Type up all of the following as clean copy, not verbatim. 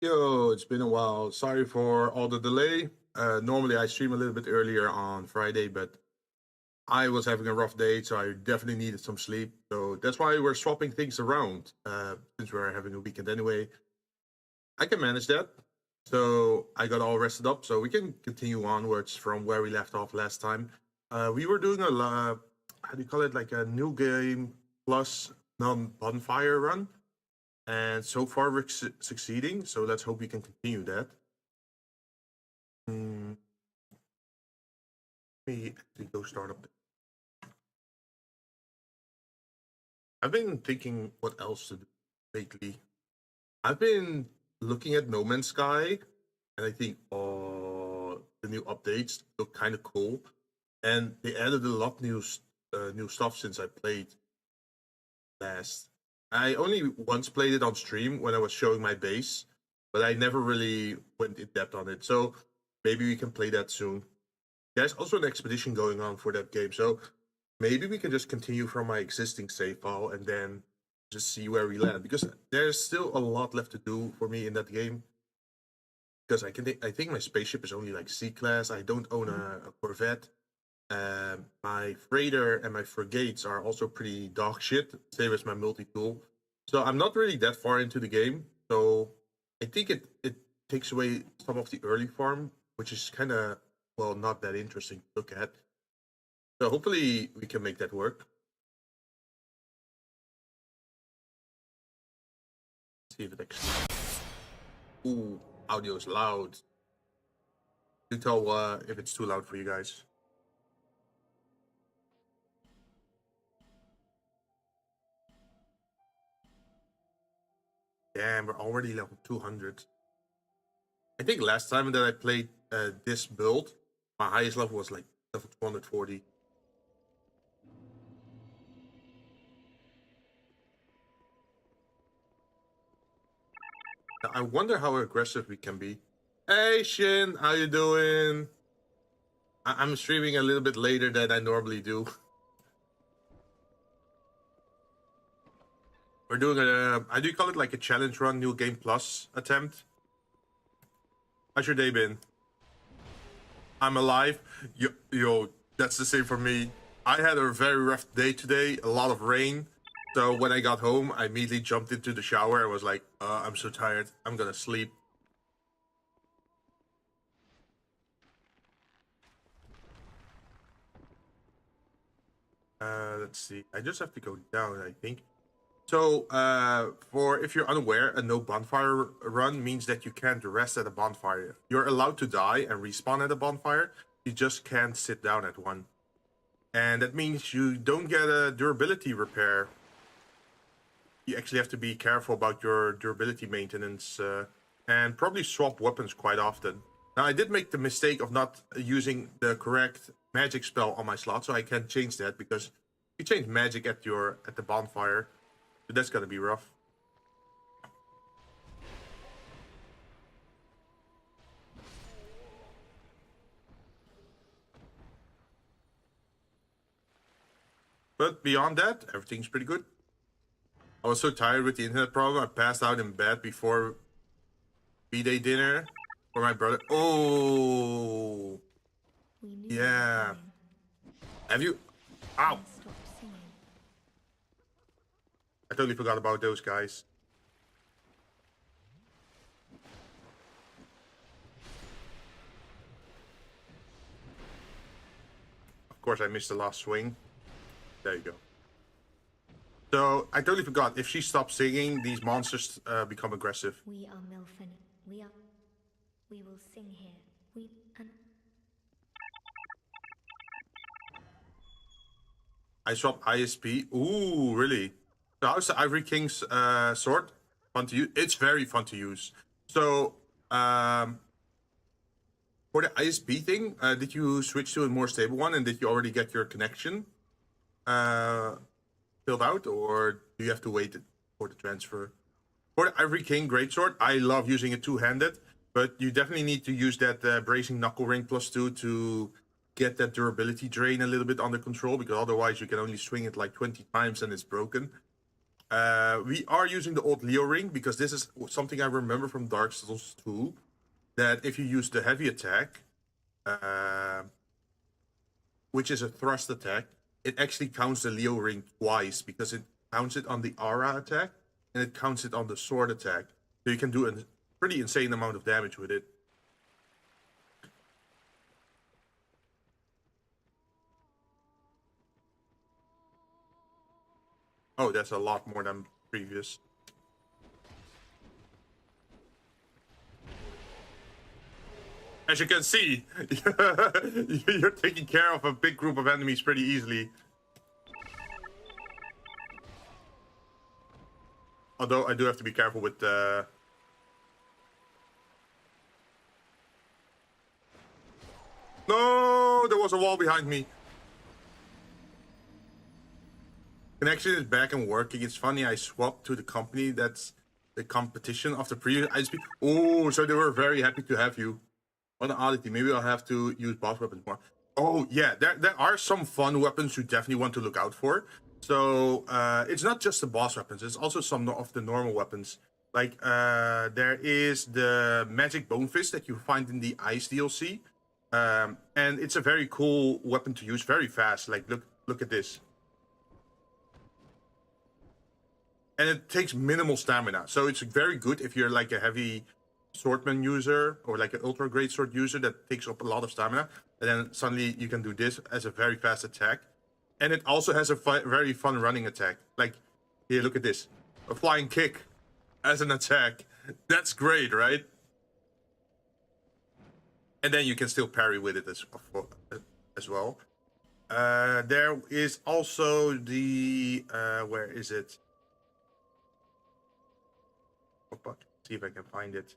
Yo, it's been a while. Sorry for all the delay. Normally I stream a little bit earlier on Friday, but I was having a rough day, so I definitely needed some sleep. So that's why we're swapping things around. Since we're having a weekend anyway, I can manage that. So I got all rested up, so we can continue onwards from where we left off last time. We were doing how do you call it, like a new game plus non-bonfire run. And so far we're succeeding, so let's hope we can continue that. Let me actually go start up. I've been thinking what else to do lately. I've been looking at No Man's Sky, and I think the new updates look kind of cool, and they added a lot new stuff since I played last. I only once played it on stream when I was showing my base, but I never really went in depth on it. So maybe we can play that soon. There's also an expedition going on for that game, so maybe we can just continue from my existing save file and then just see where we land. Because there's still a lot left to do for me in that game. Because I think my spaceship is only like C class. I don't own a Corvette. My freighter and my frigates are also pretty dog shit. Same as my multi-tool. So I'm not really that far into the game. So I think it takes away some of the early farm, which is kind of, well, not that interesting to look at. So hopefully we can make that work. Let's see if it actually... Ooh, audio is loud. Do tell if it's too loud for you guys. Damn, we're already level 200. I think last time that I played this build, my highest level was like level 240. Now, I wonder how aggressive we can be. Hey Shin, how you doing? I'm streaming a little bit later than I normally do. We're doing I do call it like a challenge run, new game plus attempt. How's your day been? I'm alive. Yo, that's the same for me. I had a very rough day today, a lot of rain. So when I got home, I immediately jumped into the shower and was like, I'm so tired, I'm gonna sleep. Let's see. I just have to go down, I think. So, for if you're unaware, a no bonfire run means that you can't rest at a bonfire. You're allowed to die and respawn at a bonfire. You just can't sit down at one. And that means you don't get a durability repair. You actually have to be careful about your durability maintenance and probably swap weapons quite often. Now, I did make the mistake of not using the correct magic spell on my slot, so I can change that because you change magic at the bonfire. So that's gonna be rough. But beyond that, everything's pretty good. I was so tired with the internet problem, I passed out in bed before B-Day dinner for my brother. Oh, yeah. Have you? Ow! I totally forgot about those guys. Of course, I missed the last swing. There you go. So, I totally forgot. If she stops singing, these monsters become aggressive. We are Milfen. We will sing here. I swapped ISP. Ooh, really? So how's the Ivory King's sword? Fun to use? It's very fun to use. So, for the ISP thing, did you switch to a more stable one, and did you already get your connection filled out, or do you have to wait for the transfer? For the Ivory King Greatsword, I love using it two-handed, but you definitely need to use that Bracing Knuckle Ring +2 to get that durability drain a little bit under control, because otherwise you can only swing it like 20 times and it's broken. We are using the old Leo ring because this is something I remember from Dark Souls 2. That if you use the heavy attack, which is a thrust attack, it actually counts the Leo ring twice because it counts it on the aura attack and it counts it on the sword attack. So you can do a pretty insane amount of damage with it. Oh, that's a lot more than previous. As you can see, you're taking care of a big group of enemies pretty easily. Although I do have to be careful with the... No, there was a wall behind me. Connection is back and working. It's funny, I swapped to the company that's the competition of the previous ISP. Oh, so they were very happy to have you. What an oddity. Maybe I'll have to use boss weapons more. Oh, yeah, there are some fun weapons you definitely want to look out for. So, it's not just the boss weapons. It's also some of the normal weapons. Like, there is the magic bone fist that you find in the Ice DLC. And it's a very cool weapon to use very fast. Like, look at this. And it takes minimal stamina. So it's very good if you're like a heavy swordman user or like an ultra great sword user that takes up a lot of stamina. And then suddenly you can do this as a very fast attack. And it also has a very fun running attack. Like, here, look at this. A flying kick as an attack. That's great, right? And then you can still parry with it as well. There is also the... where is it? See if I can find it.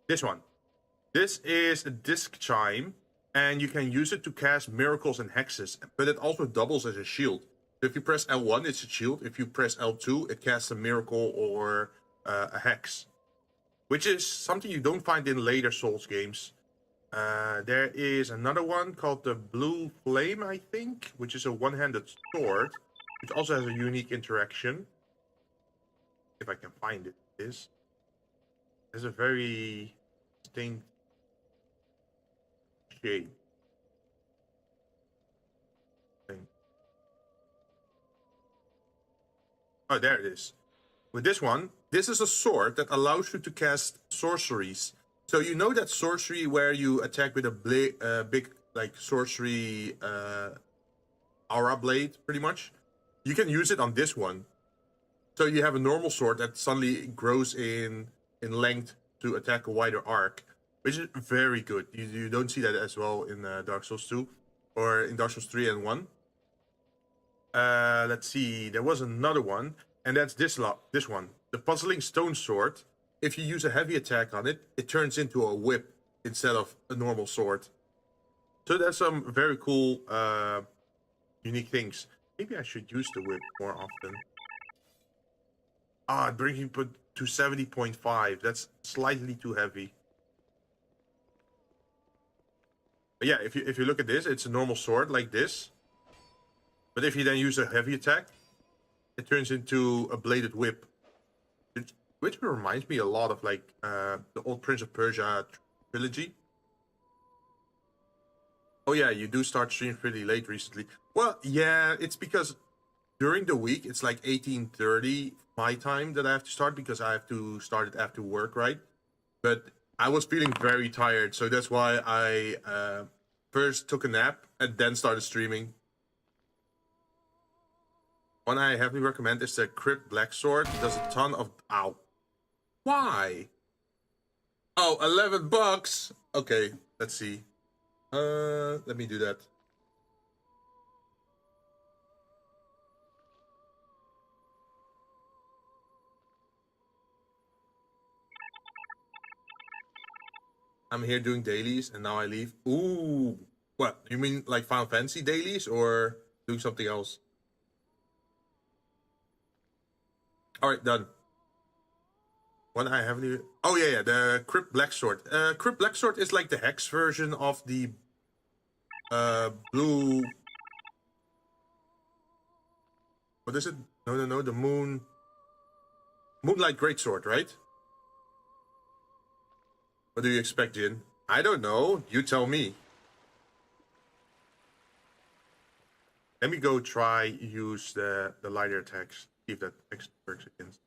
This one. This is a disc chime, and you can use it to cast miracles and hexes, but it also doubles as a shield. So if you press L1, it's a shield. If you press L2, it casts a miracle or a hex, which is something you don't find in later Souls games. There is another one called the Blue Flame, I think, which is a one-handed sword, which also has a unique interaction. If I can find it, is has a very distinct shape. Oh, there it is. With this one, this is a sword that allows you to cast sorceries. So you know that sorcery where you attack with a big like sorcery aura blade, pretty much. You can use it on this one. So you have a normal sword that suddenly grows in length to attack a wider arc, which is very good. You don't see that as well in Dark Souls 2 or in Dark Souls 3 and 1. Let's see, there was another one, and that's this one. The Puzzling Stone Sword. If you use a heavy attack on it, it turns into a whip instead of a normal sword. So there's some very cool, unique things. Maybe I should use the whip more often. Ah, it brings me to 70.5. That's slightly too heavy. But yeah, if you look at this, it's a normal sword like this. But if you then use a heavy attack, it turns into a bladed whip. Which reminds me a lot of like the old Prince of Persia trilogy. Oh yeah, you do start streaming pretty late recently. Well, yeah, it's because during the week, it's like 18:30 my time that I have to start because I have to start it after work, right? But I was feeling very tired, so that's why I first took a nap and then started streaming. One I heavily recommend is the Crypt Black Sword. It does a ton of... Ow. Why? Oh, $11. Okay, let's see. Let me do that. I'm here doing dailies and now I leave. Ooh. What? You mean like Final Fantasy dailies or doing something else? Alright, done. One I haven't even... Oh, yeah, the Crypt Black Sword. Crypt Black Sword is like the Hex version of the blue... What is it? No. The Moonlight Greatsword, right? What do you expect, Jinn? I don't know. You tell me. Let me go try use the lighter attacks. See if that actually works against.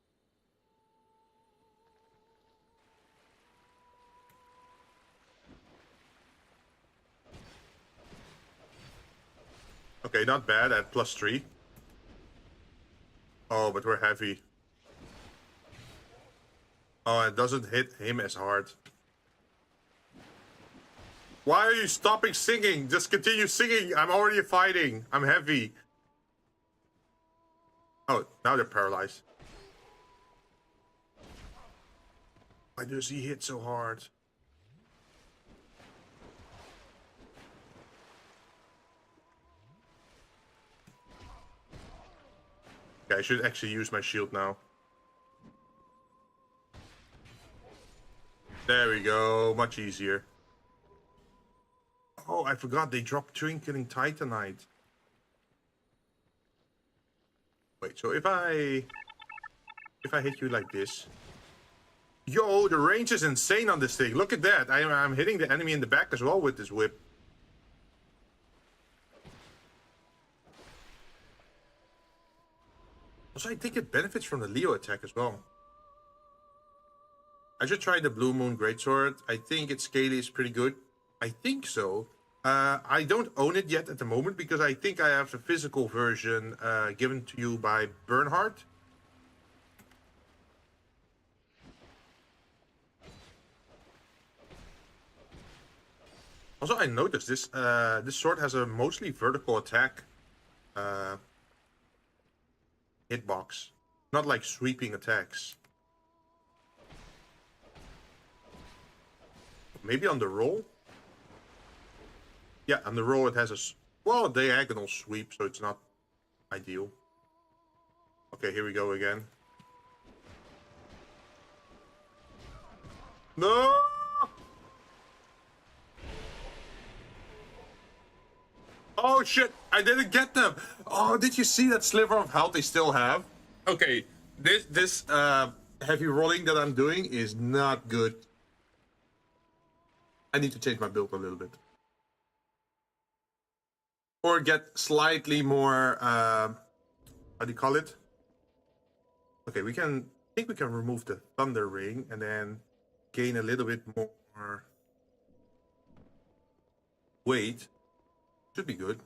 Okay, not bad at +3. Oh, but we're heavy. Oh, it doesn't hit him as hard. Why are you stopping singing? Just continue singing. I'm already fighting. I'm heavy. Oh, now they're paralyzed. Why does he hit so hard? Yeah, I should actually use my shield now. There we go. Much easier. Oh, I forgot they dropped Twinkling Titanite. Wait, so if I hit you like this. Yo, the range is insane on this thing. Look at that. I'm hitting the enemy in the back as well with this whip. Also, I think it benefits from the Leo attack as well. I should try the Blue Moon Greatsword. I think its scaly is pretty good. I think so. I don't own it yet at the moment because I think I have the physical version given to you by Bernhard. Also, I noticed this this sword has a mostly vertical attack hitbox, not like sweeping attacks. Maybe on the roll? Yeah, on the roll it has a diagonal sweep, so it's not ideal. Okay, here we go again. No! Oh shit, I didn't get them. Oh, did you see that sliver of health they still have? Okay, this heavy rolling that I'm doing is not good. I need to change my build a little bit. Or get slightly more, how do you call it? Okay, I think we can remove the Thunder Ring and then gain a little bit more weight. Should be good.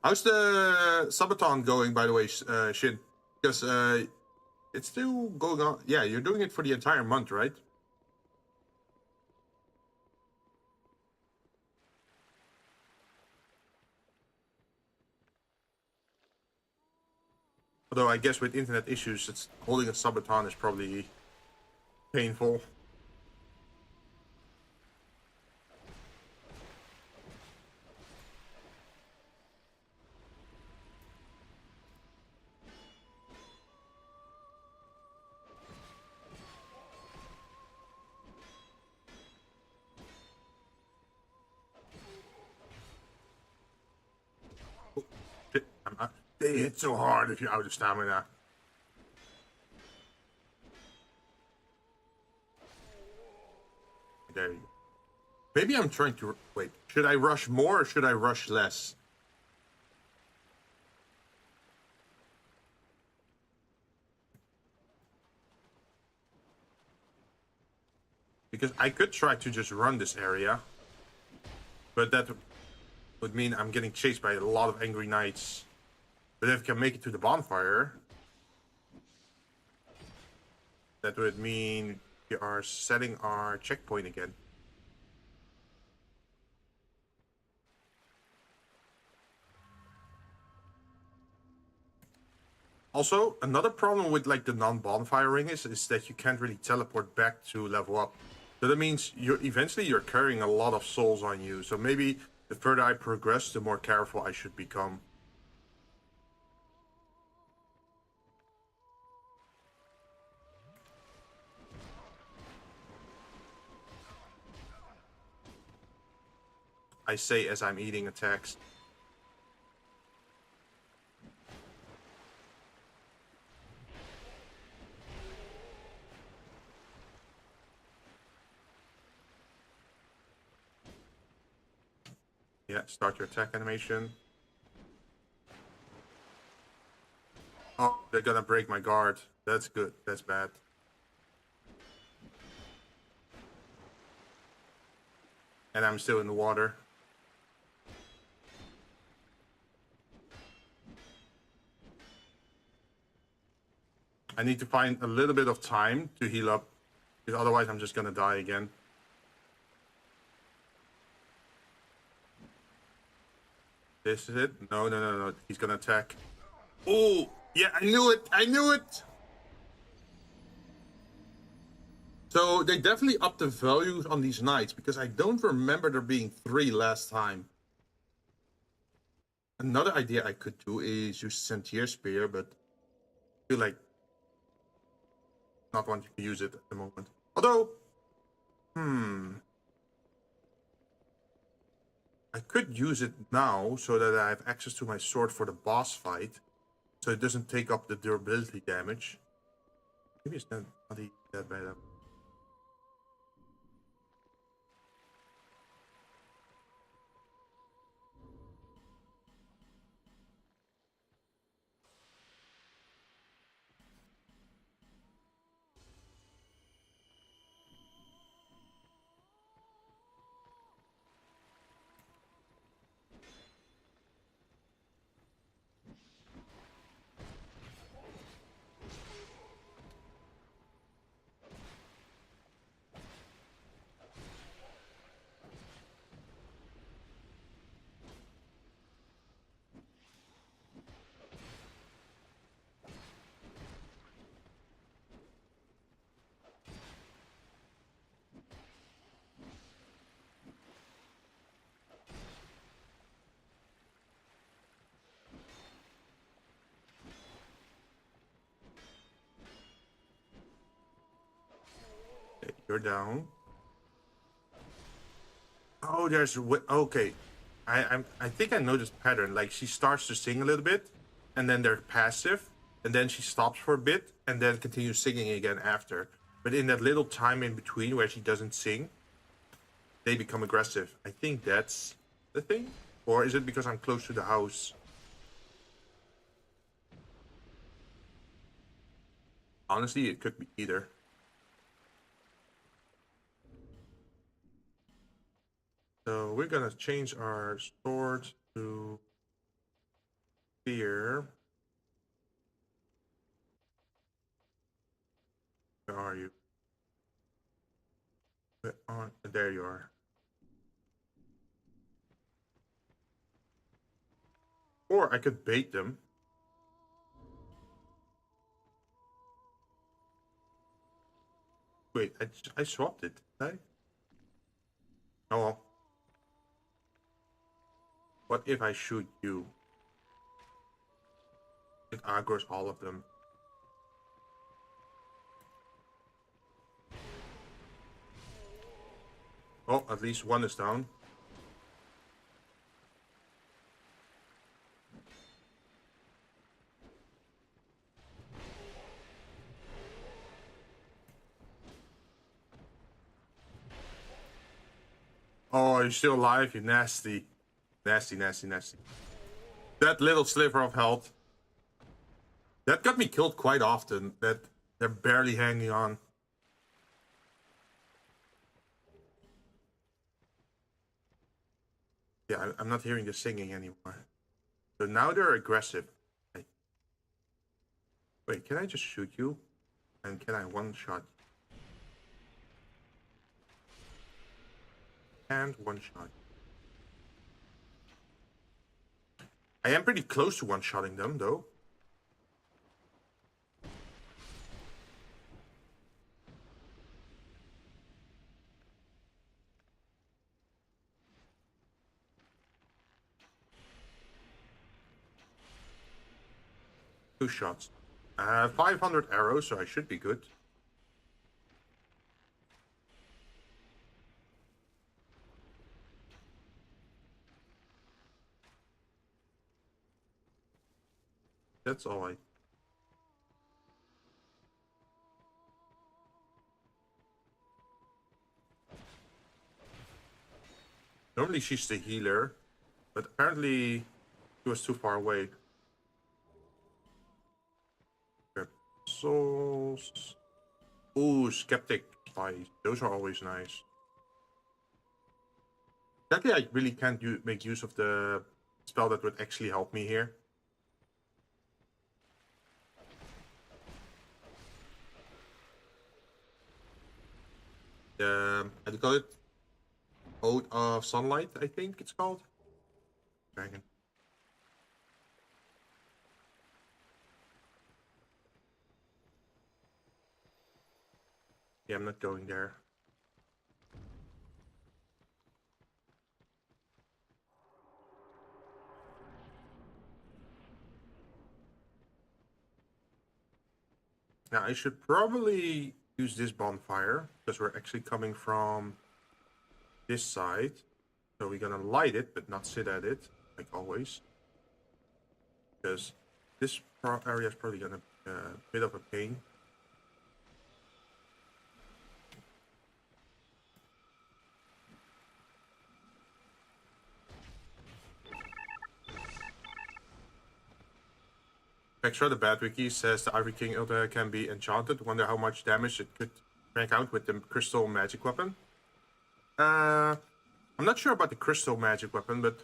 How's the subathon going, by the way, Shin? Because it's still going on. Yeah, you're doing it for the entire month, right? Although I guess with internet issues, it's holding a subathon is probably painful. Oh, shit, they hit so hard if you're out of stamina. There you go. Maybe I'm trying to... Wait, should I rush more or should I rush less? Because I could try to just run this area. But that would mean I'm getting chased by a lot of angry knights. But if I can make it to the bonfire... That would mean we are setting our checkpoint again. Also, another problem with like the non-bonfire ring is that you can't really teleport back to level up. So that means eventually you're carrying a lot of souls on you. So maybe the further I progress, the more careful I should become. I say as I'm eating attacks. Yeah, start your attack animation. Oh, they're gonna break my guard. That's good. That's bad. And I'm still in the water. I need to find a little bit of time to heal up, because otherwise I'm just gonna die again. This is it? No, no, no, no. He's gonna attack. Oh, yeah, I knew it. I knew it. So they definitely upped the values on these knights, because I don't remember there being 3 last time. Another idea I could do is use Sentier Spear, but I feel like not wanting to use it at the moment. Although, I could use it now so that I have access to my sword for the boss fight, so it doesn't take up the durability damage. Maybe it's not that bad. Okay, you're down. Oh, there's okay. I think I know this pattern. Like she starts to sing a little bit, and then they're passive, and then she stops for a bit, and then continues singing again after. But in that little time in between where she doesn't sing, they become aggressive. I think that's the thing, or is it because I'm close to the house? Honestly, it could be either. So we're gonna change our sword to spear. Where are you? Where are, there you are. Or I could bait them. Wait, I swapped it, did I? Oh well. What if I shoot you? It aggroes all of them. Oh, at least one is down. Oh, you're still alive, you nasty. Nasty, nasty, nasty. That little sliver of health. That got me killed quite often. That they're barely hanging on. Yeah, I'm not hearing the singing anymore. So now they're aggressive. Wait, can I just shoot you? And can I one-shot? And one-shot. I am pretty close to one-shotting them, though. Two shots. 500 arrows, so I should be good. That's all I... Normally she's the healer. but apparently he was too far away. Souls. Ooh, skeptic spies. Those are always nice. Exactly, I really can't make use of the spell that would actually help me here. How do you call it? Ode of Sunlight, I think it's called. Dragon. Yeah, I'm not going there. Now, I should probably use this bonfire, because we're actually coming from this side. So we're gonna light it, but not sit at it, like always. Because this area is probably gonna be a bit of a pain. Extra, the bad wiki says the Ivory King Ultra can be enchanted. Wonder how much damage it could rank out with the crystal magic weapon. I'm not sure about the crystal magic weapon, but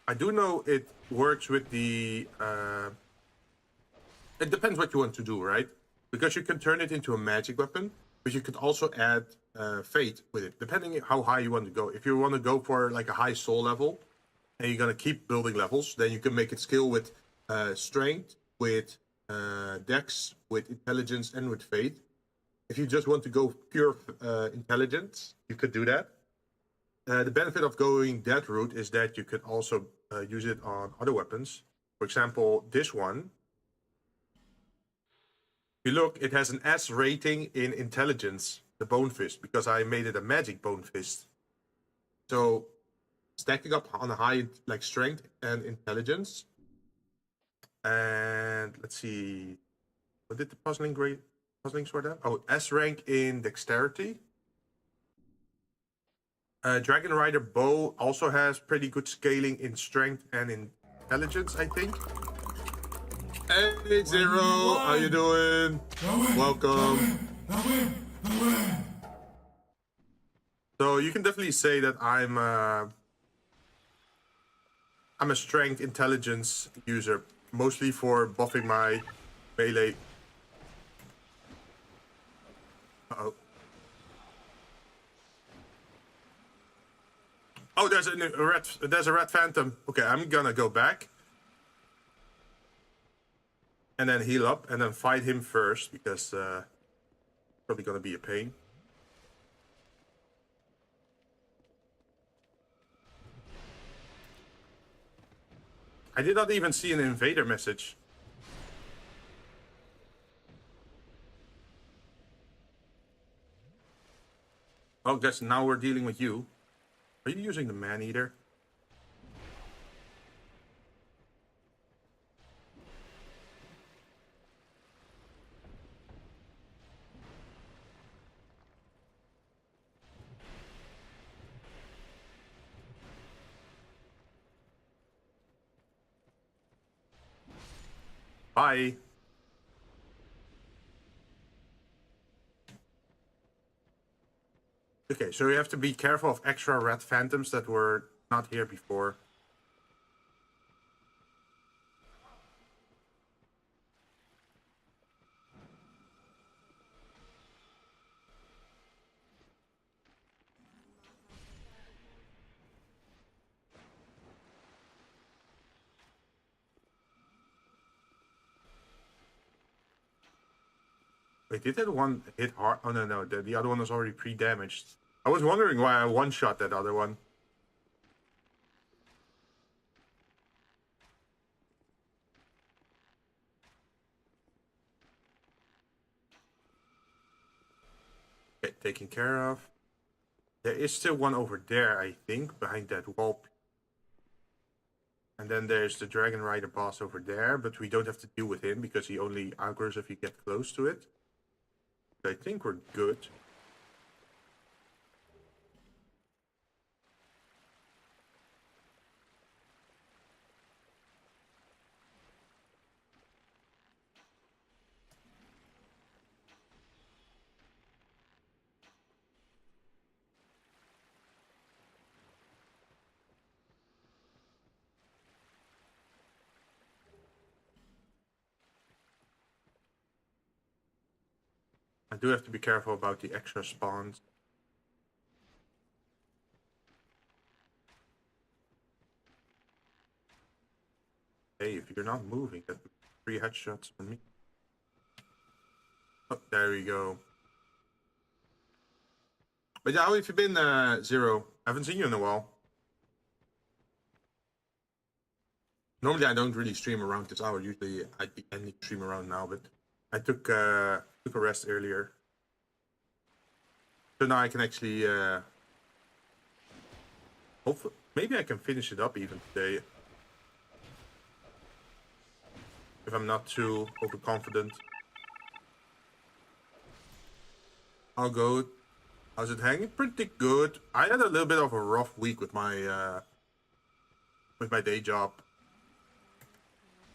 I do know it works with the. It depends what you want to do, right? Because you can turn it into a magic weapon, but you could also add fate with it, depending how high you want to go. If you want to go for like a high soul level, and you're gonna keep building levels, then you can make it skill with strength, with dex, with intelligence, and with fate. If you just want to go pure intelligence, you could do that. The benefit of going that route is that you could also use it on other weapons. For example, this one. If you look, it has an S rating in intelligence, the Bone Fist, because I made it a magic Bone Fist. So stacking up on a high like strength and intelligence. And let's see, what did the puzzling sword have? Oh, S rank in dexterity. Dragon Rider bow also has pretty good scaling in strength and in intelligence, I think. Hey Zero, how you doing? Welcome. So you can definitely say that I'm a strength intelligence user, mostly for buffing my melee. Uh-oh. Oh, there's a red phantom. Okay, I'm gonna go back. And then heal up, and then fight him first, because probably gonna be a pain. I did not even see an invader message. Oh, guess now we're dealing with you. Are you using the man-eater? Bye. Okay, so you have to be careful of extra red phantoms that were not here before. Wait, did that one hit hard? Oh, no, the other one was already pre-damaged. I was wondering why I one-shot that other one. Okay, taken care of. There is still one over there, I think, behind that wall. And then there's the Dragon Rider boss over there, but we don't have to deal with him because he only aggroes if you get close to it. So I think we're good. I do have to be careful about the extra spawns. Hey, if you're not moving, that would be 3 headshots for me. Oh, there we go. But yeah, how have you been, Zero? I haven't seen you in a while. Normally, I don't really stream around this hour. Usually, I'd be ending stream around now, but I took a rest earlier. So now I can actually, hopefully, maybe I can finish it up even today. If I'm not too overconfident. I'll go. How's it hanging? Pretty good. I had a little bit of a rough week with my day job.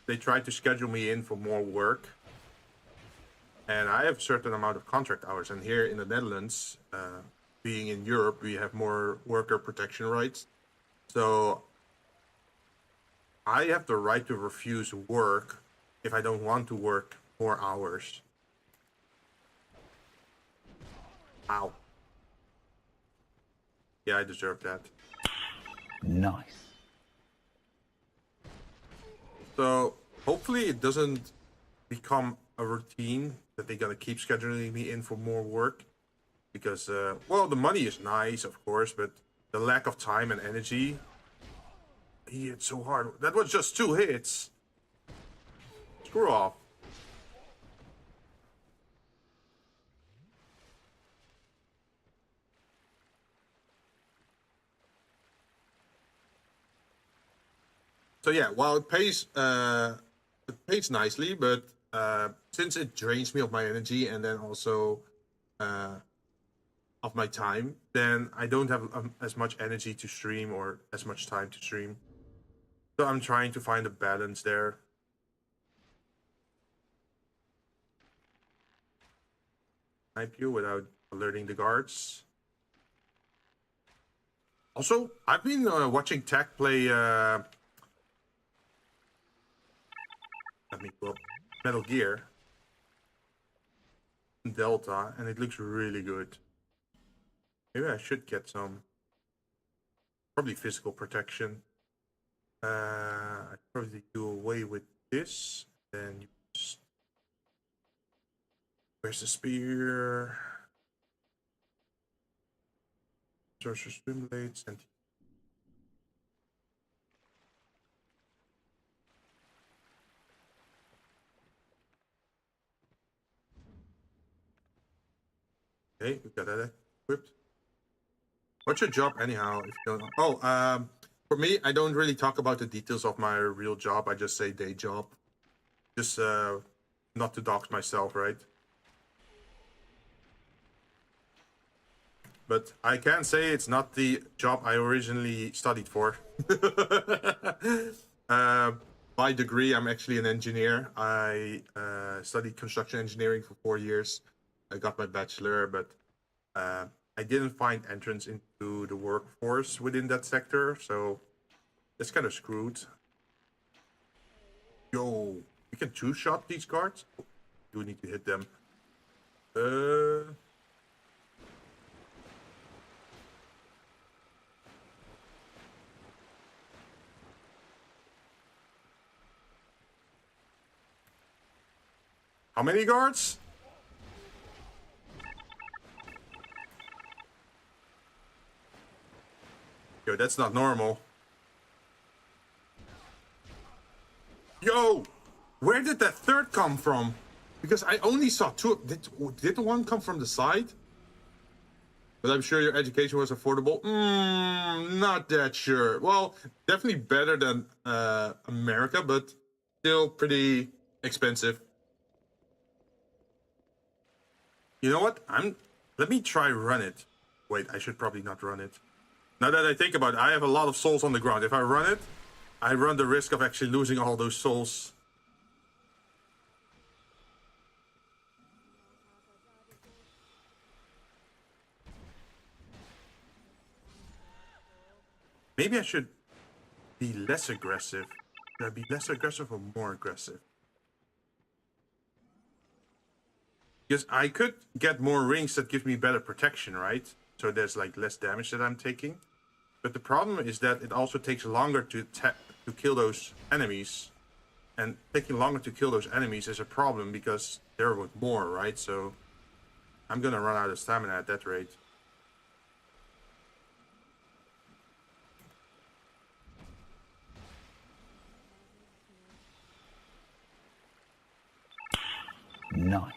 They tried to schedule me in for more work. And I have a certain amount of contract hours. And here in the Netherlands, being in Europe, we have more worker protection rights. So I have the right to refuse work if I don't want to work more hours. Ow. Yeah, I deserve that. Nice. So hopefully it doesn't become a routine that they're gonna keep scheduling me in for more work. Because, well, the money is nice, of course, but the lack of time and energy. He hit so hard. That was just 2 hits. Screw off. So yeah, while it pays nicely, but since it drains me of my energy and then also of my time, then I don't have as much energy to stream or as much time to stream. So I'm trying to find a balance there. Snipe you without alerting the guards. Also, I've been watching Tech play. Let me go up. Metal Gear Delta, and it looks really good. Maybe I should get some. Probably physical protection. I'd probably do away with this. Then use. Where's the spear? Sorcerer Swim Blades and. Okay, we got that equipped. What's your job anyhow? If you don't know? Oh, for me, I don't really talk about the details of my real job. I just say day job. Just not to dox myself, right? But I can say it's not the job I originally studied for. By degree, I'm actually an engineer. I studied construction engineering for 4 years. I got my bachelor, but I didn't find entrance into the workforce within that sector, so it's kind of screwed. Yo, we can two-shot these guards? You need to hit them. How many guards? Yo, that's not normal. Yo, where did that third come from? Because I only saw 2. Did the one come from the side? But I'm sure your education was affordable. Not that sure. Well, definitely better than America, but still pretty expensive. You know what? Let me try run it. Wait, I should probably not run it. Now that I think about it, I have a lot of souls on the ground. If I run it, I run the risk of actually losing all those souls. Maybe I should be less aggressive. Should I be less aggressive or more aggressive? Because I could get more rings that give me better protection, right? So there's like less damage that I'm taking. But the problem is that it also takes longer to kill those enemies. And taking longer to kill those enemies is a problem because they're with more, right? So I'm gonna run out of stamina at that rate. Nice.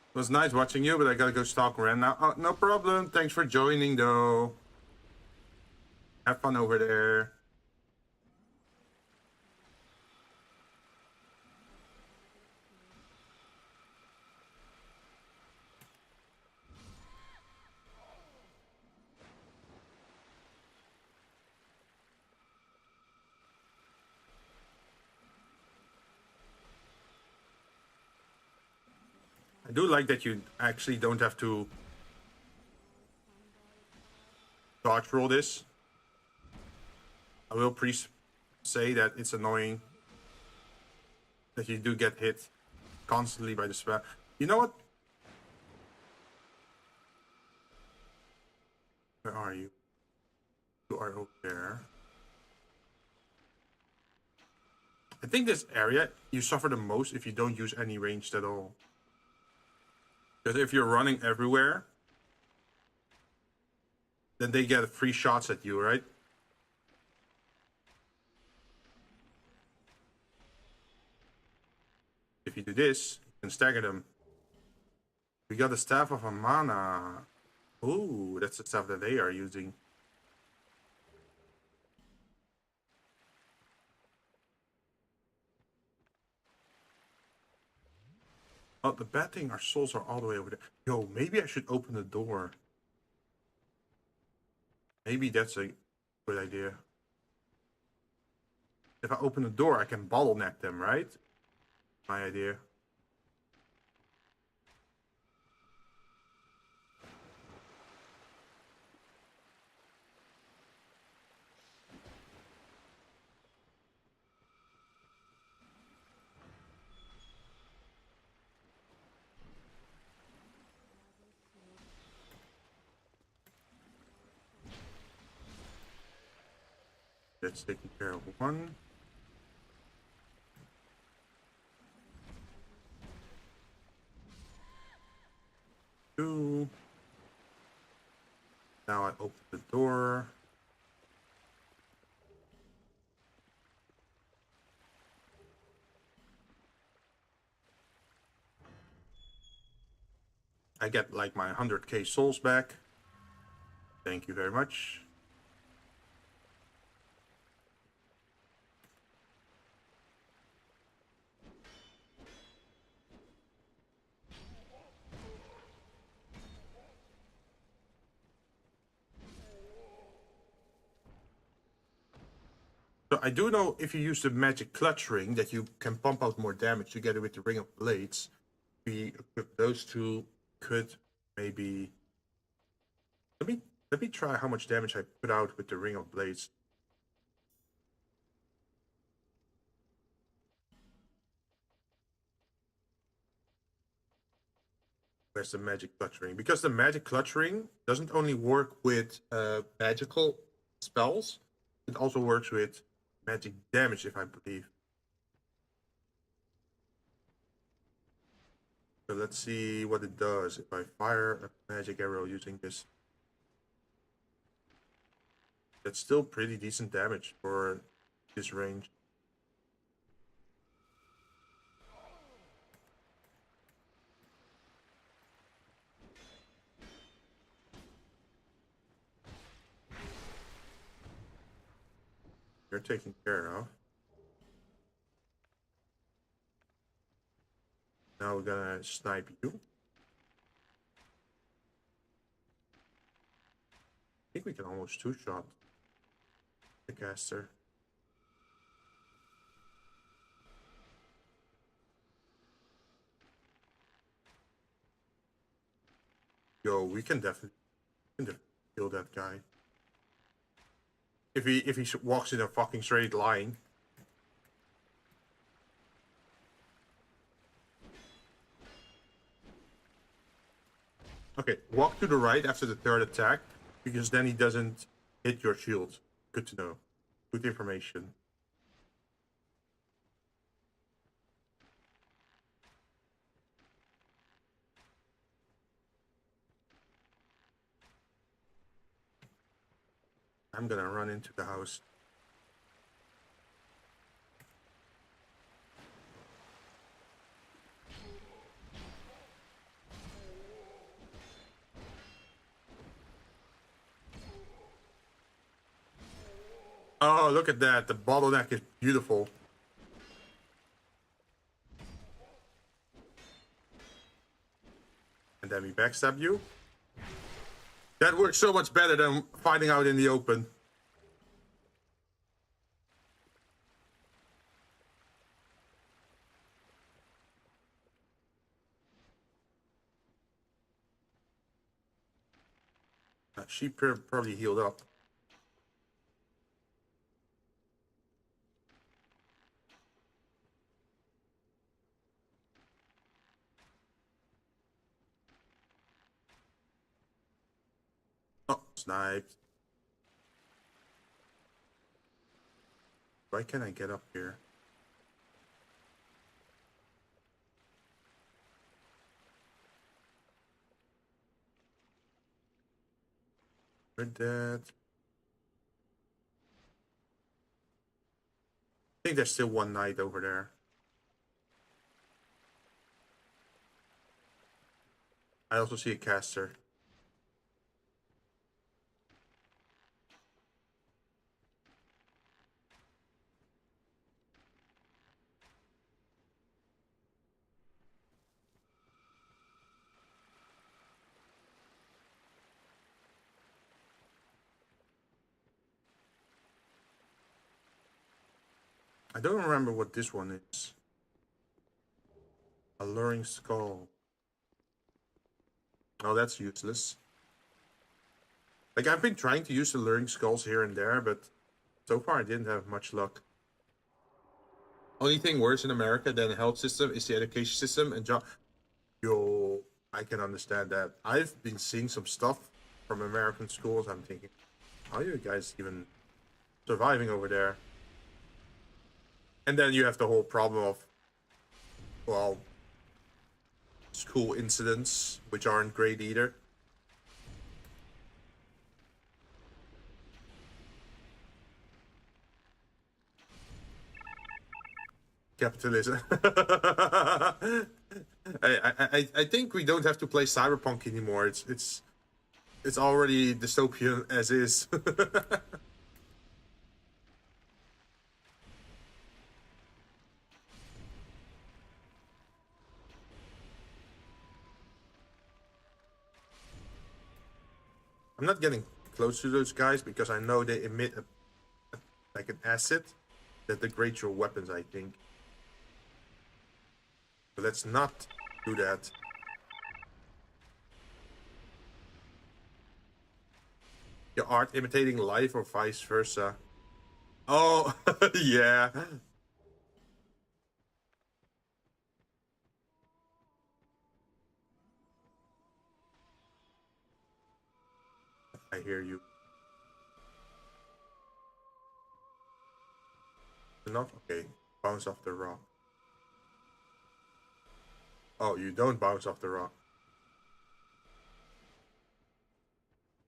It was nice watching you, but I gotta go stalk Ren now. Oh, no problem. Thanks for joining, though. Have fun over there. I do like that you actually don't have to dodge roll this. I will say that it's annoying that you do get hit constantly by the spell. You know what? Where are you? You are over there. I think this area, you suffer the most if you don't use any ranged at all. Because if you're running everywhere, then they get free shots at you, right? If you do this, you can stagger them. We got the Staff of Amana. Ooh, that's the stuff that they are using. Oh, the bad thing, our souls are all the way over there. Yo, maybe I should open the door. Maybe that's a good idea. If I open the door, I can bottleneck them, right? My idea. That's taking care of one. Two. Now I open the door. I get like my 100k souls back. Thank you very much. So I do know if you use the magic clutch ring that you can pump out more damage together with the ring of blades. We equip those two, could maybe let me try how much damage I put out with the ring of blades. Where's the magic clutch ring? Because the magic clutch ring doesn't only work with magical spells, it also works with magic damage, if I believe. So let's see what it does if I fire a magic arrow using this. That's still pretty decent damage for this range. You're taken care of. Now we're gonna snipe you. I think we can almost two-shot the caster. Yo, we can definitely kill that guy. If he walks in a fucking straight line. Okay, walk to the right after the third attack, because then he doesn't hit your shield. Good to know. Good information. I'm gonna run into the house. Oh, look at that. The bottleneck is beautiful. And then we backstab you. That works so much better than fighting out in the open. She probably healed up. Oh, sniped. Why can't I get up here? We're dead. I think there's still one knight over there. I also see a caster. I don't remember what this one is. Alluring skull. Oh, that's useless. Like, I've been trying to use alluring skulls here and there, but so far I didn't have much luck. Only thing worse in America than the health system is the education system and job. Yo, I can understand that. I've been seeing some stuff from American schools. I'm thinking, how are you guys even surviving over there? And then you have the whole problem of, well, school incidents, which aren't great either. Capitalism. I think we don't have to play Cyberpunk anymore. It's already dystopian as is. I'm not getting close to those guys because I know they emit like an acid that degrades your weapons, I think. So let's not do that. Your art imitating life or vice versa. Oh, yeah. I hear you. Enough? Okay. Bounce off the rock. Oh, you don't bounce off the rock.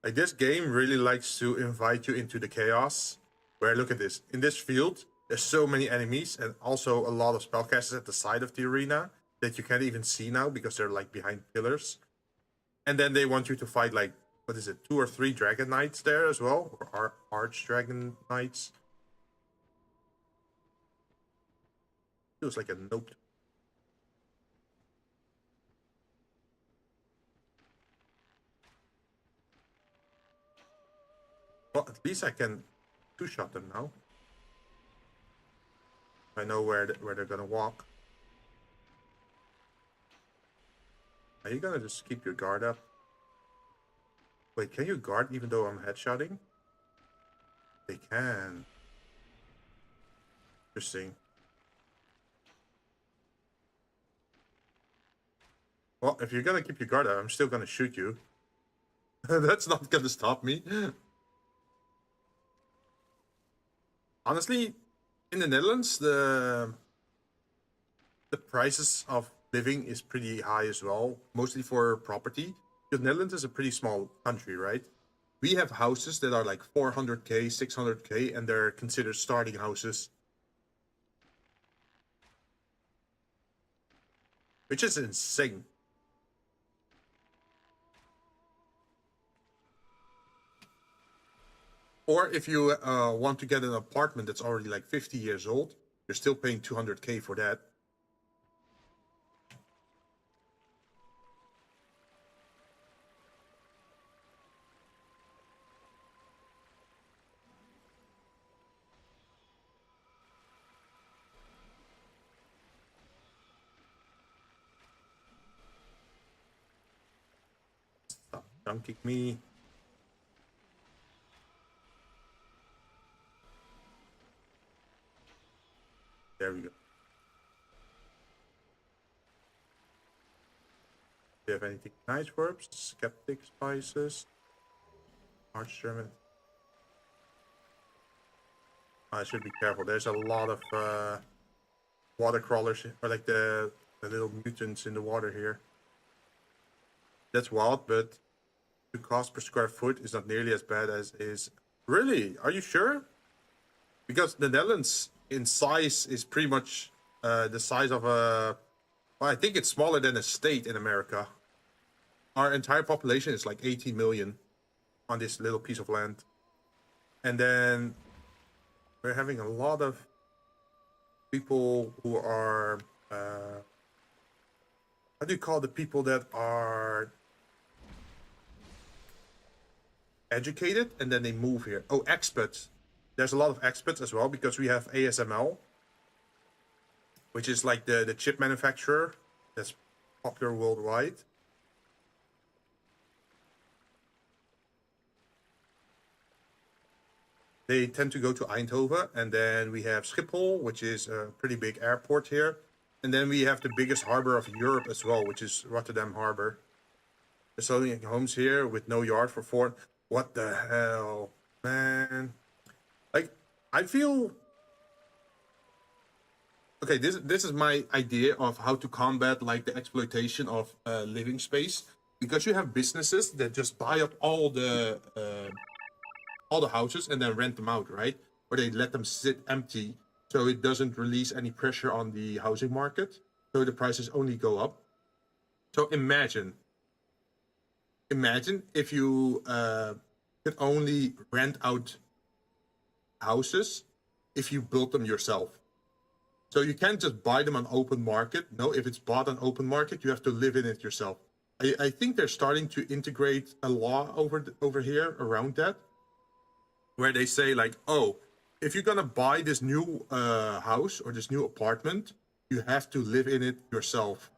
Like, this game really likes to invite you into the chaos. Where, look at this. In this field, there's so many enemies and also a lot of spellcasters at the side of the arena that you can't even see now because they're like behind pillars. And then they want you to fight like, what is it, 2 or 3 Dragon Knights there as well? Or Arch Dragon Knights. Feels like a nope. Well, at least I can two-shot them now. I know where they're gonna walk. Are you gonna just keep your guard up? Wait, can you guard even though I'm headshotting? They can. Interesting. Well, if you're gonna keep your guard up, I'm still gonna shoot you. That's not gonna stop me. Honestly, in the Netherlands, the prices of living is pretty high as well, mostly for property. Because Netherlands is a pretty small country, right? We have houses that are like 400k, 600k, and they're considered starting houses. Which is insane. Or if you want to get an apartment that's already like 50 years old, you're still paying 200k for that. Stop, don't kick me. There we go. Do you have anything nice verbs? Skeptic spices. Arch German. I should be careful. There's a lot of water crawlers, or like the little mutants in the water here. That's wild, but the cost per square foot is not nearly as bad as is. Really? Are you sure? Because the Netherlands in size is pretty much the size of a... Well, I think it's smaller than a state in America. Our entire population is like 18 million on this little piece of land. And then we're having a lot of people who are... how do you call the people that are educated and then they move here? Oh, expats. There's a lot of expats as well because we have ASML, which is like the chip manufacturer that's popular worldwide. They tend to go to Eindhoven, and then we have Schiphol, which is a pretty big airport here. And then we have the biggest harbor of Europe as well, which is Rotterdam Harbor. There's only homes here with no yard for four. What the hell, man? Like, I feel... Okay, this is my idea of how to combat like the exploitation of living space, because you have businesses that just buy up all the houses and then rent them out, right? Or they let them sit empty so it doesn't release any pressure on the housing market, so the prices only go up. So imagine if you could only rent out houses if you built them yourself. So you can't just buy them on open market. No, if it's bought on open market, you have to live in it yourself. I think they're starting to integrate a law over here around that, where they say like, oh, if you're gonna buy this new house or this new apartment, you have to live in it yourself.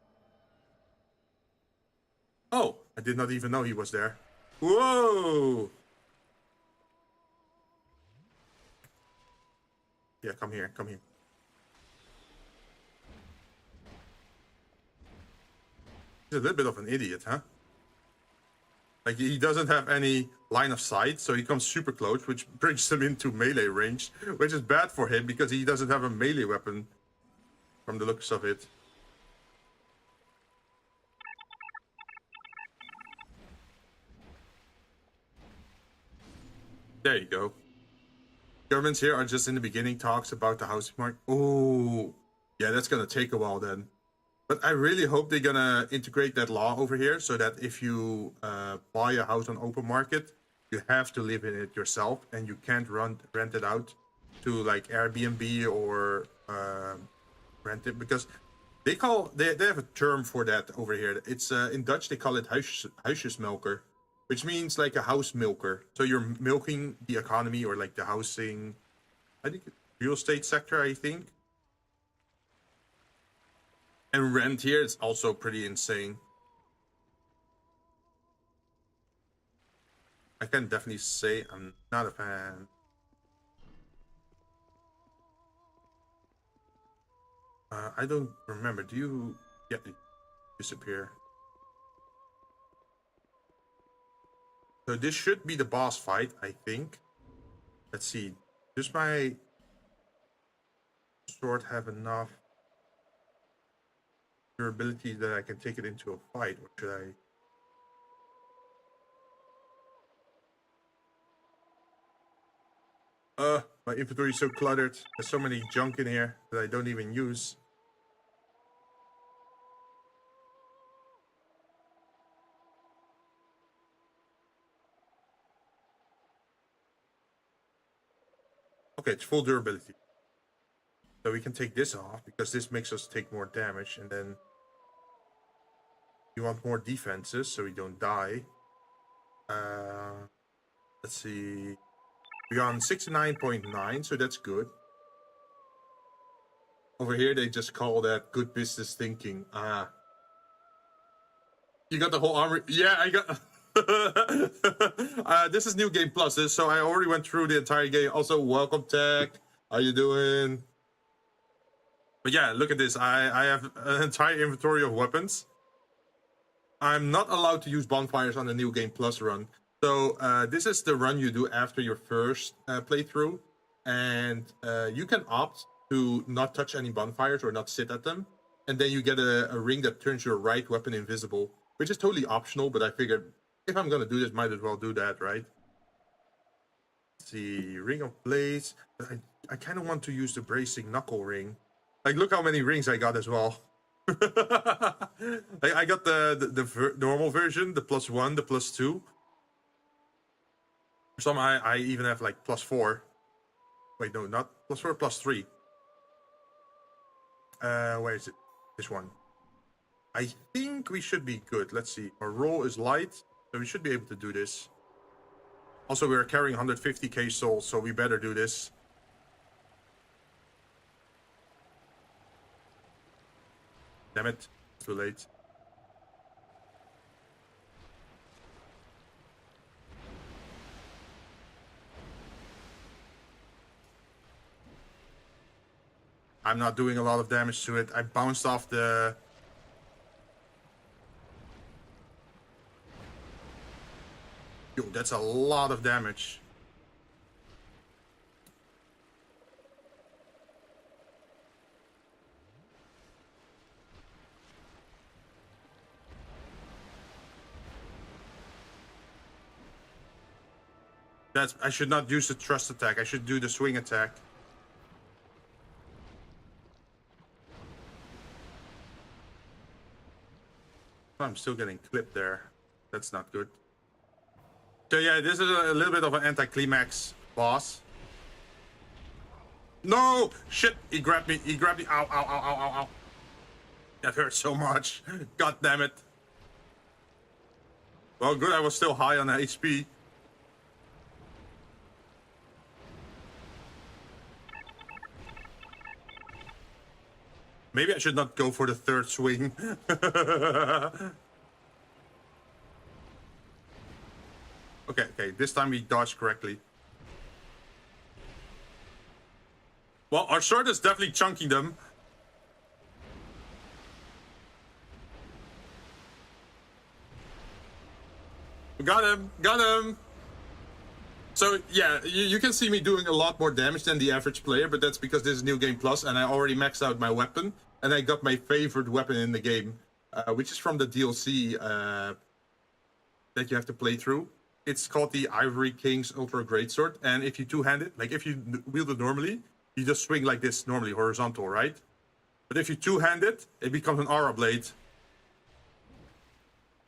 Oh, I did not even know he was there. Whoa! Yeah, come here, come here. He's a little bit of an idiot, huh? Like, he doesn't have any line of sight, so he comes super close, which brings him into melee range, which is bad for him because he doesn't have a melee weapon from the looks of it. There you go. Germans here are just in the beginning talks about the housing market. Oh, yeah, that's gonna take a while then. But I really hope they're gonna integrate that law over here so that if you buy a house on open market, you have to live in it yourself and you can't rent it out to like Airbnb or rent it, because they have a term for that over here. It's in Dutch they call it huisjesmelker, which means like a house milker. So you're milking the economy or like the housing, I think real estate sector, I think. And rent here is also pretty insane. I can definitely say I'm not a fan. I don't remember. Do you disappear? So this should be the boss fight, I think. Let's see. Does my sword have enough durability that I can take it into a fight, or should I? My inventory is so cluttered. There's so many junk in here that I don't even use. Okay, it's full durability. So we can take this off because this makes us take more damage, and then you want more defenses so we don't die. Let's see. We're on 69.9, so that's good. Over here, they just call that good business thinking. You got the whole armor. Yeah, I got. This is New Game Plus, so I already went through the entire game. Also, welcome, Tech. How you doing? But yeah, look at this. I have an entire inventory of weapons. I'm not allowed to use bonfires on the New Game Plus run. So this is the run you do after your first playthrough. And you can opt to not touch any bonfires or not sit at them. And then you get a ring that turns your right weapon invisible, which is totally optional, but I figured if I'm going to do this, might as well do that, right? Let's see, Ring of Blades. I kind of want to use the Bracing Knuckle Ring. Like, look how many rings I got as well. I got the normal version, the +1, the +2. Some I even have like +4. Wait, no, not +4, +3. Where is it? This one. I think we should be good. Let's see. Our roll is light, so we should be able to do this. Also, we're carrying 150k souls, so we better do this. Damn it. It's too late. I'm not doing a lot of damage to it. I bounced off the... Yo, that's a lot of damage. I should not use the thrust attack. I should do the swing attack. I'm still getting clipped there. That's not good. So yeah, this is a little bit of an anticlimax boss. No! Shit! He grabbed me. He grabbed me. Ow, ow, ow, ow, ow, ow. That hurt so much. God damn it. Well, good. I was still high on HP. Maybe I should not go for the third swing. Okay, this time we dodged correctly. Well, our sword is definitely chunking them. Got him, got him. So yeah, you can see me doing a lot more damage than the average player, but that's because this is New Game Plus and I already maxed out my weapon. And I got my favorite weapon in the game, which is from the DLC that you have to play through. It's called the Ivory King's Ultra Greatsword. And if you two-hand it, like if you wield it normally, you just swing like this normally, horizontal, right? But if you two-hand it, it becomes an aura blade.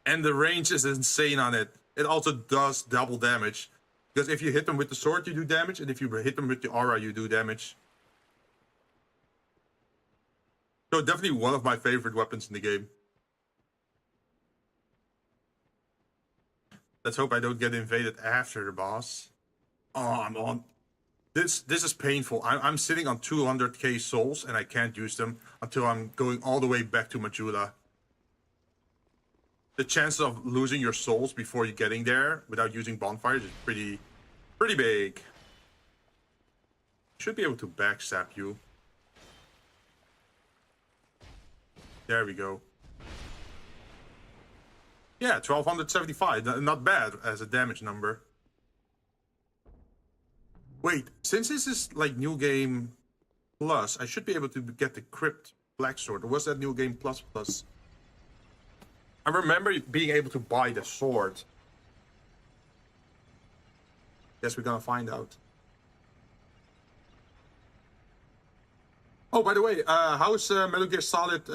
And the range is insane on it. It also does double damage. Because if you hit them with the sword, you do damage. And if you hit them with the aura, you do damage. So definitely one of my favorite weapons in the game. Let's hope I don't get invaded after the boss. Oh, I'm on. This is painful. I'm sitting on 200k souls and I can't use them until I'm going all the way back to Majula. the chance of losing your souls before you getting there without using bonfires is pretty big. Should be able to backstab you. There we go. Yeah, 1275. Not bad as a damage number. Wait, since this is like New Game Plus, I should be able to get the Crypt Black Sword. Or was that New Game Plus Plus? I remember being able to buy the sword. Guess we're gonna find out. Oh, by the way, how's Metal Gear Solid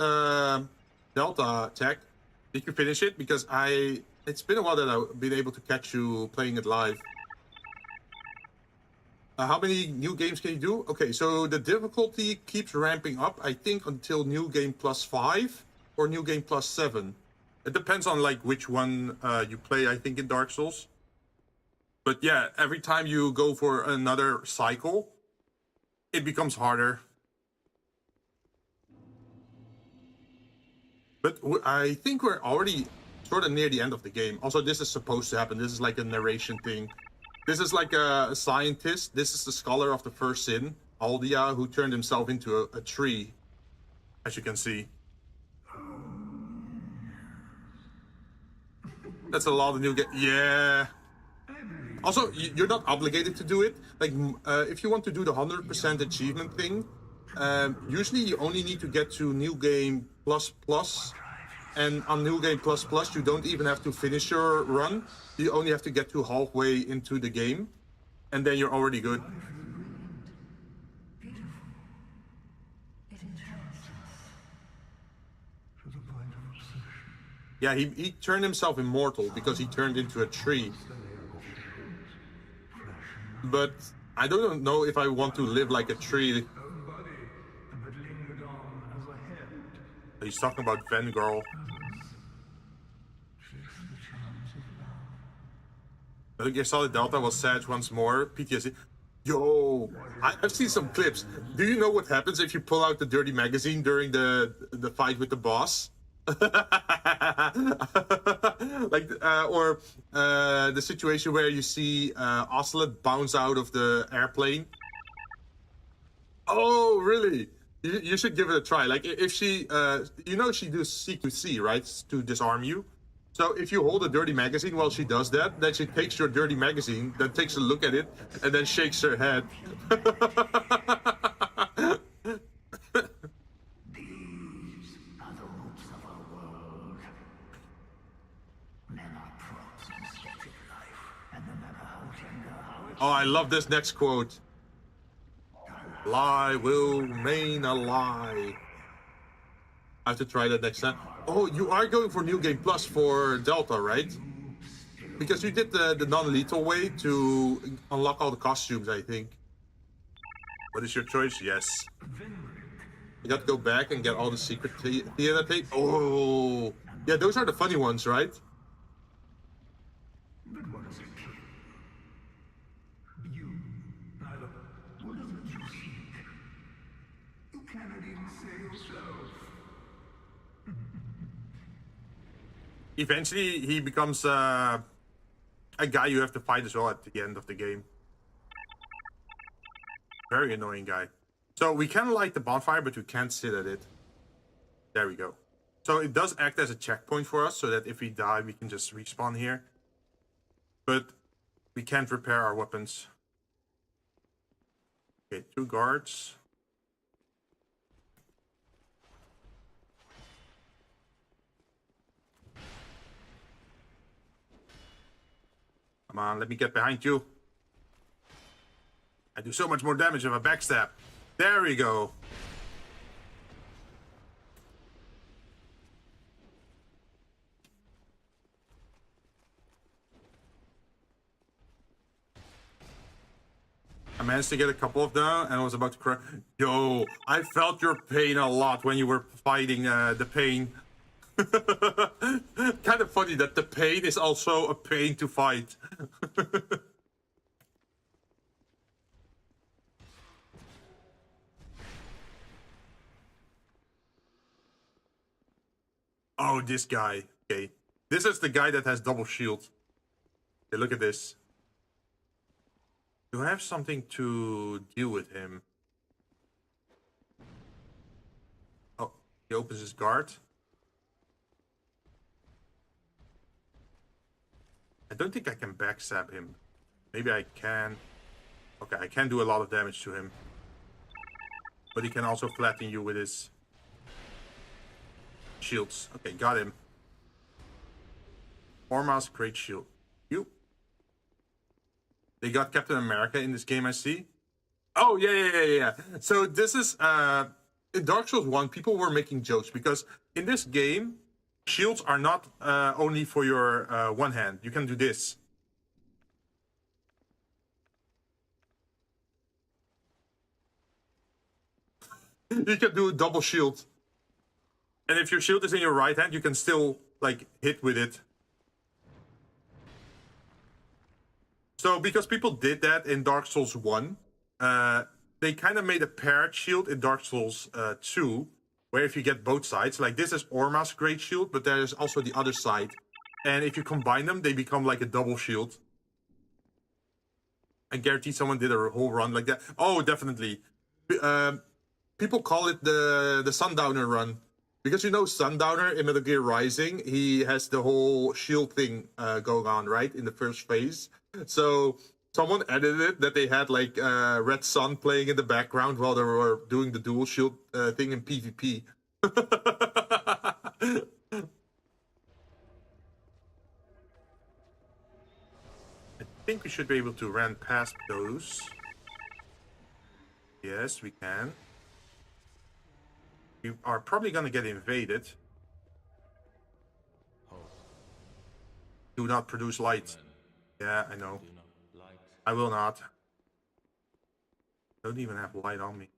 Delta, Tech? Did you finish it? Because it's been a while that I've been able to catch you playing it live. How many new games can you do? Okay, so the difficulty keeps ramping up, I think, until New Game Plus 5 or New Game Plus 7. It depends on like which one you play, I think, in Dark Souls. But yeah, every time you go for another cycle, it becomes harder. But I think we're already sort of near the end of the game. Also, this is supposed to happen. This is like a narration thing. This is like a scientist. This is the scholar of the first sin, Aldia, who turned himself into a tree, as you can see. That's a lot of new game. Yeah. Also, you're not obligated to do it. Like, if you want to do the 100% achievement thing, usually you only need to get to New Game Plus Plus. And on New Game Plus Plus, you don't even have to finish your run. You only have to get to halfway into the game. And then you're already good. Yeah, he turned himself immortal because he turned into a tree. But I don't know if I want to live like a tree. He's talking about Vengirl. Metal Gear Solid Delta was sad once more. PTSD. Yo, I've seen some clips. Do you know what happens if you pull out the dirty magazine during the fight with the boss? Like, or the situation where you see Ocelot bounce out of the airplane. Oh, really? You should give it a try. Like, if she, you know, she does CQC, right, to disarm you. So if you hold a dirty magazine while she does that, then she takes your dirty magazine, then takes a look at it, and then shakes her head. Oh, I love this next quote. Lie will remain a lie. I have to try that next time. Oh, you are going for New Game Plus for Delta, right? Because you did the non-lethal way to unlock all the costumes, I think. What is your choice? Yes. You got to go back and get all the secret theater tape. Oh, yeah, those are the funny ones, right? Eventually, he becomes a guy you have to fight as well at the end of the game. Very annoying guy. So we can light the bonfire, but we can't sit at it. There we go. So it does act as a checkpoint for us, so that if we die, we can just respawn here. But we can't repair our weapons. Okay, 2 guards. Come on, let me get behind you. I do so much more damage with a backstab. There we go. I managed to get a couple of them, and I was about to cry. Yo, I felt your pain a lot when you were fighting the pain. Kind of funny that the pain is also a pain to fight. Oh, this guy. Okay. This is the guy that has double shield. Okay, look at this. Do I have something to deal with him? Oh, he opens his guard. I don't think I can backstab him. Maybe I can. Okay, I can do a lot of damage to him. But he can also flatten you with his shields. Okay, got him. Orma's great shield. You. They got Captain America in this game, I see. Oh, yeah. So this is, in Dark Souls 1, people were making jokes because in this game, shields are not only for your one hand. You can do this. You can do a double shield. And if your shield is in your right hand, you can still, like, hit with it. So, because people did that in Dark Souls 1, they kind of made a paired shield in Dark Souls 2, where if you get both sides, like this is Orma's great shield, but there is also the other side. And if you combine them, they become like a double shield. I guarantee someone did a whole run like that. Oh, definitely. People call it the Sundowner run. Because you know Sundowner in Metal Gear Rising, he has the whole shield thing going on, right? In the first phase. So someone edited it that they had like Red Sun playing in the background while they were doing the dual shield thing in PvP. I think we should be able to run past those. Yes, we can. We are probably gonna get invaded. Do not produce light. Yeah, I know. I will not. Don't even have light on me.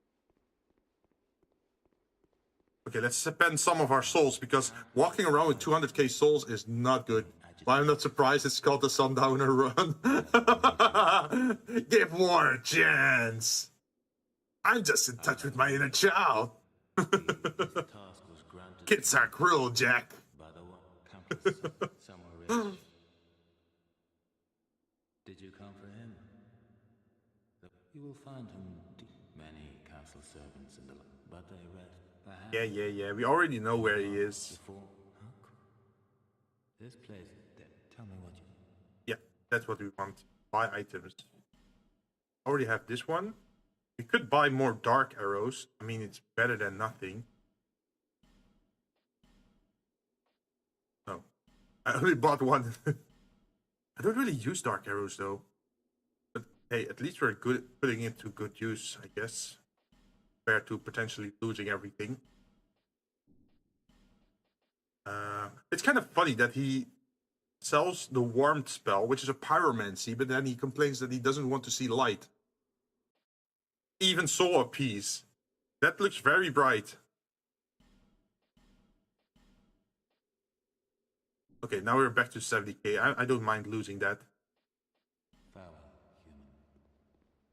Okay, let's spend some of our souls because walking around with 200k souls is not good. But I'm not surprised it's called the Sundowner run. Give war a chance. I'm just in touch with my inner child. Kids are cruel, Jack. Did you come for him? You will find him many castle servants in the but they read. Yeah. We already know where he is. This place is dead. Tell me what you. Yeah, that's what we want. Buy items. Already have this one. We could buy more dark arrows. I mean, it's better than nothing. Oh, I only bought one. I don't really use dark arrows though. But hey, at least we're good putting it to good use, I guess. Compared to potentially losing everything. It's kind of funny that he sells the warmth spell, which is a pyromancy, but then he complains that he doesn't want to see light. Even saw a piece. That looks very bright. Okay, now we're back to 70k. I don't mind losing that. Farewell,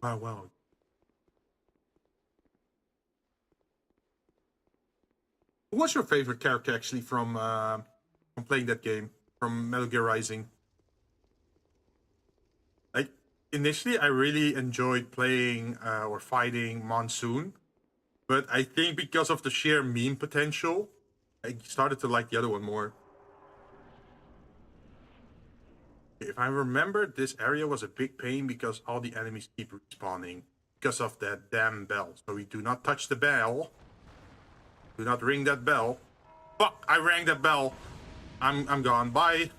human. Wow. What's your favorite character actually from playing that game, from Metal Gear Rising? Like initially, I really enjoyed playing or fighting Monsoon, but I think because of the sheer meme potential, I started to like the other one more. If I remember, this area was a big pain because all the enemies keep respawning because of that damn bell. So we do not touch the bell. Do not ring that bell. Fuck! I rang that bell. I'm gone. Bye.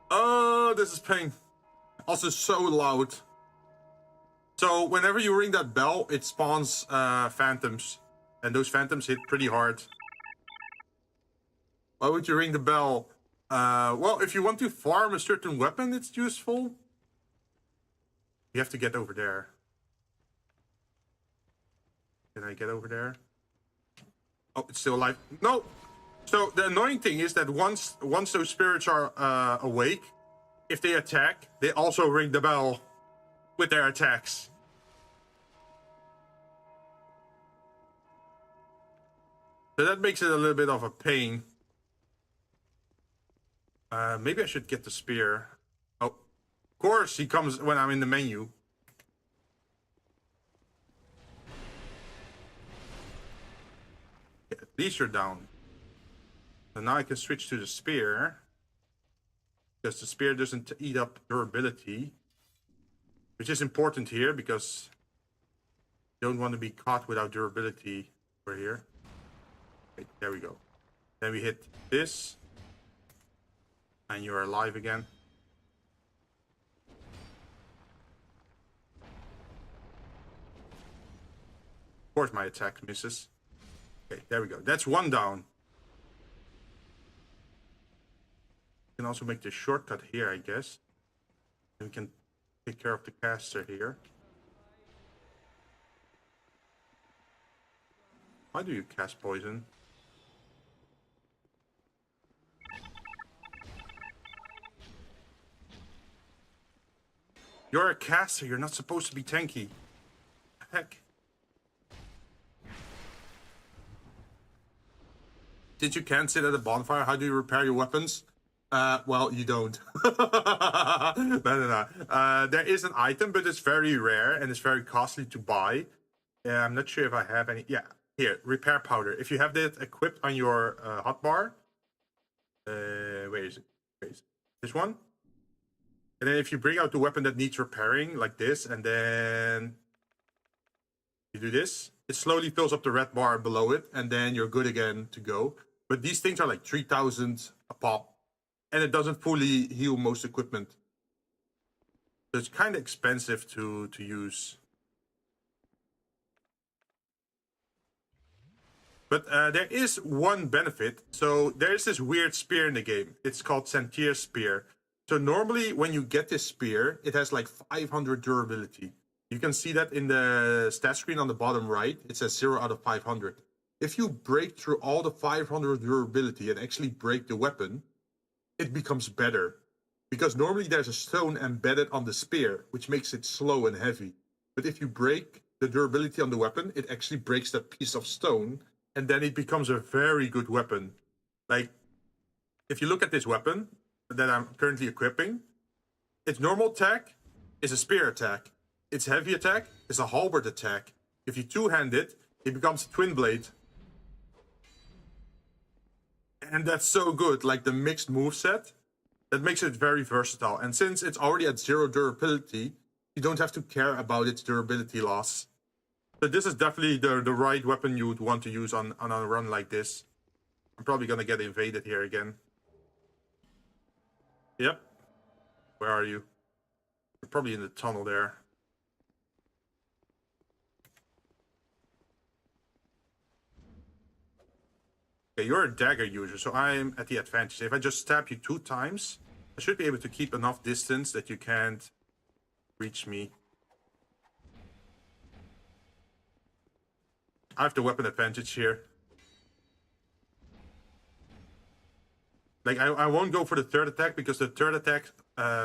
Oh, this is pain. Also so loud. So whenever you ring that bell, it spawns phantoms, and those phantoms hit pretty hard. Why would you ring the bell? Well, if you want to farm a certain weapon, it's useful. You have to get over there. Can I get over there? Oh, it's still alive. No! So the annoying thing is that once those spirits are awake, if they attack, they also ring the bell with their attacks. So that makes it a little bit of a pain. Maybe I should get the spear. Oh, of course he comes when I'm in the menu. Yeah, at least you're down. So now I can switch to the spear. Because the spear doesn't eat up durability. Which is important here because you don't want to be caught without durability over here. Okay, there we go. Then we hit this. And you're alive again. Of course my attack misses. Okay, there we go. That's one down. We can also make the shortcut here, I guess. And we can take care of the caster here. Why do you cast poison? You're a caster, you're not supposed to be tanky. Heck. Since you can't sit at a bonfire, how do you repair your weapons? Well, you don't. No. There is an item, but it's very rare and it's very costly to buy. I'm not sure if I have any. Yeah, here, repair powder. If you have that equipped on your hotbar, where is it? This one? And then if you bring out the weapon that needs repairing, like this, and then you do this, it slowly fills up the red bar below it, and then you're good again to go. But these things are like 3,000 a pop, and it doesn't fully heal most equipment. So it's kind of expensive to use. But there is one benefit. So there is this weird spear in the game. It's called Sentier's Spear. So normally when you get this spear, it has like 500 durability. You can see that in the stat screen on the bottom right. It says 0 out of 500. If you break through all the 500 durability and actually break the weapon, it becomes better. Because normally there's a stone embedded on the spear, which makes it slow and heavy. But if you break the durability on the weapon, it actually breaks that piece of stone, and then it becomes a very good weapon. Like, if you look at this weapon that I'm currently equipping, its normal attack is a spear attack. Its heavy attack is a halberd attack. If you two-hand it, it becomes a twin blade. And that's so good, like the mixed moveset. That makes it very versatile. And since it's already at 0 durability, you don't have to care about its durability loss. So this is definitely the right weapon you would want to use on a run like this. I'm probably gonna get invaded here again. Yep. Where are you? You're probably in the tunnel there. Okay, you're a dagger user, so I'm at the advantage. If I just stab you 2 times, I should be able to keep enough distance that you can't reach me. I have the weapon advantage here. Like, I won't go for the third attack, because the third attack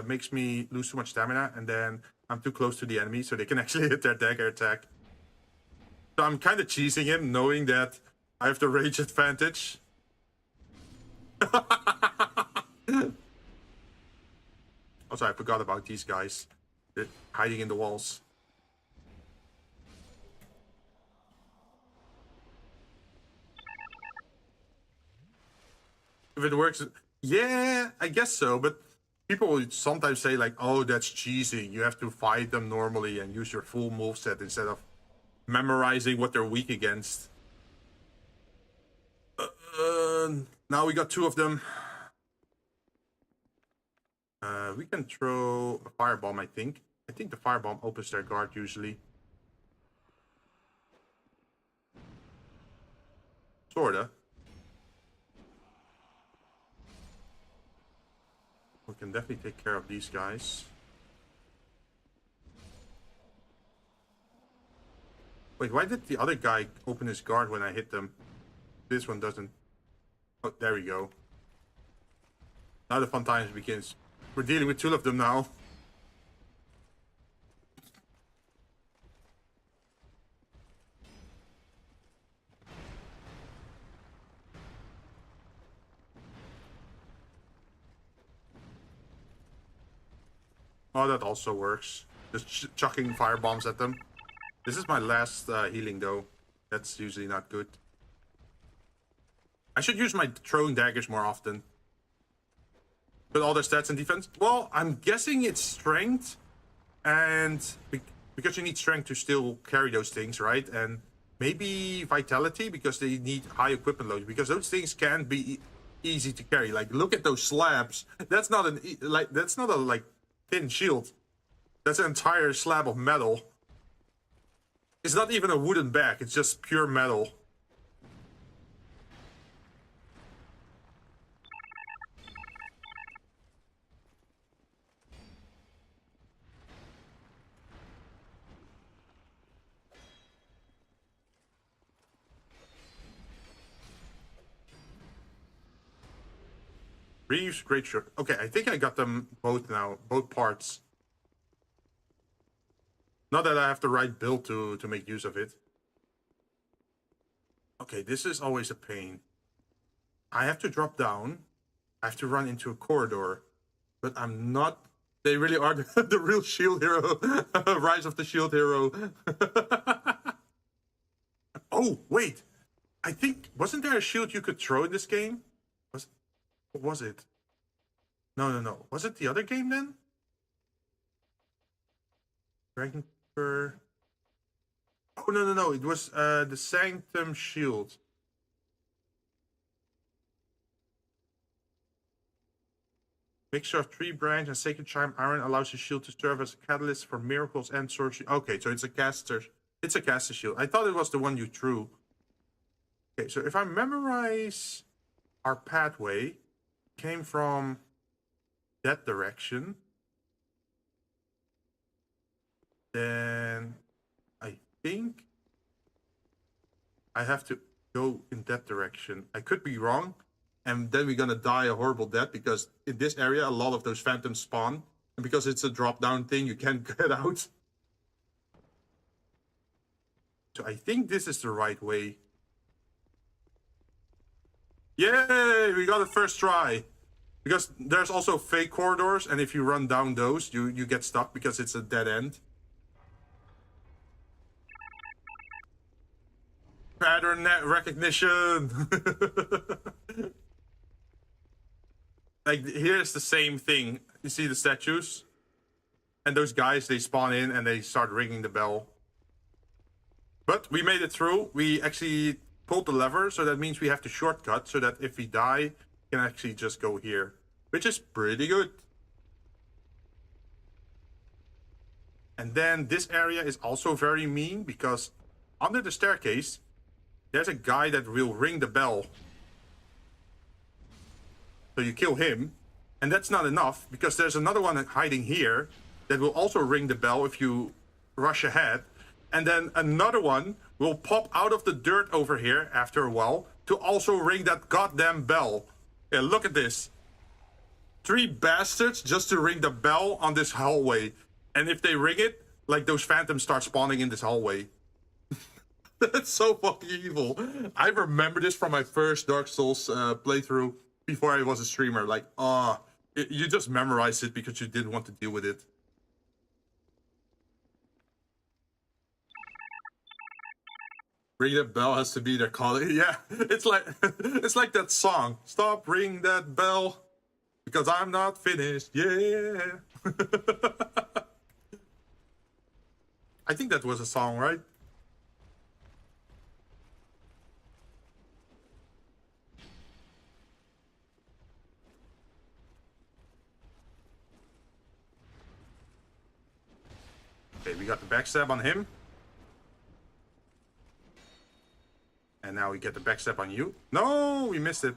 makes me lose too much stamina, and then I'm too close to the enemy, so they can actually hit their dagger attack. So I'm kind of cheesing him, knowing that I have the rage advantage. Also, I forgot about these guys. They're hiding in the walls. If it works, yeah, I guess so. But people would sometimes say like, "Oh, that's cheesy. You have to fight them normally and use your full moveset instead of memorizing what they're weak against." Now we got 2 of them. We can throw a firebomb, I think. I think the firebomb opens their guard usually. Sorta. We can definitely take care of these guys. Wait, why did the other guy open his guard when I hit them? This one doesn't. Oh, there we go. Now the fun times begins. We're dealing with 2 of them now. Oh, that also works. Just chucking fire bombs at them. This is my last healing, though. That's usually not good. I should use my throwing daggers more often. But all their stats and defense? Well, I'm guessing it's strength. And because you need strength to still carry those things, right? And maybe vitality, because they need high equipment loads. Because those things can be easy to carry. Like, look at those slabs. That's not that's not a thin shield. That's an entire slab of metal. It's not even a wooden back. It's just pure metal. Reeves, great shirt. Okay, I think I got them both now, both parts. Not that I have the right build to make use of it. Okay, this is always a pain. I have to drop down. I have to run into a corridor. But I'm not... They really are the real shield hero. Rise of the shield hero. Oh, wait. I think... Wasn't there a shield you could throw in this game? What was it? No. Was it the other game then? Dragon Keeper. Oh, no. It was the Sanctum Shield. Mixture of Tree Branch and Sacred Chime Iron allows your shield to serve as a catalyst for miracles and sorcery. Okay, so it's a caster. It's a caster shield. I thought it was the one you threw. Okay, so if I memorize our pathway, came from that direction, then I think I have to go in that direction. I could be wrong, and then we're gonna die a horrible death, because in this area a lot of those phantoms spawn, and because it's a drop-down thing, you can't get out. So I think this is the right way. Yay! We got it first try. Because there's also fake corridors, and if you run down those, you get stuck because it's a dead end. Pattern recognition! Like, here's the same thing. You see the statues? And those guys, they spawn in and they start ringing the bell. But we made it through. We actually pulled the lever, so that means we have to shortcut, so that if we die, we can actually just go here. Which is pretty good. And then this area is also very mean, because under the staircase, there's a guy that will ring the bell. So you kill him. And that's not enough, because there's another one hiding here that will also ring the bell if you rush ahead. And then another one will pop out of the dirt over here after a while to also ring that goddamn bell. Yeah, look at this. 3 bastards just to ring the bell on this hallway. And if they ring it, like, those phantoms start spawning in this hallway. That's so fucking evil. I remember this from my first Dark Souls playthrough before I was a streamer. Like, you just memorized it because you didn't want to deal with it. Ring that bell has to be their calling. Yeah, it's like that song. Stop ringing that bell. Because I'm not finished, yeah. I think that was a song, right? Okay, we got the backstab on him. And now we get the backstab on you. No, we missed it.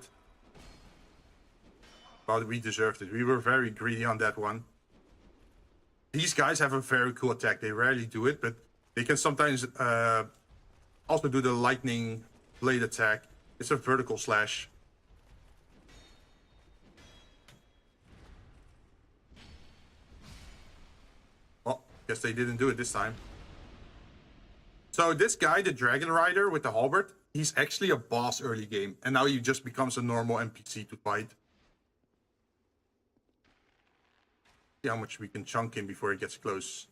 But we deserved it. We were very greedy on that one. These guys have a very cool attack. They rarely do it, but they can sometimes also do the lightning blade attack. It's a vertical slash. Well, guess they didn't do it this time. So this guy, the Dragon Rider with the halberd, he's actually a boss early game. And now he just becomes a normal NPC to fight. See how much we can chunk him before he gets close.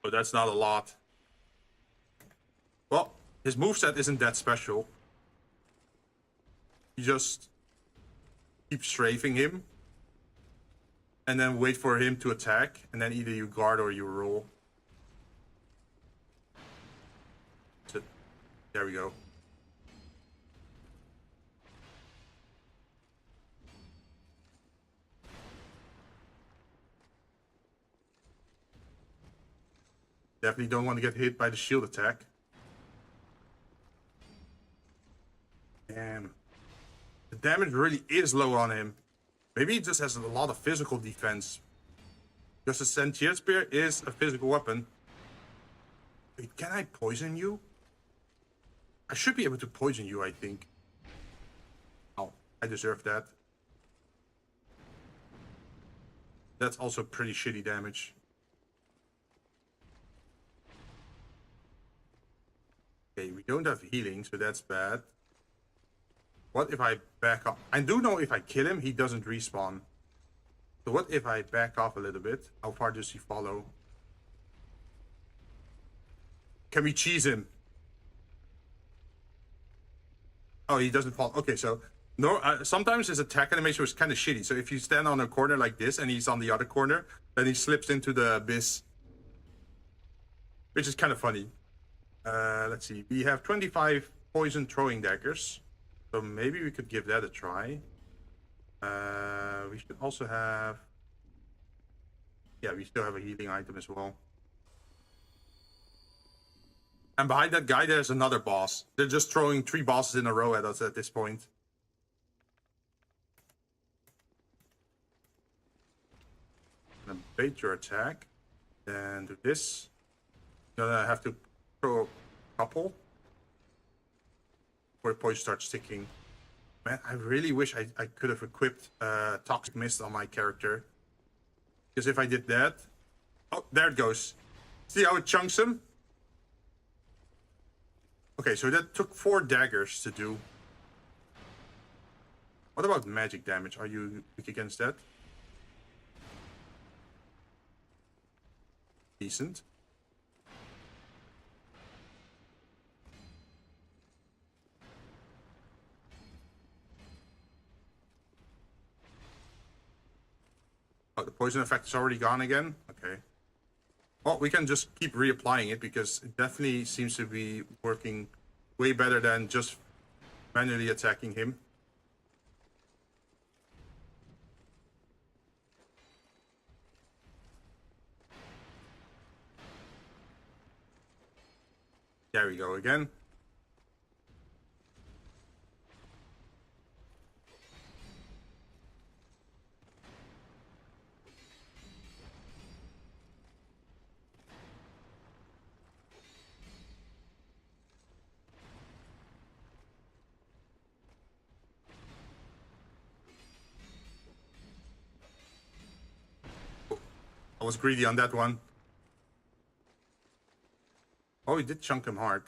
But that's not a lot. Well, his moveset isn't that special. You just keep strafing him. And then wait for him to attack. And then either you guard or you roll. So, there we go. Definitely don't want to get hit by the shield attack. Damn. The damage really is low on him. Maybe he just has a lot of physical defense. Because the Sentient Spear is a physical weapon. Wait, can I poison you? I should be able to poison you, I think. Oh, I deserve that. That's also pretty shitty damage. Okay, we don't have healing, so that's bad. What if I back up? I do know if I kill him, he doesn't respawn. So what if I back off a little bit? How far does he follow? Can we cheese him? Oh, he doesn't fall. Okay, so no. Sometimes his attack animation was kind of shitty. So if you stand on a corner like this and he's on the other corner, then he slips into the abyss, which is kind of funny. Let's see. We have 25 poison throwing daggers, so maybe we could give that a try. We should also have. Yeah, we still have a healing item as well. And behind that guy, there's another boss. They're just throwing 3 bosses in a row at us at this point. And bait your attack. Then do this. Then I have to throw a couple. Before the poison starts sticking. Man, I really wish I could have equipped Toxic Mist on my character. Because if I did that... Oh, there it goes. See how it chunks him? Okay, so that took 4 daggers to do. What about magic damage? Are you weak against that? Decent. Oh, the poison effect is already gone again? Okay. Well, we can just keep reapplying it because it definitely seems to be working way better than just manually attacking him. There we go again. I was greedy on that one. Oh, he did chunk him hard.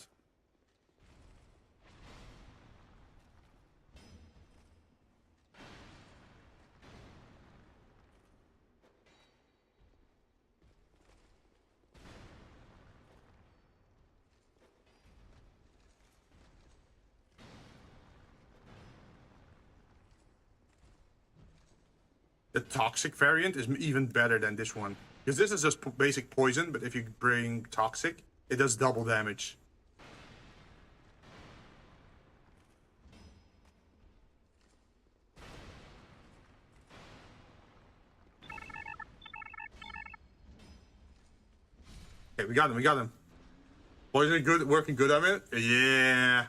The toxic variant is even better than this one. Because this is just basic poison, but if you bring toxic, it does double damage. Okay, we got him. Poison good, working good on it? Yeah.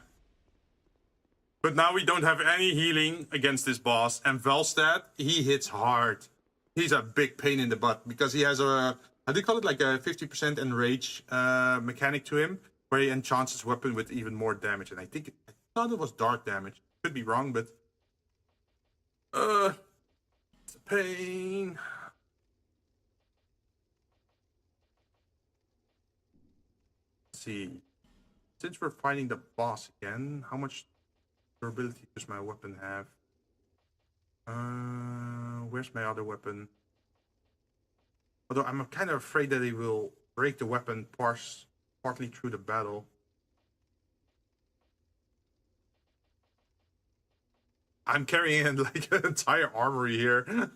But now we don't have any healing against this boss. And Velstad, he hits hard. He's a big pain in the butt because he has a, how do you call it, like a 50% enrage mechanic to him, where he enchants his weapon with even more damage. And I thought it was dark damage. Could be wrong, but it's a pain. Let's see. Since we're fighting the boss again, how much durability does my weapon have? Where's my other weapon? Although I'm kind of afraid that he will break the weapon partly through the battle. I'm carrying like an entire armory here.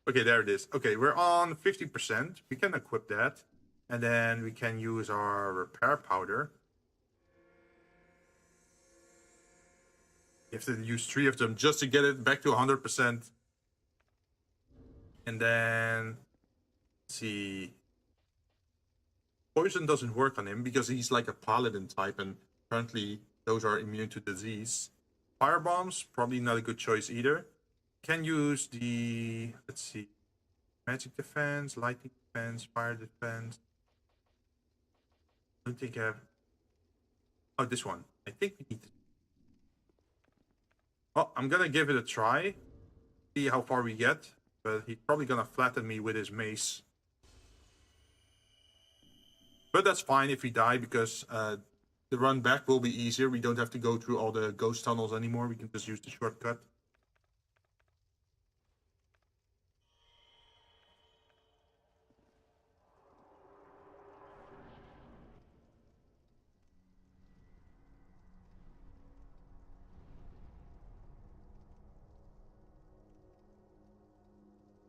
Okay, there it is. Okay, we're on 50%. We can equip that. And then we can use our repair powder. You have to use 3 of them just to get it back to 100%. And then, let's see. Poison doesn't work on him because he's like a paladin type, and currently those are immune to disease. Fire bombs, probably not a good choice either. Can use the, let's see, magic defense, lightning defense, fire defense. I don't think I have. Oh, this one. I think we need to. Oh, I'm gonna give it a try. See how far we get. But he's probably gonna flatten me with his mace. But that's fine if we die, because the run back will be easier. We don't have to go through all the ghost tunnels anymore. We can just use the shortcut.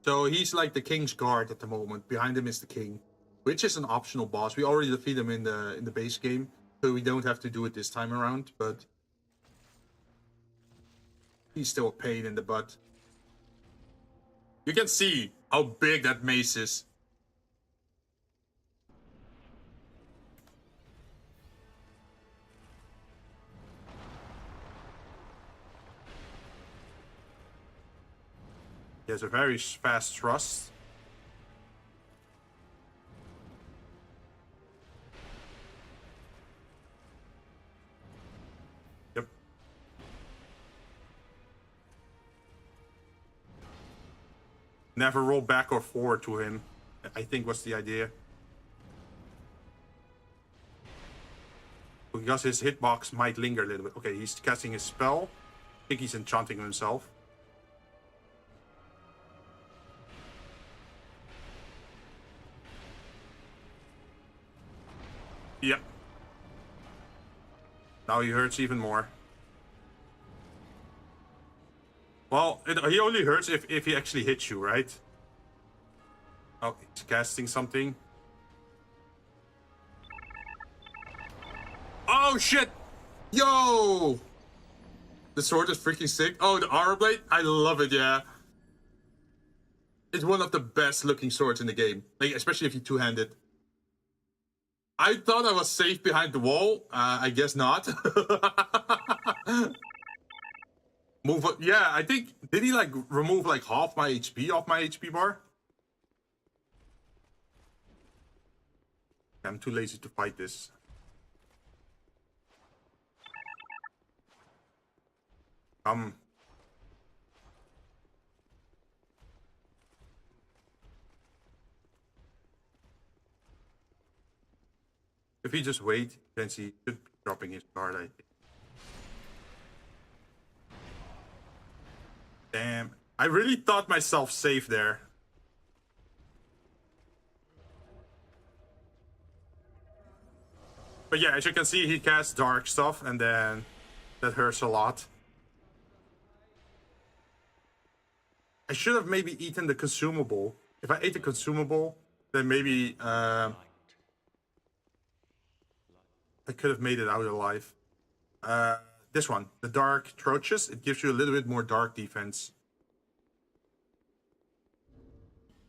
So he's like the king's guard at the moment. Behind him is the king, which is an optional boss. We already defeat him in the base game, so we don't have to do it this time around. But he's still a pain in the butt. You can see how big that mace is. He has a very fast thrust. Yep. Never roll back or forward to him, I think was the idea. Because his hitbox might linger a little bit. Okay, he's casting his spell. I think he's enchanting himself. Yep. Now he hurts even more. Well, he only hurts if he actually hits you, right? Oh, he's casting something. Oh, shit! Yo! The sword is freaking sick. Oh, the armor blade? I love it, yeah. It's one of the best looking swords in the game. Like, especially if you two-hand it. I thought I was safe behind the wall. I guess not. Move. Yeah, I think. Did he like remove like half my HP off my HP bar? I'm too lazy to fight this. If you just wait, then he should be dropping his guard, I think. Damn. I really thought myself safe there. But yeah, as you can see, he casts dark stuff, and then that hurts a lot. I should have maybe eaten the consumable. If I ate the consumable, then maybe I could have made it out alive. This one, the Dark Trochus, it gives you a little bit more dark defense.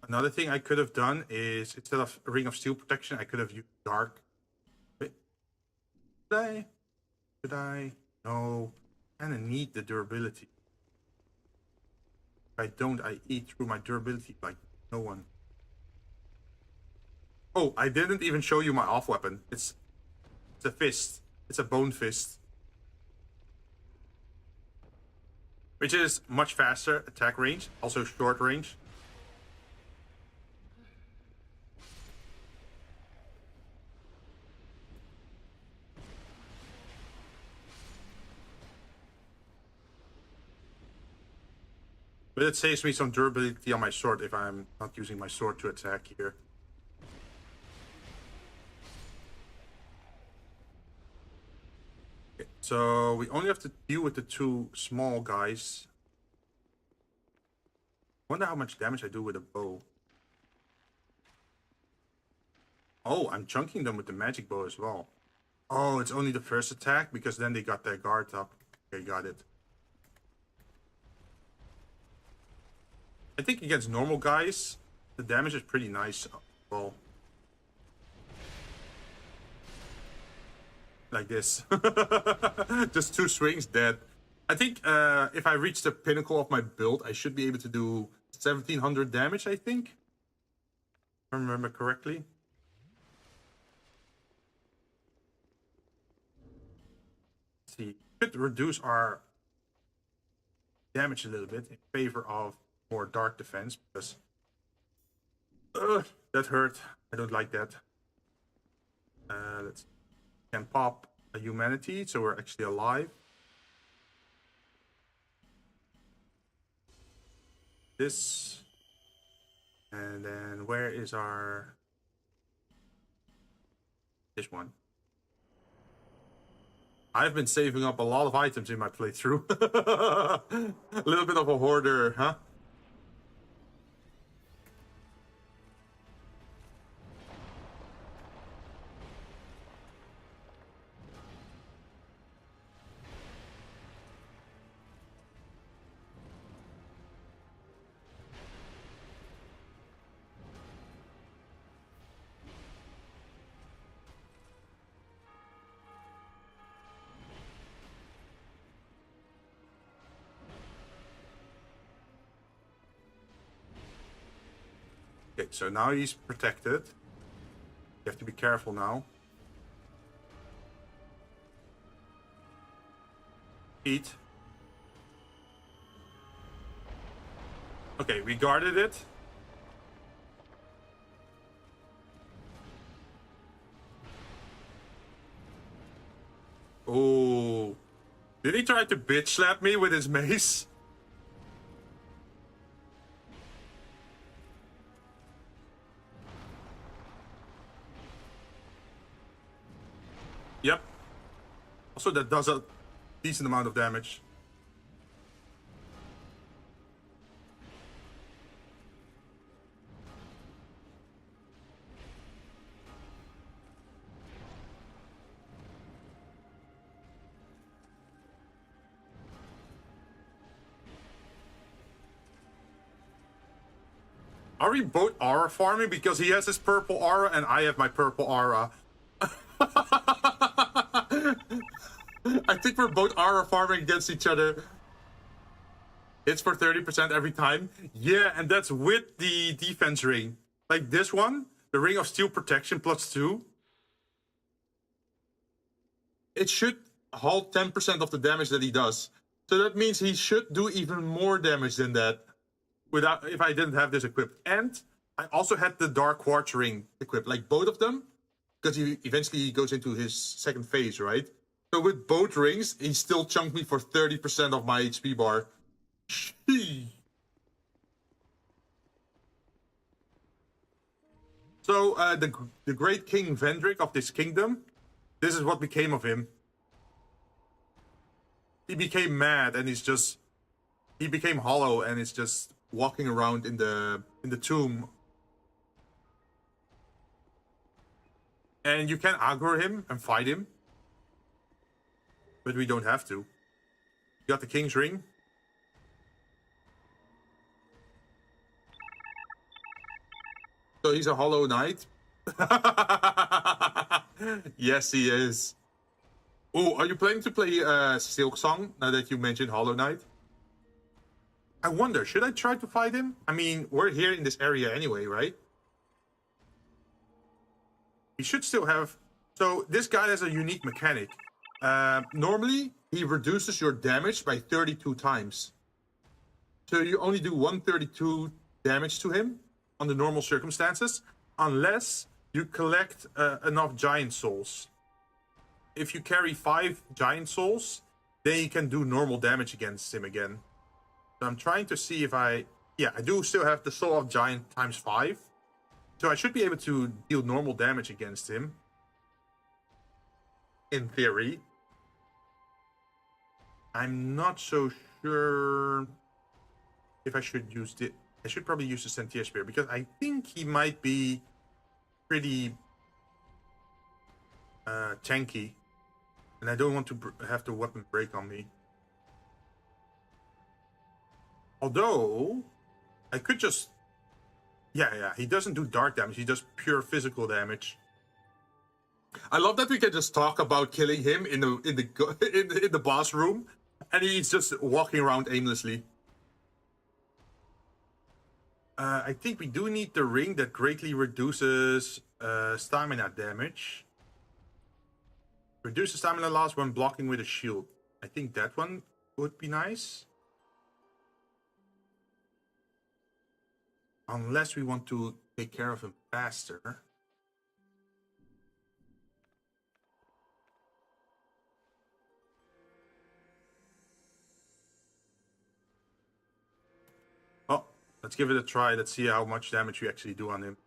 Another thing I could have done is, instead of a Ring of Steel protection, I could have used Dark. Wait. Should I? No. I kind of need the durability. If I don't, I eat through my durability like no one. Oh, I didn't even show you my off weapon. It's a fist. It's a bone fist. Which is much faster attack range, also short range. But it saves me some durability on my sword if I'm not using my sword to attack here. Okay, so we only have to deal with the two small guys. Wonder how much damage I do with a bow. Oh, I'm chunking them with the magic bow as well. Oh, it's only the first attack because then they got their guard up. Okay, got it. I think against normal guys, the damage is pretty nice. Well, like this. Just 2 swings, dead. I think if I reach the pinnacle of my build, I should be able to do 1700 damage, I think. If I remember correctly. Let's see. Could reduce our damage a little bit in favor of more dark defense, because that hurt. I don't like that. Let's can pop a humanity, so we're actually alive. This, and then where is our this one? I've been saving up a lot of items in my playthrough. A little bit of a hoarder, huh? Okay, so now he's protected. You have to be careful now. Eat. Okay, we guarded it. Oh. Did he try to bitch slap me with his mace? Yep. Also, that does a decent amount of damage. Are we both aura farming? Because he has his purple aura and I have my purple aura. I think we're both aura farming against each other. It's for 30% every time. Yeah, and that's with the defense ring. Like this one, the ring of steel protection +2. It should halt 10% of the damage that he does. So that means he should do even more damage than that without if I didn't have this equipped. And I also had the dark quartz ring equipped, like both of them, because he eventually goes into his second phase, right? So with both rings, he still chunked me for 30% of my HP bar. So the great King Vendrick of this kingdom, this is what became of him. He became mad and he became hollow and is just walking around in the tomb. And you can aggro him and fight him. But we don't have to. You got the King's Ring. So he's a Hollow Knight. Yes, he is. Oh, are you planning to play Silk Song now that you mentioned Hollow Knight? I wonder, should I try to fight him? I mean, we're here in this area anyway, right? He should still have... So this guy has a unique mechanic. Normally, he reduces your damage by 32 times. So you only do 132 damage to him under normal circumstances, unless you collect enough giant souls. If you carry 5 giant souls, then you can do normal damage against him again. So I'm trying to see if I... Yeah, I do still have the Soul of Giant times 5. So I should be able to deal normal damage against him. In theory. I'm not so sure if I should use the... I should probably use the Sentier Spear, because I think he might be pretty tanky. And I don't want to have the weapon break on me. Although, I could just... Yeah, he doesn't do dark damage, he does pure physical damage. I love that we can just talk about killing him in the boss room, and he's just walking around aimlessly. I think we do need the ring that greatly reduces stamina damage. Reduce the stamina loss when blocking with a shield. I think that one would be nice. Unless we want to take care of him faster. Oh, let's give it a try. Let's see how much damage we actually do on him.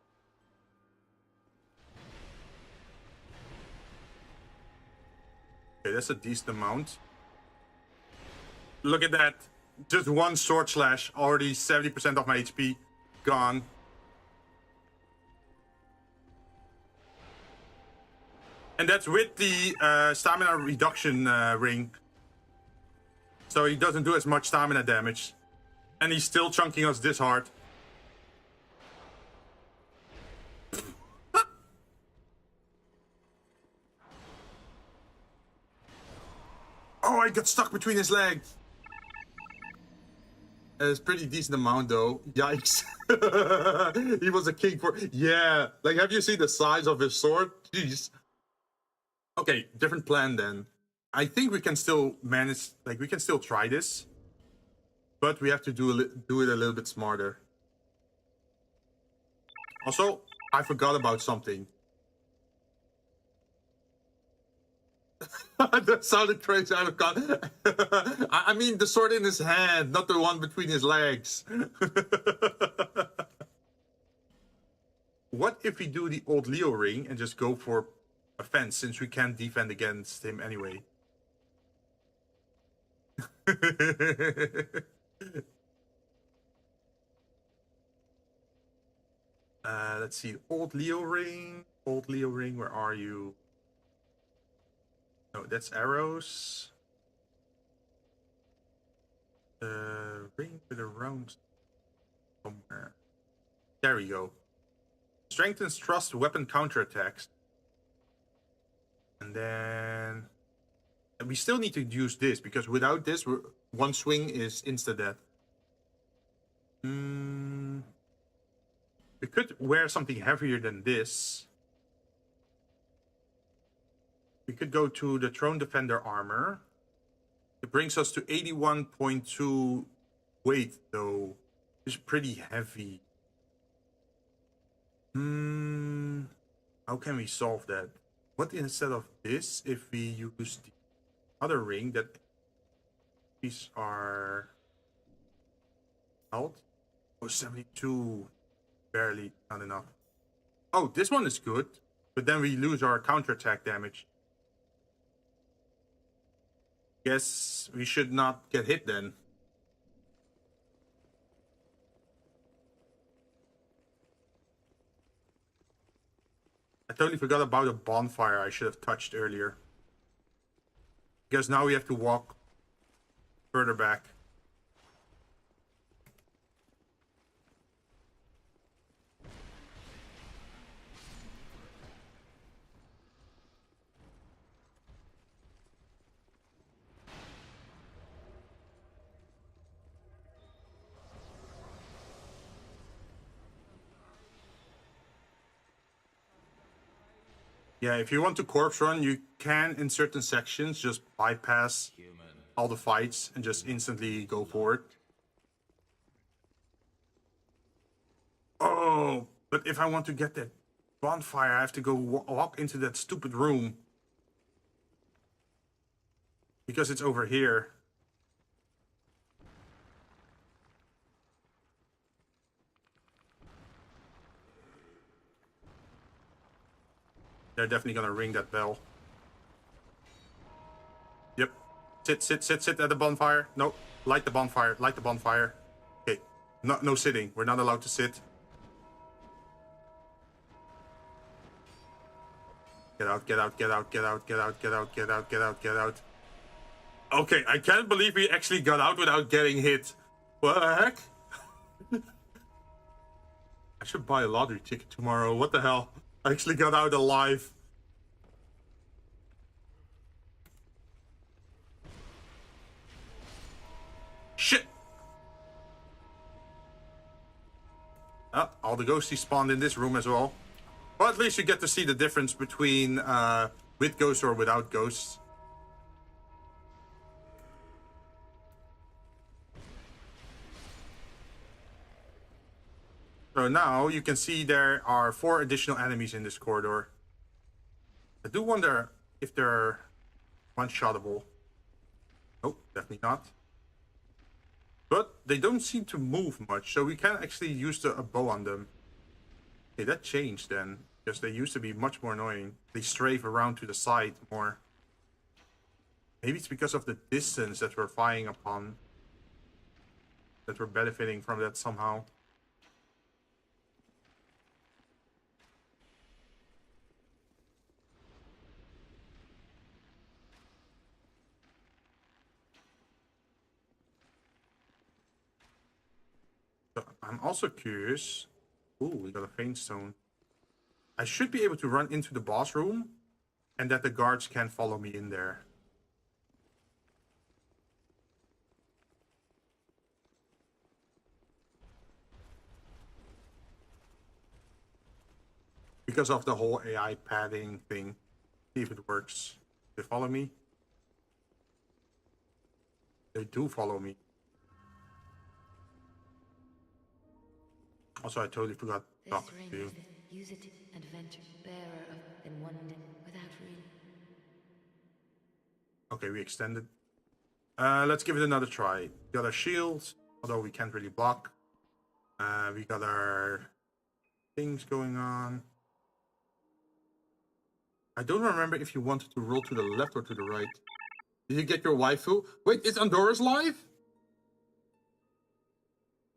Okay, that's a decent amount. Look at that. Just one sword slash. Already 70% of my HP gone. And that's with the stamina reduction ring. So he doesn't do as much stamina damage. And he's still chunking us this hard. Oh, I got stuck between his legs. It's pretty decent amount though. Yikes. He was a king for... Yeah. Like, have you seen the size of his sword? Jeez. Okay, different plan then. I think we can still manage... Like, we can still try this. But we have to do it a little bit smarter. Also, I forgot about something. That sounded crazy. I mean, the sword in his hand, not the one between his legs. What if we do the old Leo ring and just go for offense, since we can't defend against him anyway? Let's see. Old Leo ring. Old Leo ring, where are you? No, that's arrows. Ring with a round somewhere. There we go. Strengthens trust weapon counterattacks. And then... And we still need to use this, because without this, one swing is insta-death. We could wear something heavier than this. We could go to the Throne Defender armor. It brings us to 81.2 weight, though. It's pretty heavy. How can we solve that? What instead of this, if we use the other ring that these are health? Oh, 72. Barely, not enough. Oh, this one is good, but then we lose our counterattack damage. Guess we should not get hit then. I totally forgot about a bonfire I should have touched earlier. Because now we have to walk further back. Yeah, if you want to corpse run, you can in certain sections just bypass all the fights and just instantly go for it. Oh, but if I want to get that bonfire, I have to go walk into that stupid room. Because it's over here. They're definitely gonna ring that bell. Yep. Sit at the bonfire. No, light the bonfire. Light the bonfire. Okay. No sitting. We're not allowed to sit. Get out, get out, get out, get out, get out, get out, get out, get out, get out. Okay, I can't believe we actually got out without getting hit. What the heck? I should buy a lottery ticket tomorrow. What the hell? I actually got out alive. Shit! All the ghosties spawned in this room as well. Well, at least you get to see the difference between with ghosts or without ghosts. So now you can see there are 4 additional enemies in this corridor. I do wonder if they're one-shottable. Nope, definitely not. But they don't seem to move much, so we can actually use a bow on them. Okay, that changed then, because they used to be much more annoying. They strafe around to the side more. Maybe it's because of the distance that we're firing upon, that we're benefiting from that somehow. So I'm also curious. Ooh, we got a faint stone. I should be able to run into the boss room and that the guards can't follow me in there. Because of the whole AI padding thing. See if it works. They follow me? They do follow me. Also, I totally forgot to talk to you. Use it, adventure, bearer of, in one without real. Okay, we extended. Let's give it another try. We got our shields, although we can't really block. We got our things going on. I don't remember if you wanted to roll to the left or to the right. Did you get your waifu? Wait, is Andora's live?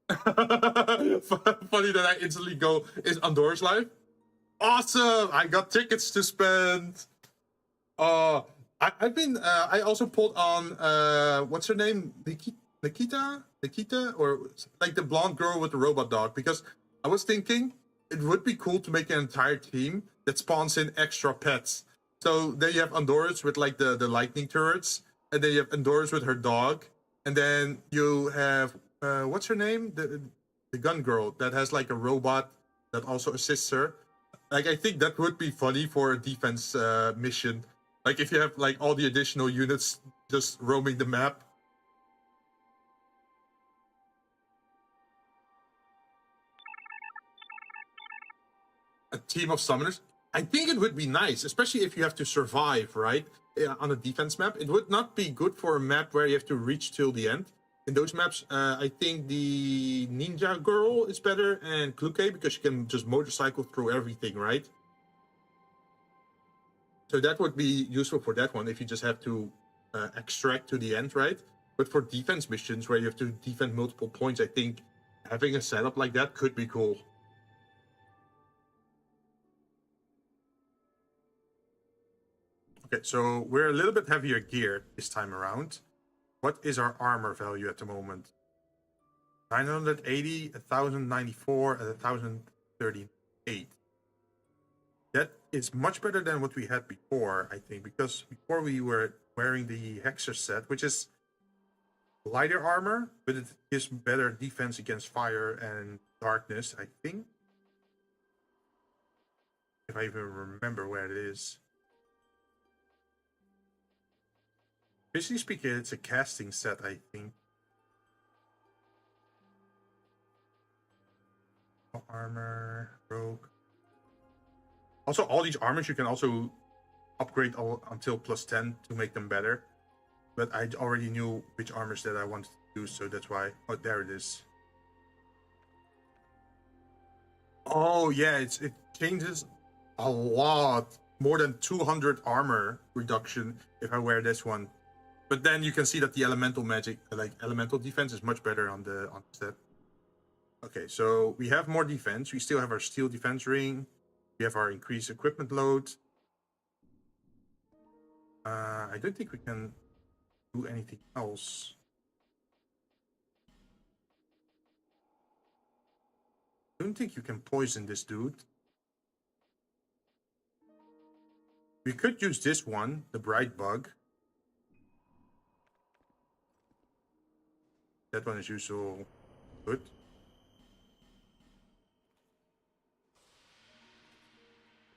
Funny that I instantly go, is Andora's live? Awesome! I got tickets to spend. I've been. I also pulled on. What's her name? Nikita, or like the blonde girl with the robot dog. Because I was thinking it would be cool to make an entire team that spawns in extra pets. So then you have Andora's with like the lightning turrets, and then you have Andora's with her dog, and then you have what's her name? The gun girl that has like a robot that also assists her. Like, I think that would be funny for a defense mission. Like, if you have, like, all the additional units just roaming the map. A team of summoners? I think it would be nice, especially if you have to survive, right? On a defense map. It would not be good for a map where you have to reach till the end. In those maps, I think the Ninja Girl is better, and Kluke, because you can just motorcycle through everything, right? So that would be useful for that one, if you just have to extract to the end, right? But for defense missions, where you have to defend multiple points, I think having a setup like that could be cool. Okay, so we're a little bit heavier geared this time around. What is our armor value at the moment? 980, 1094, and 1038. That is much better than what we had before, I think, because before we were wearing the Hexer set, which is lighter armor, but it gives better defense against fire and darkness, I think. If I even remember where it is. Basically speaking, it's a casting set, I think. Armor, rogue. Also, all these armors you can also upgrade until +10 to make them better. But I already knew which armors that I wanted to use, so that's why. Oh, there it is. Oh yeah, it changes a lot. more than 200 armor reduction if I wear this one. But then you can see that the elemental magic, like elemental defense, is much better on the set. Okay, so we have more defense. We still have our steel defense ring. We have our increased equipment load. I don't think we can do anything else. I don't think you can poison this dude. We could use this one, the bright bug. That one is useful. Good.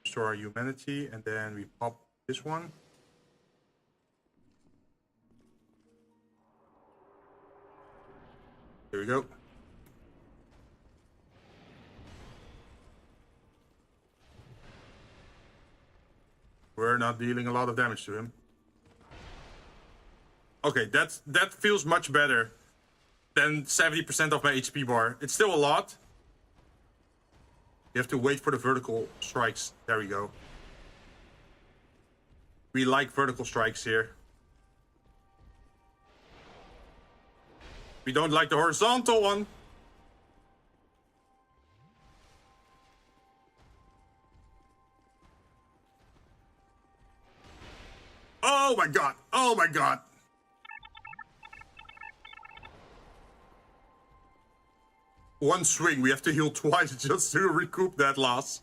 Restore our humanity, and then we pop this one. There we go. We're not dealing a lot of damage to him. Okay, that feels much better than 70% of my HP bar. It's still a lot. You have to wait for the vertical strikes. There we go. We like vertical strikes here. We don't like the horizontal one. Oh my god. Oh my god. One swing. We have to heal twice just to recoup that loss.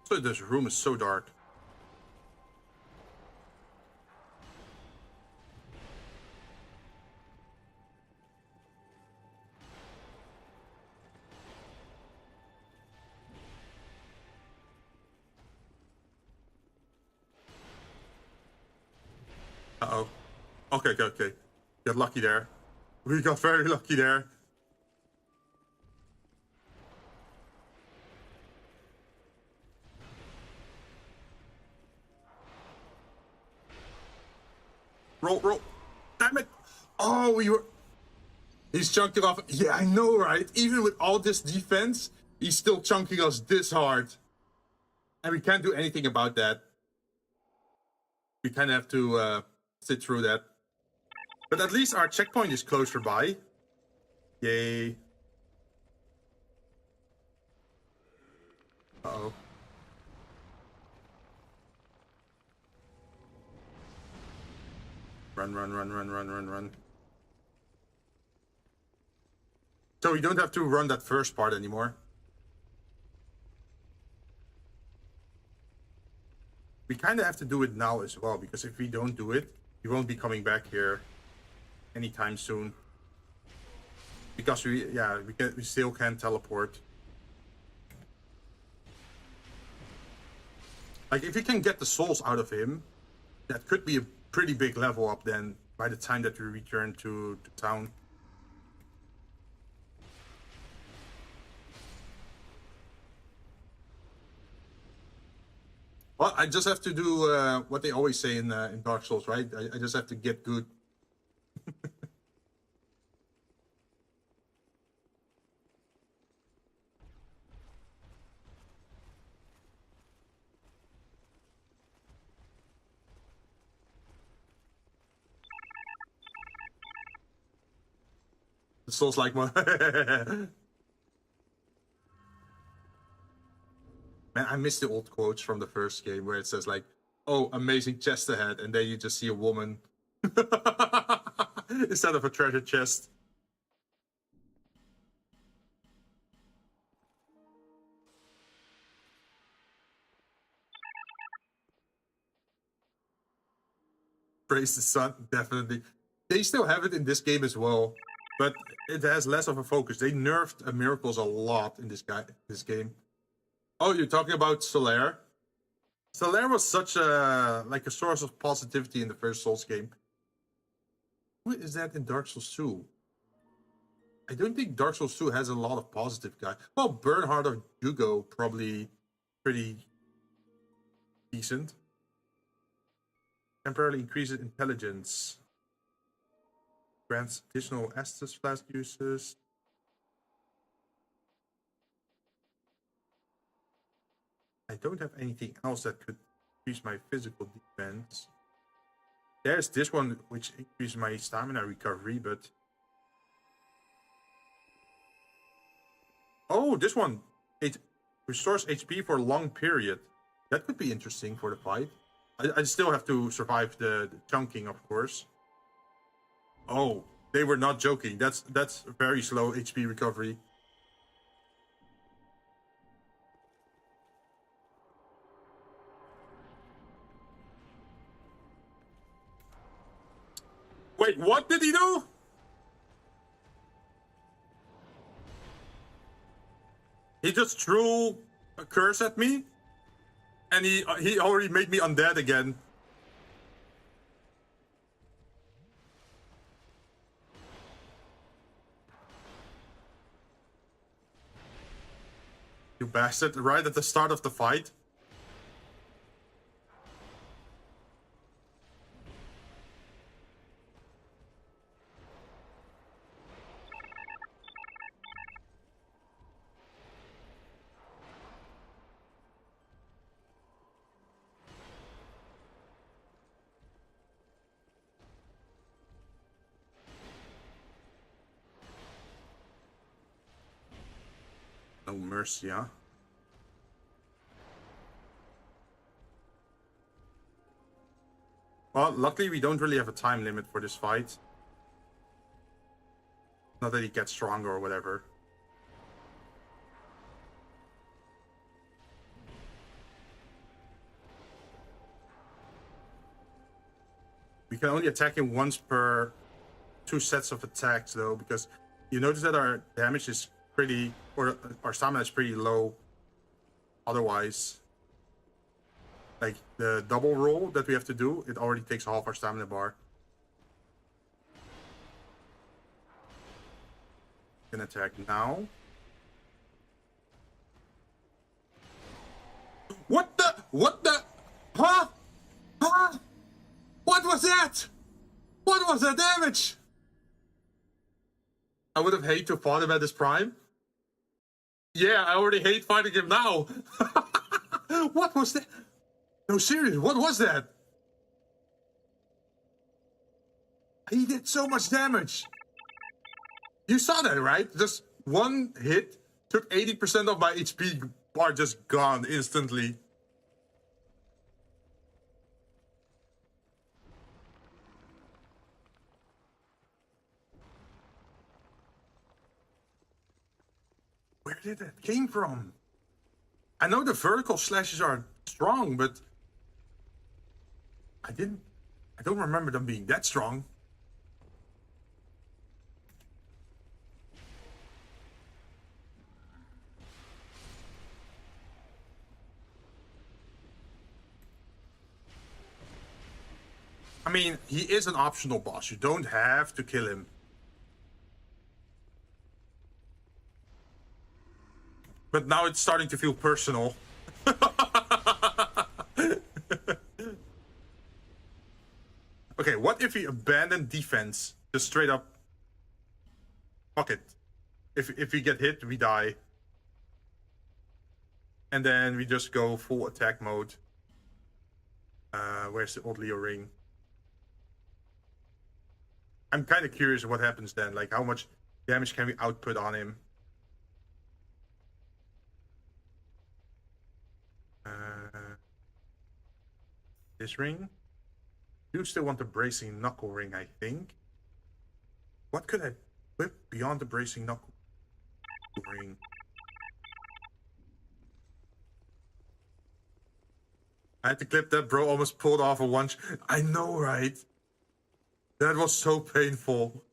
So this room is so dark. Uh-oh. Okay, okay, okay. Got lucky there. We got very lucky there. Roll, roll. Damn it. Oh, we were... He's chunking off. Yeah, I know, right? Even with all this defense, he's still chunking us this hard. And we can't do anything about that. We kind of have to sit through that. But at least our checkpoint is closer by. Yay. Uh-oh. Run, run, run, run, run, run, run. So we don't have to run that first part anymore. We kind of have to do it now as well, because if we don't do it, we won't be coming back here anytime soon. Because we still can't teleport. Like, if we can get the souls out of him, that could be a pretty big level up then, by the time that we return to town. Well, I just have to do what they always say in Dark Souls, right? I just have to get good. The Souls like my... Man, I miss the old quotes from the first game where it says like, "Oh, amazing chest ahead," and then you just see a woman instead of a treasure chest. Praise the sun, definitely. They still have it in this game as well, but it has less of a focus. They nerfed miracles a lot in this game. Oh, you're talking about Solaire? Solaire was such a source of positivity in the first Souls game. Who is that in Dark Souls 2? I don't think Dark Souls 2 has a lot of positive guys. Well, Bernhard of Hugo probably pretty decent. Temporarily increases intelligence. Grants additional Estus flask uses. don't have anything else that could increase my physical defense. There's this one, which increases my stamina recovery, but... Oh, this one. It restores HP for a long period. That could be interesting for the fight. I still have to survive the chunking, of course. Oh, they were not joking. That's very slow HP recovery. Wait, what did he do? He just threw a curse at me, and he already made me undead again. You bastard, right at the start of the fight. No mercy, huh? Well, luckily we don't really have a time limit for this fight. Not that he gets stronger or whatever. We can only attack him once per 2 sets of attacks, though, because you notice that our damage is pretty, or our stamina is pretty low. Otherwise, like the double roll that we have to do, it already takes half our stamina bar. Can attack now. What the? Huh? Huh? What was that? What was that damage? I would have hated to fought him at his prime. Yeah, I already hate fighting him now. What was that? No, seriously, what was that? He did so much damage. You saw that, right? Just one hit took 80% of my HP bar, just gone instantly. Where did that came from? I know the vertical slashes are strong, but I don't remember them being that strong. I mean, he is an optional boss. You don't have to kill him. But now it's starting to feel personal. Okay, what if we abandon defense? Just straight up. Fuck it. If we get hit, we die. And then we just go full attack mode. Where's the old Leo ring? I'm kind of curious what happens then. Like, how much damage can we output on him? This ring? You still want the bracing knuckle ring, I think. What could I whip beyond the bracing knuckle ring? I had to clip that, bro. Almost pulled off a one. I know, right? That was so painful.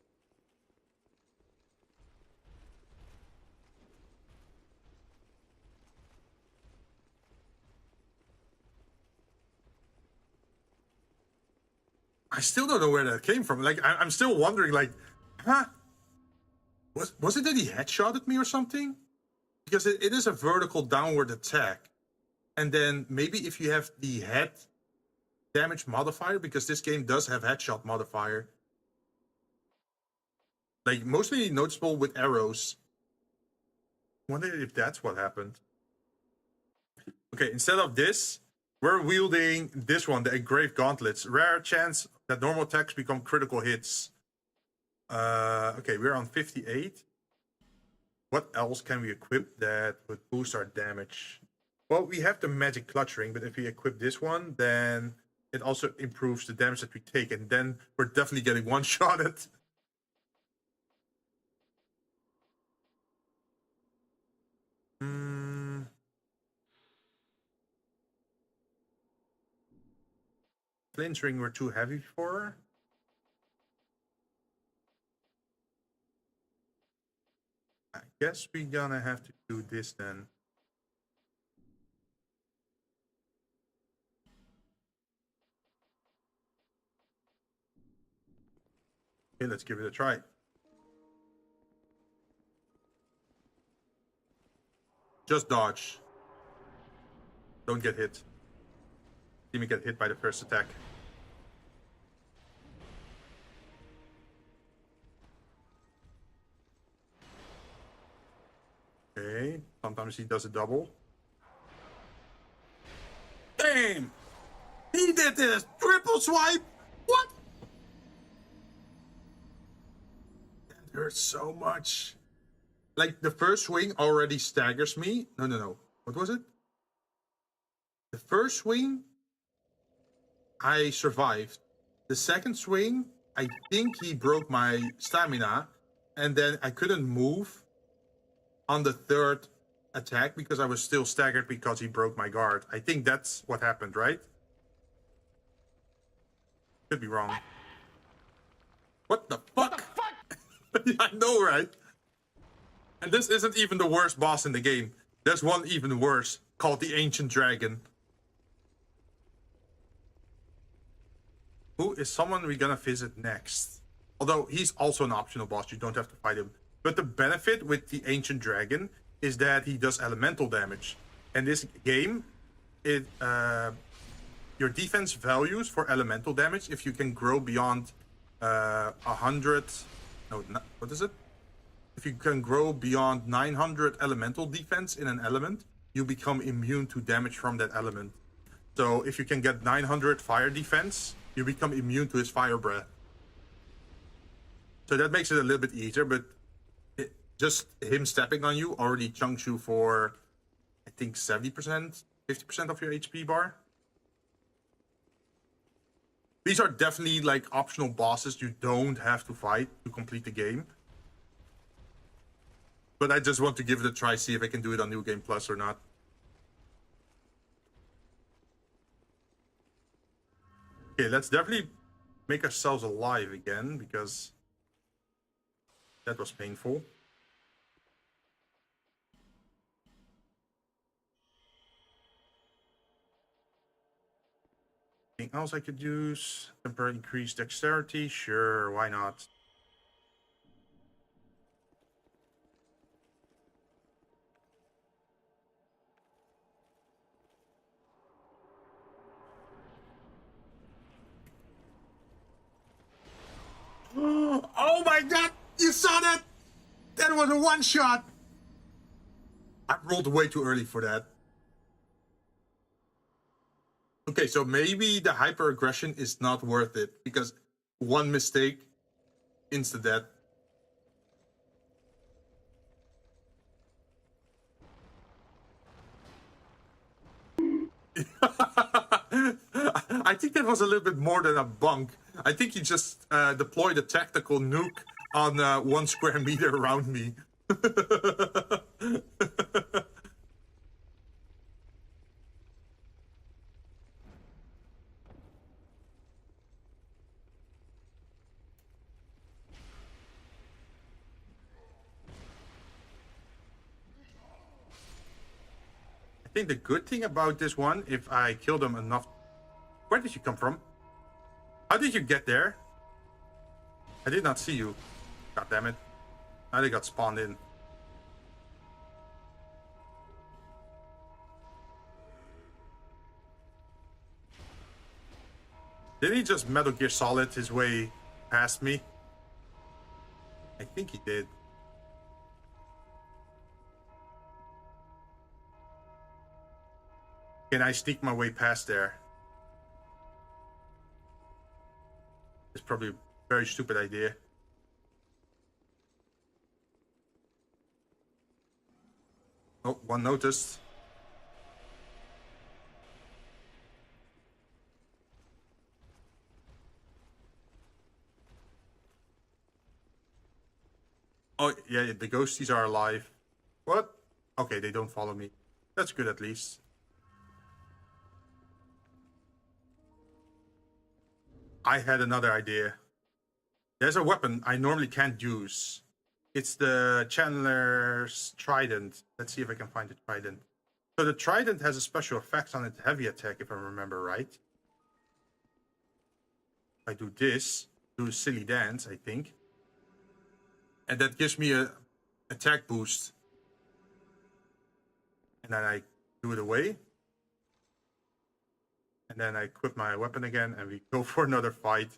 I still don't know where that came from. Like, I'm still wondering, like, huh? Was it that he headshotted me or something? Because it is a vertical downward attack. And then maybe if you have the head damage modifier, because this game does have headshot modifier. Like, mostly noticeable with arrows. Wonder if that's what happened. Okay, instead of this, we're wielding this one, the engraved gauntlets. Rare chance that normal attacks become critical hits. Okay, we're on 58. What else can we equip that would boost our damage? Well, we have the magic clutch ring, but if we equip this one, then it also improves the damage that we take, and then we're definitely getting one-shotted. Flint's ring were too heavy for her. I guess we're gonna have to do this then. Okay, let's give it a try. Just dodge. Don't get hit. See me get hit by the first attack. Okay, sometimes he does a double. Damn! He did this! Triple swipe! What? That hurts so much. Like, the first swing already staggers me. No. What was it? The first swing, I survived. The second swing, I think he broke my stamina. And then I couldn't move on the third attack because I was still staggered because he broke my guard. I think that's what happened, right? Could be wrong. What the fuck? I know, right? And this isn't even the worst boss in the game. There's one even worse, called the Ancient Dragon. Who is someone we're gonna visit next? Although he's also an optional boss, you don't have to fight him. But the benefit with the Ancient Dragon is that he does elemental damage. And this game, your defense values for elemental damage, if you can grow beyond 100... No, what is it? If you can grow beyond 900 elemental defense in an element, you become immune to damage from that element. So if you can get 900 fire defense, you become immune to his fire breath. So that makes it a little bit easier, but just him stepping on you already chunks you for, I think, 70%, 50% of your HP bar. These are definitely like optional bosses you don't have to fight to complete the game. But I just want to give it a try, see if I can do it on New Game Plus or not. Okay, let's definitely make ourselves alive again, because that was painful. Anything else I could use? Temporary increased dexterity? Sure, why not? Oh my god! You saw that? That was a one-shot! I rolled way too early for that. Okay, so maybe the hyper-aggression is not worth it, because one mistake, insta-death. I think that was a little bit more than a bunk. I think he just deployed a tactical nuke on 1 square meter around me. I think the good thing about this one, if I kill them enough... Where did you come from? How did you get there? I did not see you. God damn it. Now they got spawned in. Did he just Metal Gear Solid his way past me? I think he did. Can I sneak my way past there? It's probably a very stupid idea. Oh, one noticed. Oh, yeah, the ghosties are alive. What? Okay, they don't follow me. That's good at least. I had another idea. There's a weapon I normally can't use. It's the Chandler's Trident. Let's see if I can find the Trident. So the Trident has a special effect on its heavy attack, if I remember right. If I do this, do a silly dance, I think. And that gives me a attack boost. And then I do it away. And then I equip my weapon again and we go for another fight.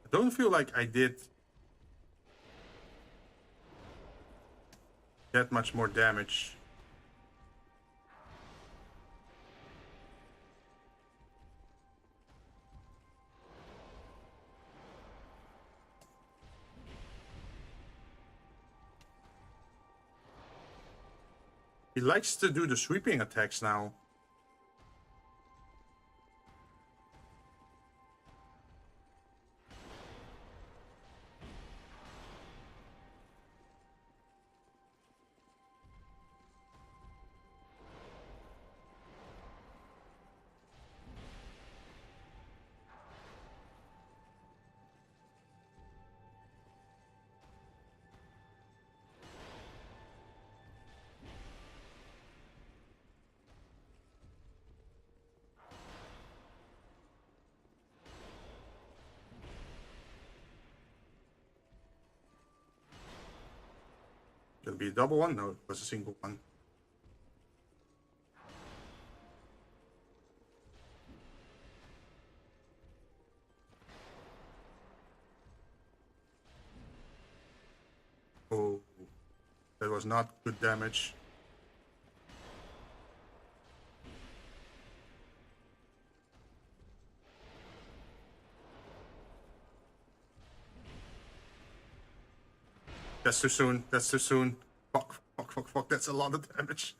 I don't feel like I did that much more damage. He likes to do the sweeping attacks now. Should it be a double one? No, it was a single one. Oh, that was not good damage. That's too soon. That's too soon. Fuck, fuck, fuck, fuck. That's a lot of damage.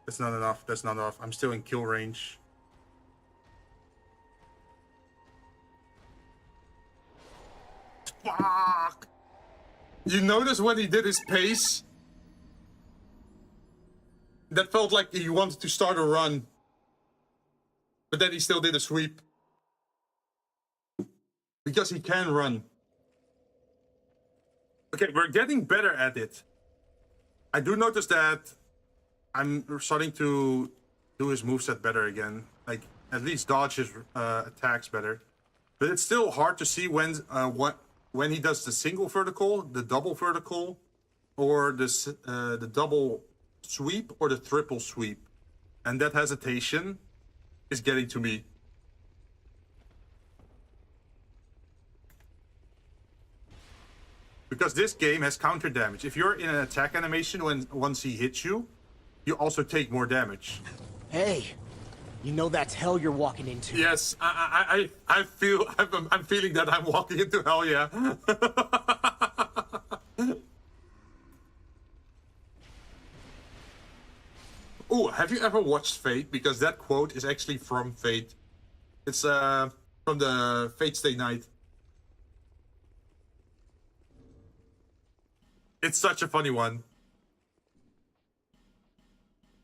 That's not enough. That's not enough. I'm still in kill range. Fuck! You notice when he did his pace? That felt like he wanted to start a run. But then he still did a sweep. Because he can run. Okay, we're getting better at it. I do notice that I'm starting to do his moveset better again. Like, at least dodge his attacks better. But it's still hard to see when he does the single vertical, the double vertical, or the double sweep, or the triple sweep. And that hesitation is getting to me. Because this game has counter damage. If you're in an attack animation once he hits you, you also take more damage. Hey, you know that's hell you're walking into. Yes, I'm feeling that I'm walking into hell, yeah. Oh, have you ever watched Fate? Because that quote is actually from Fate. It's from the Fate Stay Night. It's such a funny one.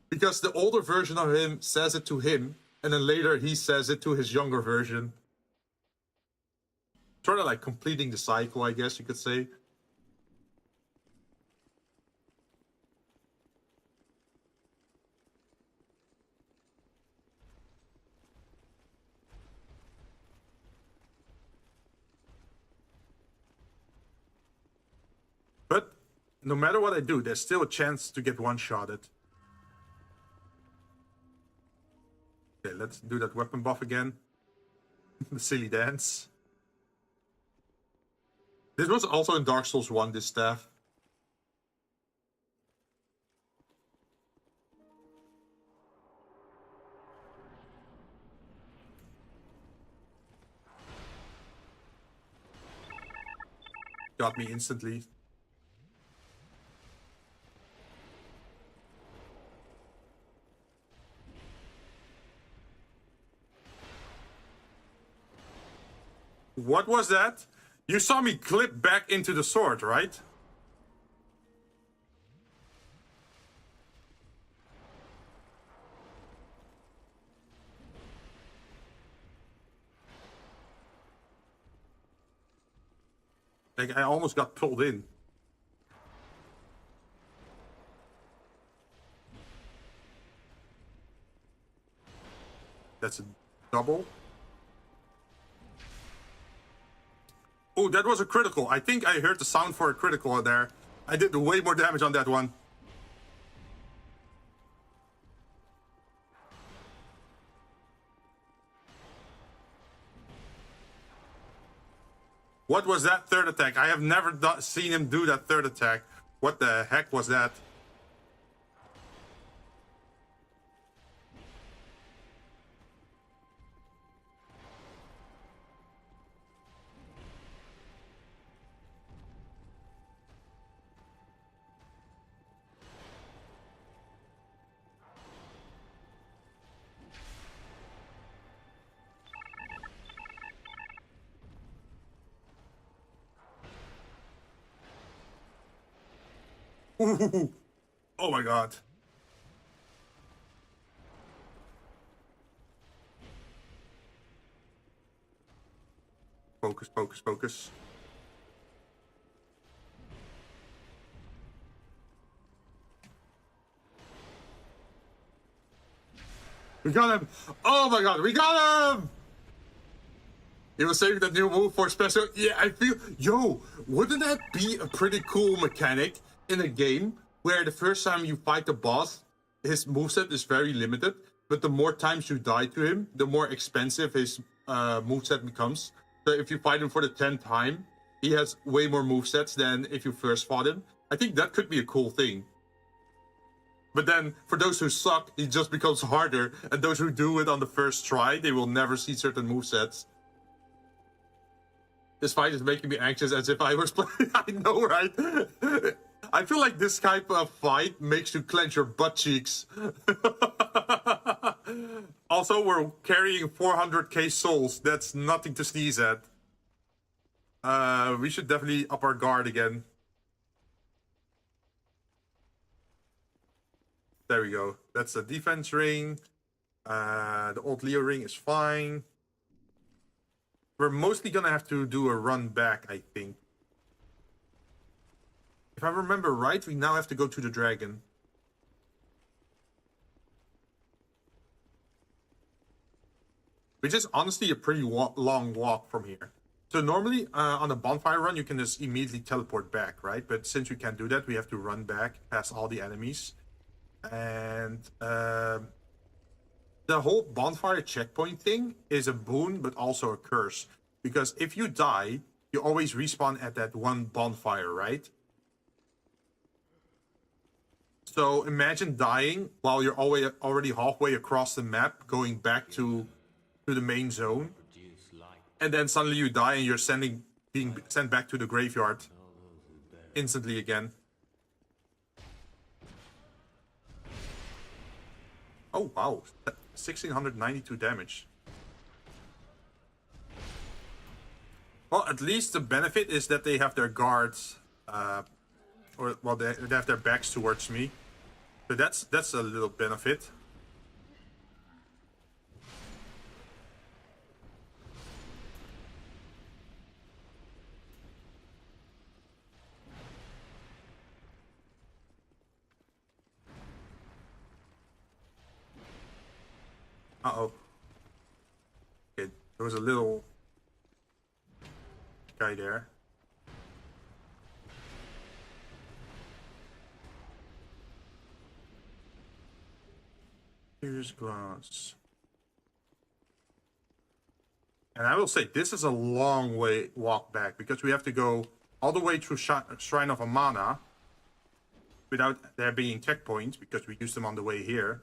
Because the older version of him says it to him, and then later he says it to his younger version. Sort of like completing the cycle, I guess you could say. no matter what I do, there's still a chance to get one-shotted. Okay, let's do that weapon buff again. The silly dance. This was also in Dark Souls 1, this staff. Got me instantly. What was that? You saw me clip back into the sword, right? Like, I almost got pulled in. That's a double. Oh, that was a critical. I think I heard the sound for a critical there. I did way more damage on that one. What was that third attack? I have never seen him do that third attack. What the heck was that? Ooh. Oh my god. Focus, focus, focus. We got him! Oh my god, we got him! He was saving that new move for special. Yeah, I feel. Yo, wouldn't that be a pretty cool mechanic in a game where the first time you fight the boss, his moveset is very limited, but the more times you die to him, the more expensive his moveset becomes. So if you fight him for the 10th time, he has way more movesets than if you first fought him. I think that could be a cool thing. But then, for those who suck, it just becomes harder, and those who do it on the first try, they will never see certain movesets. This fight is making me anxious as if I was playing. I know, right? I feel like this type of fight makes you clench your butt cheeks. Also, we're carrying 400k souls. That's nothing to sneeze at. We should definitely up our guard again. There we go. That's the defense ring. The old Leo ring is fine. We're mostly gonna have to do a run back, I think. If I remember right, we now have to go to the dragon. Which is honestly a pretty long walk from here. So normally on a bonfire run, you can just immediately teleport back, right? But since we can't do that, we have to run back past all the enemies. And the whole bonfire checkpoint thing is a boon, but also a curse. Because if you die, you always respawn at that one bonfire, right? So imagine dying while you're already halfway across the map, going back to the main zone. And then suddenly you die and you're being sent back to the graveyard instantly again. Oh, wow. 1692 damage. Well, at least the benefit is that they have their guards, well, they have their backs towards me. So that's a little benefit. Uh-oh. Okay, there was a little guy there. Here's glass. And I will say, this is a long way walk back because we have to go all the way through Shrine of Amana without there being checkpoints because we used them on the way here.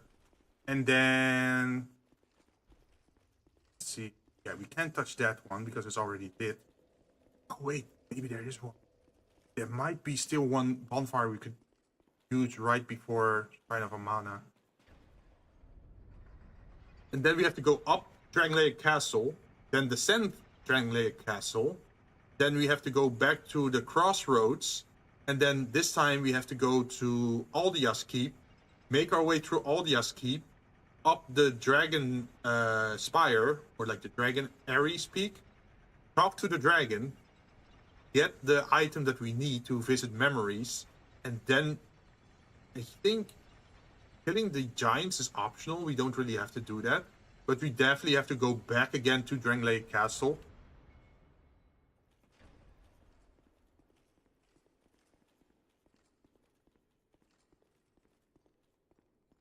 And then, let's see, yeah, we can't touch that one because it's already lit. Oh wait, maybe there is one. There might be still one bonfire we could use right before Shrine of Amana. And then we have to go up Drangleic Castle, then descend Drangleic Castle. Then we have to go back to the crossroads. And then this time we have to go to Aldia's Keep, make our way through Aldia's Keep, up the Dragon Spire, or like the Dragon Ares Peak, talk to the dragon, get the item that we need to visit memories, and then I think killing the giants is optional. We don't really have to do that. But we definitely have to go back again to Drangleic Castle.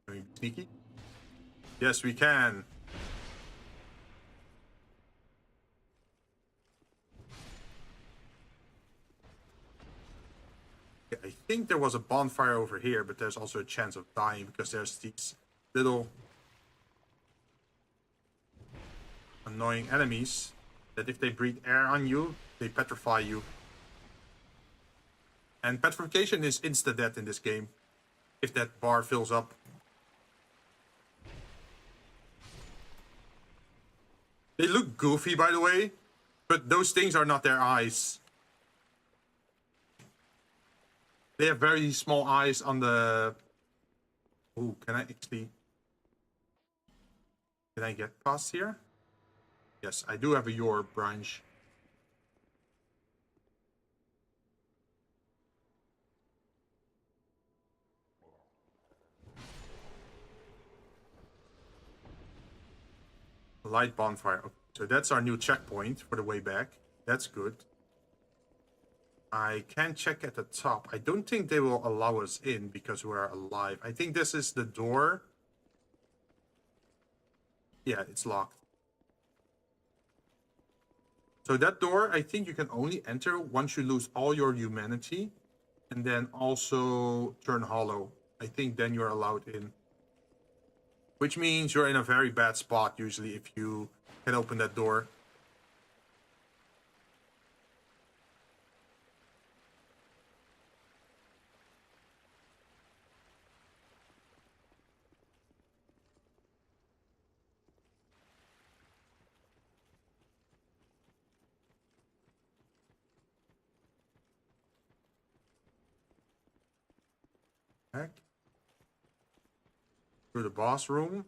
Can we be sneaky? Yes, we can. Yeah, I think there was a bonfire over here, but there's also a chance of dying because there's these little annoying enemies that if they breathe air on you, they petrify you. And petrification is insta-death in this game, if that bar fills up. They look goofy, by the way, but those things are not their eyes. They have very small eyes on the... Ooh, can I actually... Can I get past here? Yes, I do have a your branch. Light bonfire. Okay, so that's our new checkpoint for the way back. That's good. I can check at the top. I don't think they will allow us in because we're alive. I think this is the door. Yeah, it's locked. So that door, I think you can only enter once you lose all your humanity and then also turn hollow. I think then you're allowed in. Which means you're in a very bad spot usually if you can open that door. Back through the boss room.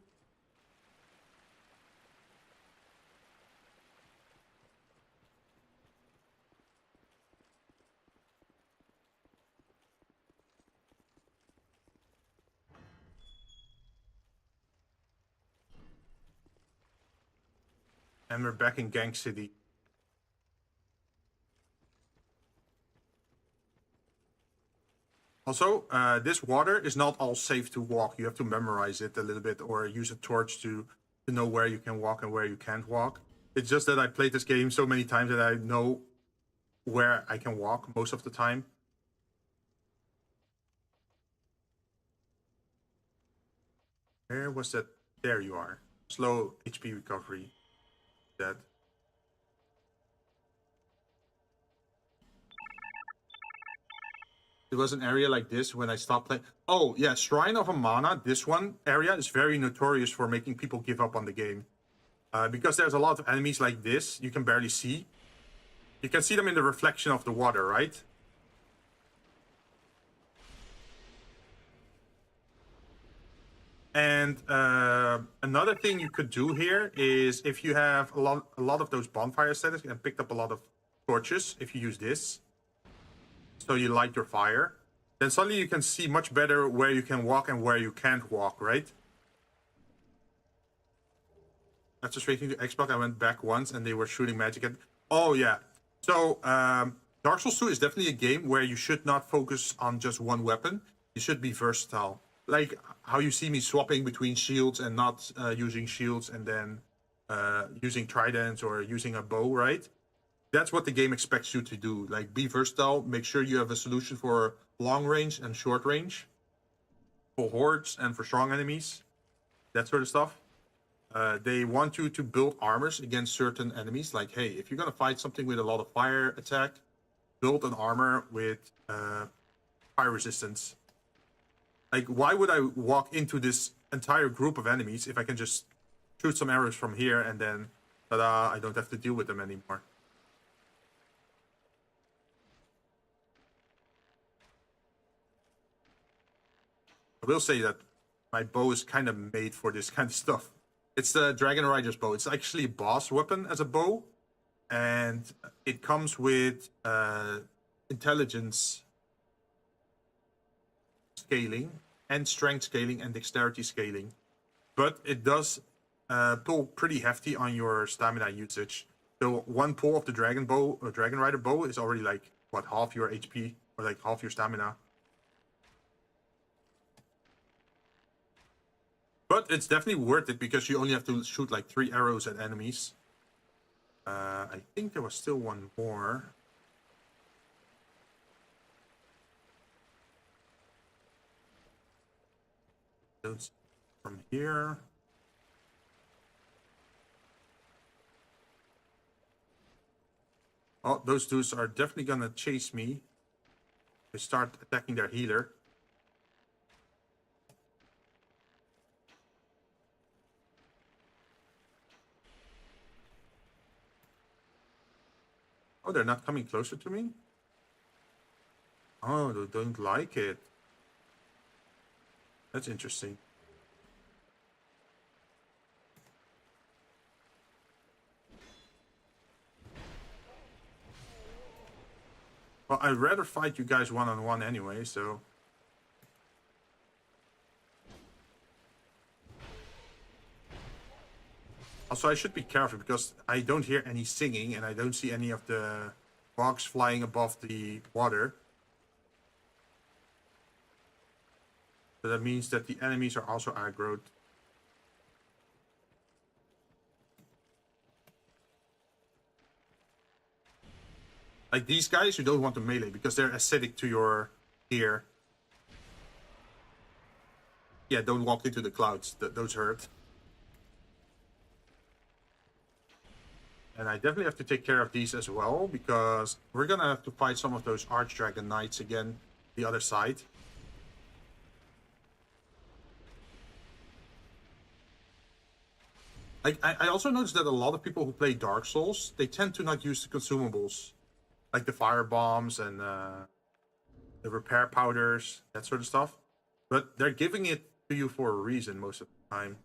And we're back in Gang City. Also, this water is not all safe to walk. You have to memorize it a little bit or use a torch to know where you can walk and where you can't walk. It's just that I played this game so many times that I know where I can walk most of the time. Where was that? There you are. Slow HP recovery. That. It was an area like this when I stopped playing. Oh, yeah, Shrine of Amana, this one area is very notorious for making people give up on the game. Because there's a lot of enemies like this, you can barely see. You can see them in the reflection of the water, right? And another thing you could do here is if you have a lot of those bonfire settings and picked up a lot of torches, if you use this. So you light your fire, then suddenly you can see much better where you can walk and where you can't walk, right? After switching to Xbox, I went back once and they were shooting magic at... Oh, yeah. So, Dark Souls 2 is definitely a game where you should not focus on just one weapon. You should be versatile. like how you see me swapping between shields and not using shields, and then using tridents or using a bow, right? That's what the game expects you to do. Like, be versatile. Make sure you have a solution for long range and short range, for hordes and for strong enemies, that sort of stuff. They want you to build armors against certain enemies. Like, hey, if you're gonna fight something with a lot of fire attack, build an armor with fire resistance. Like, why would I walk into this entire group of enemies if I can just shoot some arrows from here and then, ta-da, I don't have to deal with them anymore? I will say that my bow is kind of made for this kind of stuff. It's the Dragon Rider's bow. It's actually a boss weapon as a bow, and it comes with intelligence scaling and strength scaling and dexterity scaling, but it does pull pretty hefty on your stamina usage. So one pull of the Dragon bow or Dragon Rider bow is already like what, half your HP or like half your stamina. But it's definitely worth it because you only have to shoot like 3 arrows at enemies. I think there was still one more. Those from here. Oh, those dudes are definitely gonna chase me. They start attacking their healer. Oh, they're not coming closer to me? Oh, they don't like it. That's interesting. Well, I'd rather fight you guys one-on-one anyway, so... Also, I should be careful because I don't hear any singing and I don't see any of the bugs flying above the water. So that means that the enemies are also aggroed. Like these guys, you don't want to melee because they're acidic to your ear. Yeah, don't walk into the clouds. Those hurt. And I definitely have to take care of these as well, because we're gonna have to fight some of those Archdragon Knights again, the other side. Like, I also noticed that a lot of people who play Dark Souls, they tend to not use the consumables. Like the fire bombs and the repair powders, that sort of stuff. But they're giving it to you for a reason most of the time.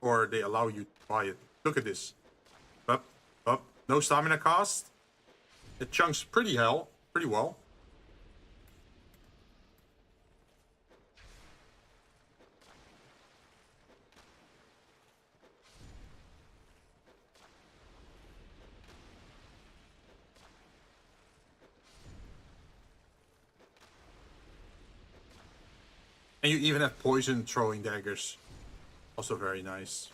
Or they allow you to buy it. Look at this. Up, up. No stamina cost. It chunks pretty well. And you even have poison throwing daggers. Also very nice.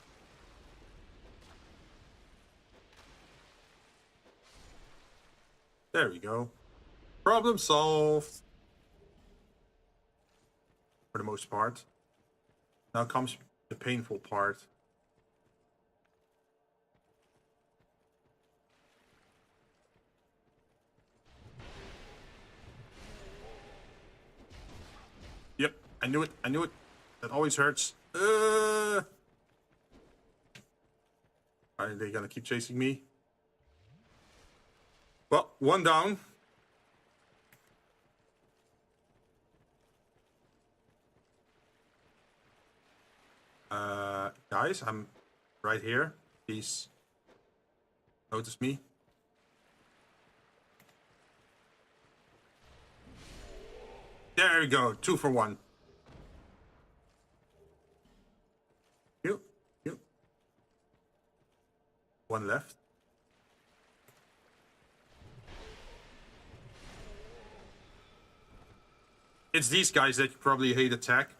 There we go. Problem solved. For the most part. Now comes the painful part. Yep, I knew it. That always hurts. Are they gonna keep chasing me? Well, one down. Guys, I'm right here. Please notice me. There we go. 2 for 1. You. One left. It's these guys that you probably hate attack.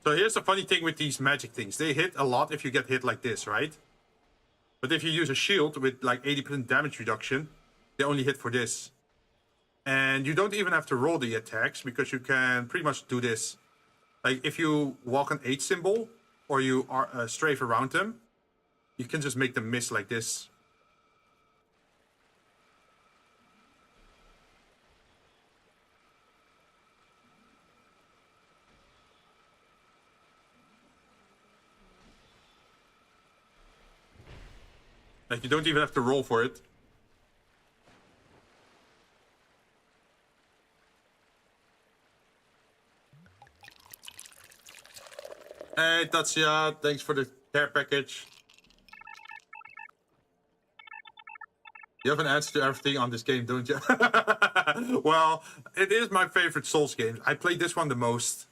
So here's the funny thing with these magic things. They hit a lot if you get hit like this, right? But if you use a shield with like 80% damage reduction, they only hit for this. And you don't even have to roll the attacks because you can pretty much do this. Like if you walk an H symbol or you are strafe around them, you can just make them miss like this. Like you don't even have to roll for it. Hey Tatsia, thanks for the care package. You have an answer to everything on this game, don't you? Well, it is my favorite Souls game. I played this one the most.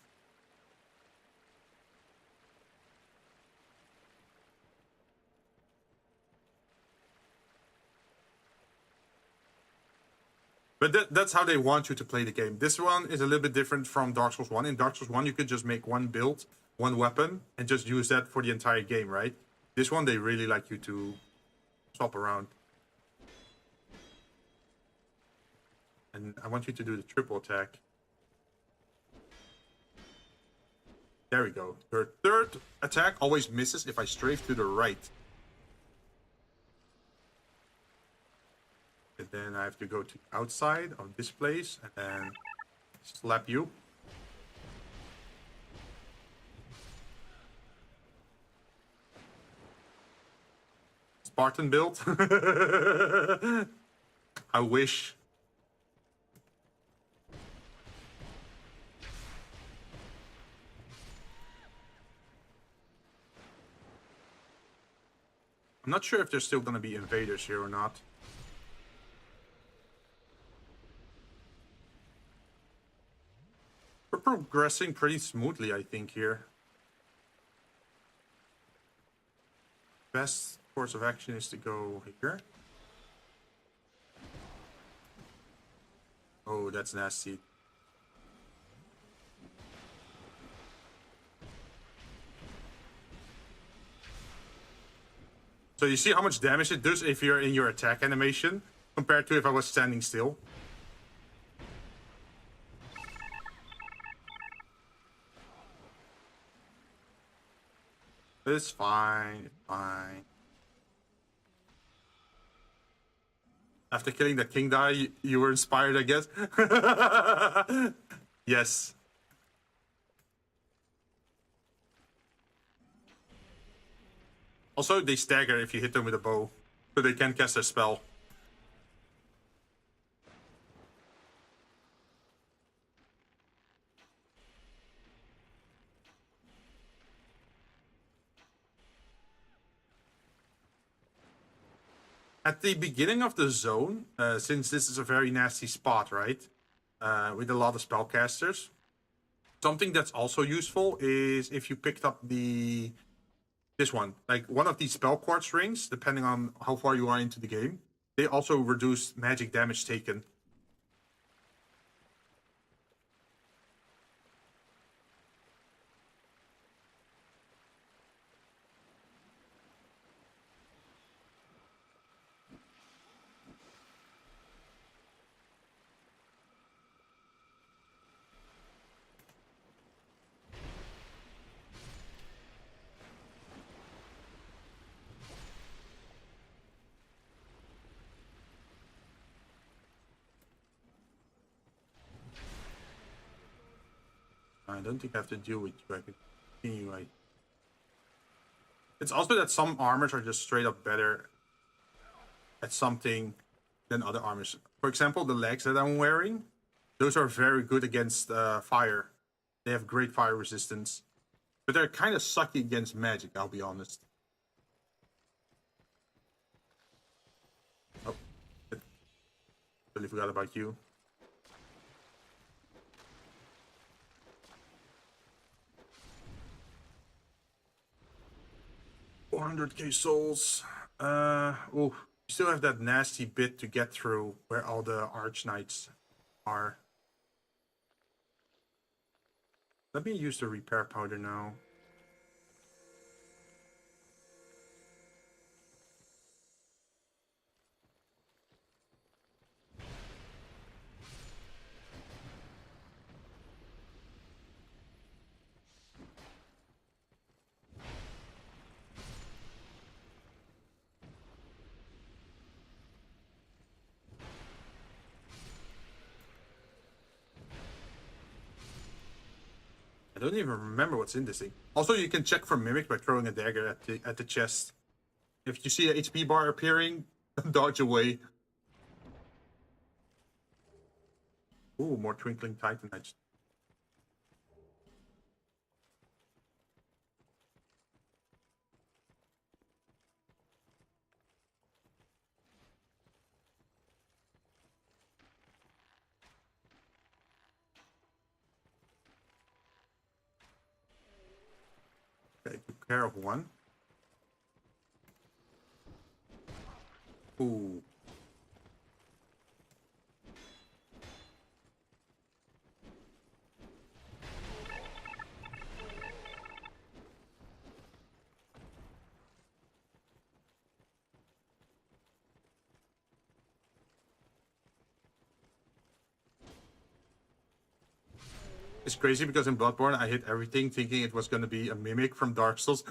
But that's how they want you to play the game. This one is a little bit different from Dark Souls 1. In Dark Souls 1, you could just make one build, one weapon, and just use that for the entire game, right? This one, they really like you to swap around. And I want you to do the triple attack. There we go. Your third attack always misses if I strafe to the right. And then I have to go to the outside of this place and then slap you. Spartan build. I wish. I'm not sure if there's still gonna be invaders here or not. We're progressing pretty smoothly, I think, here. Best course of action is to go here. Oh, that's nasty. So you see how much damage it does if you're in your attack animation compared to if I was standing still. It's fine, it's fine. After killing the king guy, you were inspired, I guess. Yes. Also, they stagger if you hit them with a bow, so they can't cast their spell. At the beginning of the zone, since this is a very nasty spot, right? With a lot of spellcasters. Something that's also useful is if you picked up this one. Like one of these spell quartz rings, depending on how far you are into the game. They also reduce magic damage taken. I don't think I have to deal with you. I can continue. It's also that some armors are just straight up better at something than other armors. For example, the legs that I'm wearing, those are very good against fire. They have great fire resistance. But they're kind of sucky against magic, I'll be honest. Oh. Totally forgot about you. 400k souls. Oh, you still have that nasty bit to get through where all the Arch Knights are. Let me use the repair powder now. I don't even remember what's in this thing. Also, you can check for mimics by throwing a dagger at the chest. If you see a HP bar appearing, dodge away. Ooh, more twinkling titanites. Okay, took care of one. Ooh. It's crazy because in Bloodborne I hit everything thinking it was going to be a mimic from Dark Souls.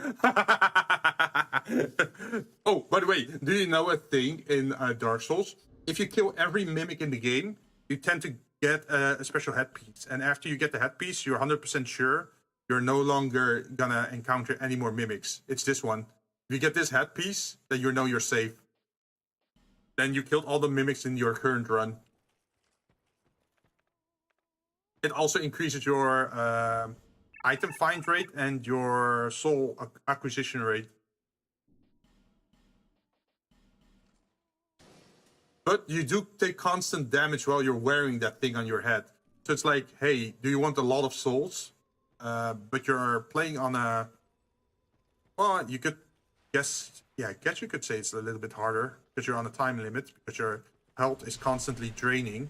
Oh, by the way, do you know a thing in Dark Souls? If you kill every mimic in the game, you tend to get a special headpiece. And after you get the headpiece, you're 100% sure you're no longer gonna encounter any more mimics. It's this one. If you get this headpiece, then you know you're safe. Then you killed all the mimics in your current run. It also increases your item find rate and your soul acquisition rate. But you do take constant damage while you're wearing that thing on your head. So it's like, hey, do you want a lot of souls? But you're playing on a... Well, you could guess... Yeah, I guess you could say it's a little bit harder because you're on a time limit, because your health is constantly draining.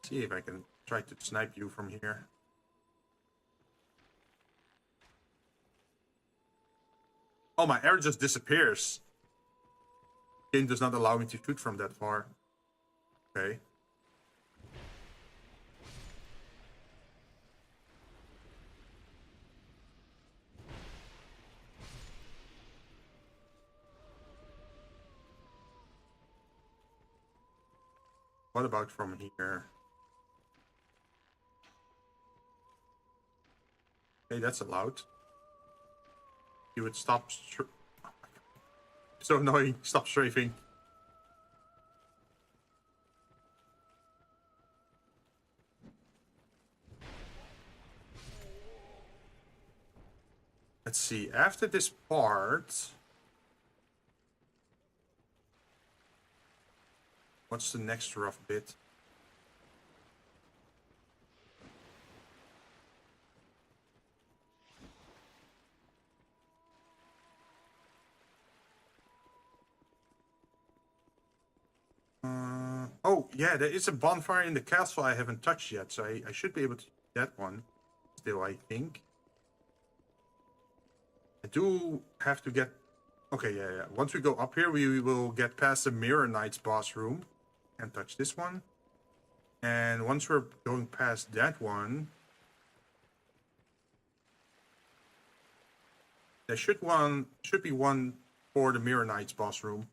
See if I can try to snipe you from here. Oh, my arrow just disappears. Game does not allow me to shoot from that far. Okay. What about from here? Okay, that's allowed. You would stop. Oh my God. So annoying. Stop strafing. Let's see. After this part, what's the next rough bit? Oh, yeah, there is a bonfire in the castle I haven't touched yet, so I should be able to use that one still, I think. I do have to get... Okay, yeah. Once we go up here, we will get past the Mirror Knight's boss room and touch this one. And once we're going past that one, there should be one for the Mirror Knight's boss room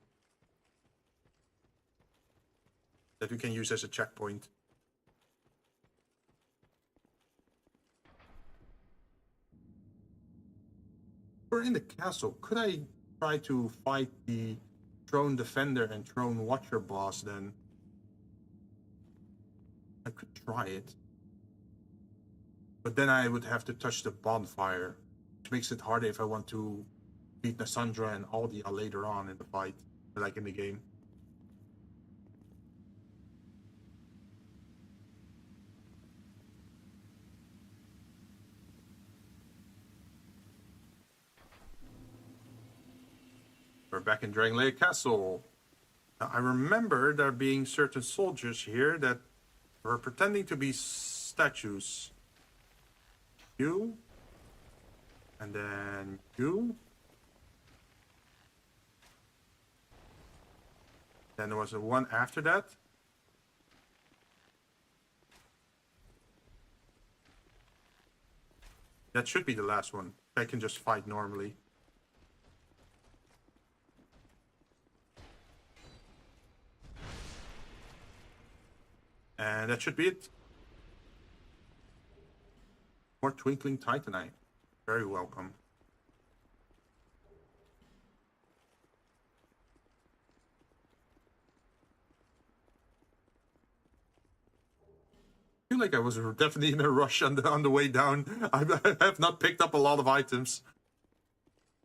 that we can use as a checkpoint. We're in the castle. Could I try to fight the Throne Defender and Throne Watcher boss then? I could try it. But then I would have to touch the bonfire, which makes it harder if I want to beat Nassandra and Aldia later on in the fight, like in the game. We're back in Dragonlair Castle. Now, I remember there being certain soldiers here that were pretending to be statues. You. And then you. Then there was a one after that. That should be the last one. I can just fight normally. And that should be it. More Twinkling Titanite. Very welcome. I feel like I was definitely in a rush on the way down. I have not picked up a lot of items.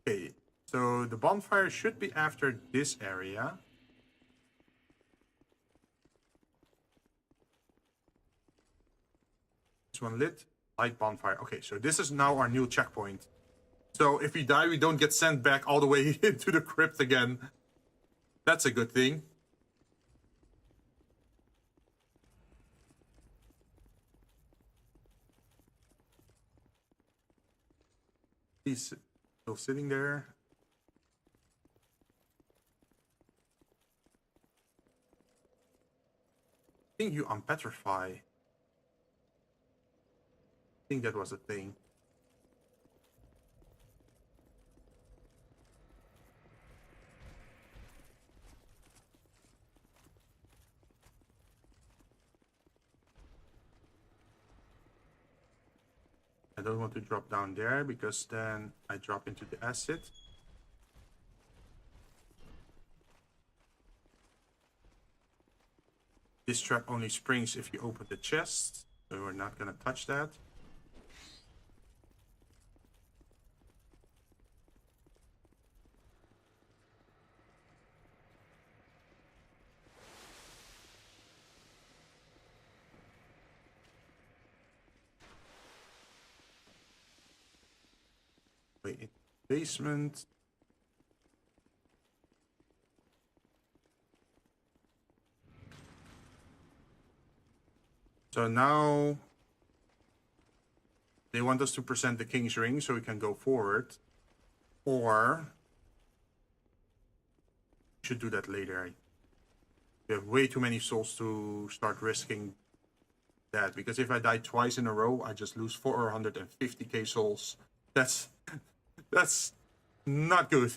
Okay, so the bonfire should be after this area. This one lit. Light bonfire. Okay, so this is now our new checkpoint. So if we die, we don't get sent back all the way into the crypt again. That's a good thing. He's still sitting there. I think you unpetrify. I think that was a thing. I don't want to drop down there because then I drop into the acid. This trap only springs if you open the chest, so we're not gonna touch that. Wait, in the basement. So now they want us to present the King's Ring so we can go forward. Or we should do that later. We have way too many souls to start risking that, because if I die twice in a row, I just lose 450k souls. That's not good.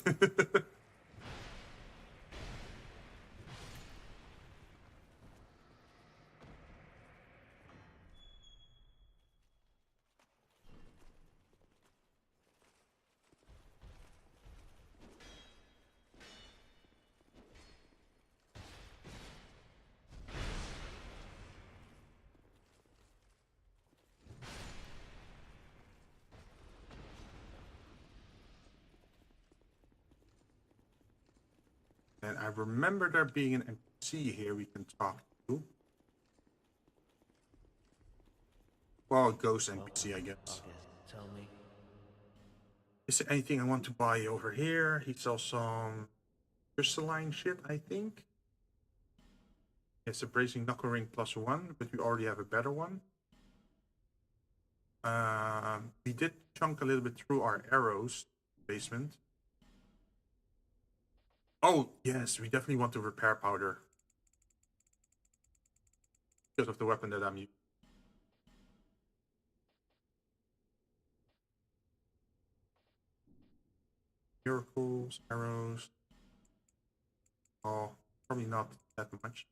And I remember there being an NPC here we can talk to. Well, a ghost NPC, I guess. Tell me. Is there anything I want to buy over here? He sells some crystalline shit, I think. It's a bracing knuckle ring +1, but we already have a better one. We did chunk a little bit through our arrows basement. Oh, yes, we definitely want to repair powder. Because of the weapon that I'm using. Miracles, arrows. Oh, probably not that much.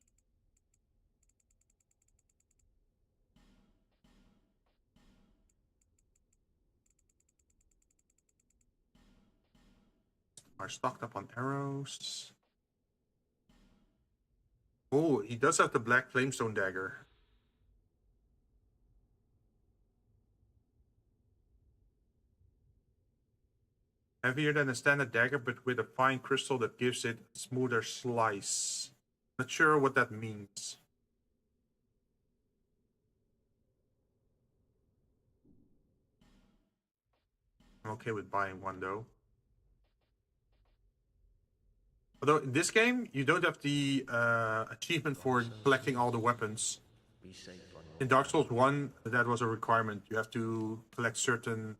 Are stocked up on arrows. Oh, he does have the black flamestone dagger. Heavier than a standard dagger, but with a fine crystal that gives it a smoother slice. Not sure what that means. I'm okay with buying one though. Although in this game, you don't have the achievement for collecting all the weapons. In Dark Souls 1, that was a requirement. You have to collect certain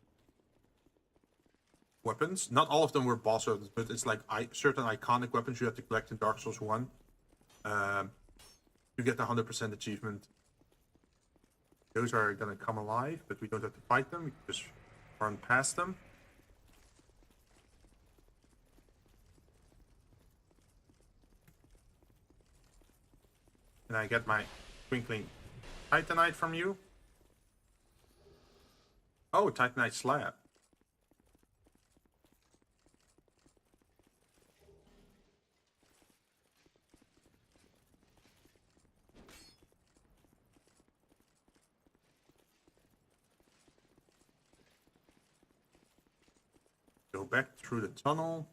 weapons. Not all of them were boss weapons, but it's like certain iconic weapons you have to collect in Dark Souls 1. You get the 100% achievement. Those are gonna come alive, but we don't have to fight them. We can just run past them. And I get my twinkling titanite from you. Oh, titanite slab. Go back through the tunnel.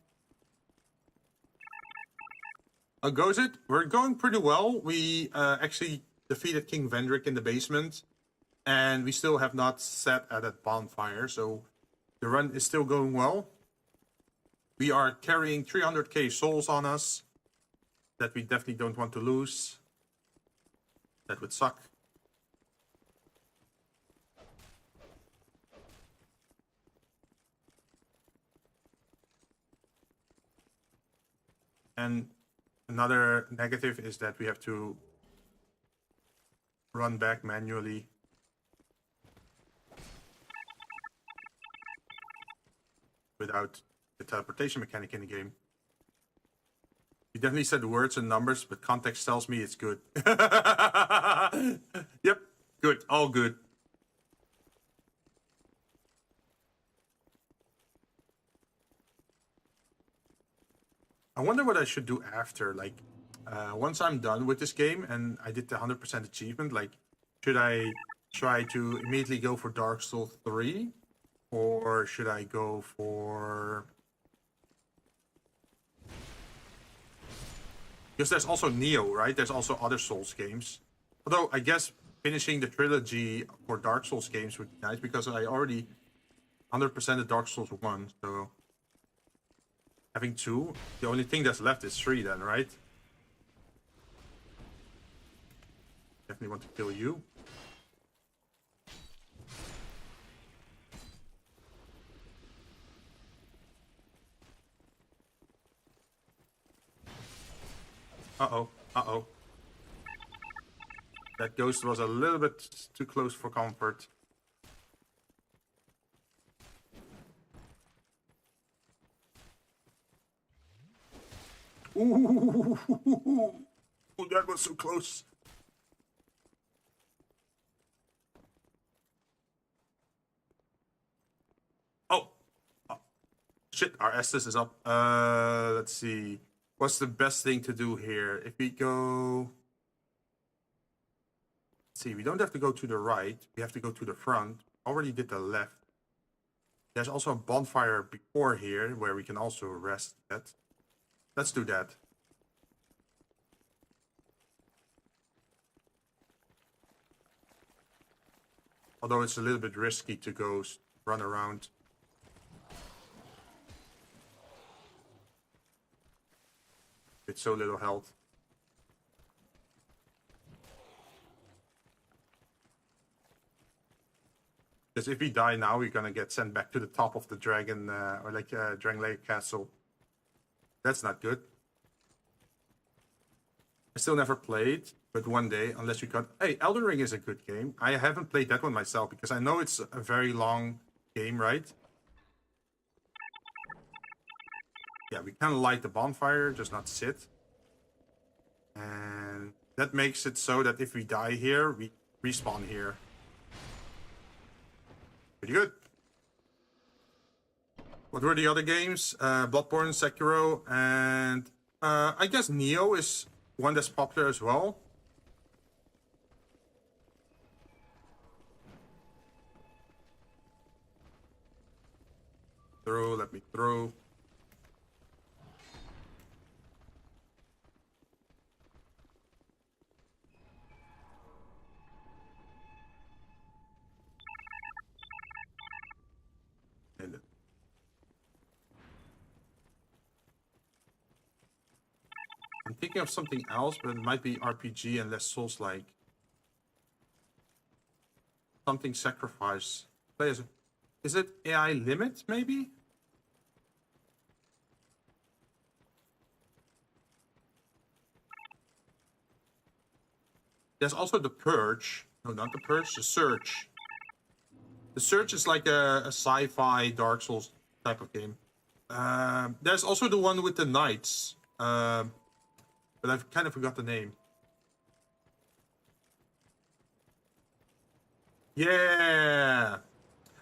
How goes it? We're going pretty well. We actually defeated King Vendrick in the basement. And we still have not sat at that bonfire. So the run is still going well. We are carrying 300k souls on us. That we definitely don't want to lose. That would suck. And another negative is that we have to run back manually. Without the teleportation mechanic in the game. You definitely said words and numbers, but context tells me it's good. Yep, good, all good. I wonder what I should do after, like, once I'm done with this game and I did the 100% achievement, like, should I try to immediately go for Dark Souls 3? Or should I go for... Because there's also Neo, right? There's also other Souls games. Although, I guess finishing the trilogy for Dark Souls games would be nice, because I already 100%ed Dark Souls 1, so... Having 2, the only thing that's left is 3 then, right? Definitely want to kill you. Uh-oh, uh-oh. That ghost was a little bit too close for comfort. Ooh, that was so close. Oh. Shit, our Estus is up. Let's see. What's the best thing to do here? If we go... Let's see, we don't have to go to the right. We have to go to the front. Already did the left. There's also a bonfire before here, where we can also rest at. Let's do that. Although it's a little bit risky to go run around. With so little health. Because if we die now, we're gonna get sent back to the top of the dragon, or like Dragon Lake Castle. That's not good. I still never played, but one day, unless you got... Hey, Elden Ring is a good game. I haven't played that one myself, because I know it's a very long game, right? Yeah, we can light the bonfire, just not sit. And that makes it so that if we die here, we respawn here. Pretty good. What were the other games? Bloodborne, Sekiro, and I guess Neo is one that's popular as well. Through, let me through. And thinking of something else, but it might be RPG and less Souls-like. Something sacrifice. Is it AI limit, maybe? There's also the Purge. No, not the Purge, the Search. The Search is like a sci-fi Dark Souls type of game. There's also the one with the knights. But I've kind of forgot the name. Yeah.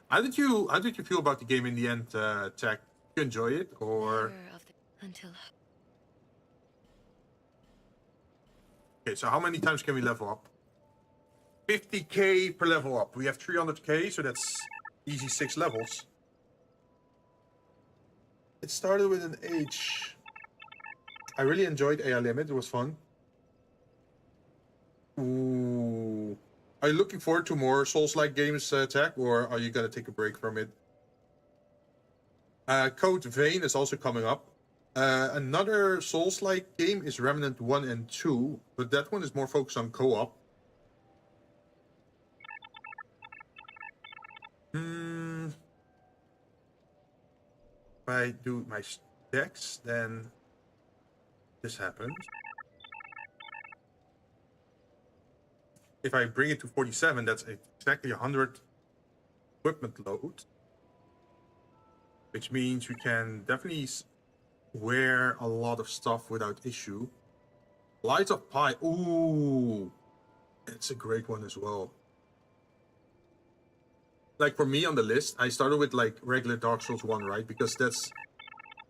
How did you feel about the game in the end, Tech? Did you enjoy it, or? Until Okay, so how many times can we level up? 50k per level up. We have 300k, so that's easy 6 levels. It started with an H. I really enjoyed AI Limit. It was fun. Ooh. Are you looking forward to more Souls-like games, Tech, or are you gonna take a break from it? Code Vein is also coming up. Another Souls-like game is Remnant 1 and 2, but that one is more focused on co-op. If I do my stacks, then this happens. If I bring it to 47, that's exactly 100 equipment load. Which means we can definitely wear a lot of stuff without issue. Lights of Pi. Ooh, it's a great one as well. Like for me on the list, I started with like regular Dark Souls 1, right? Because that's,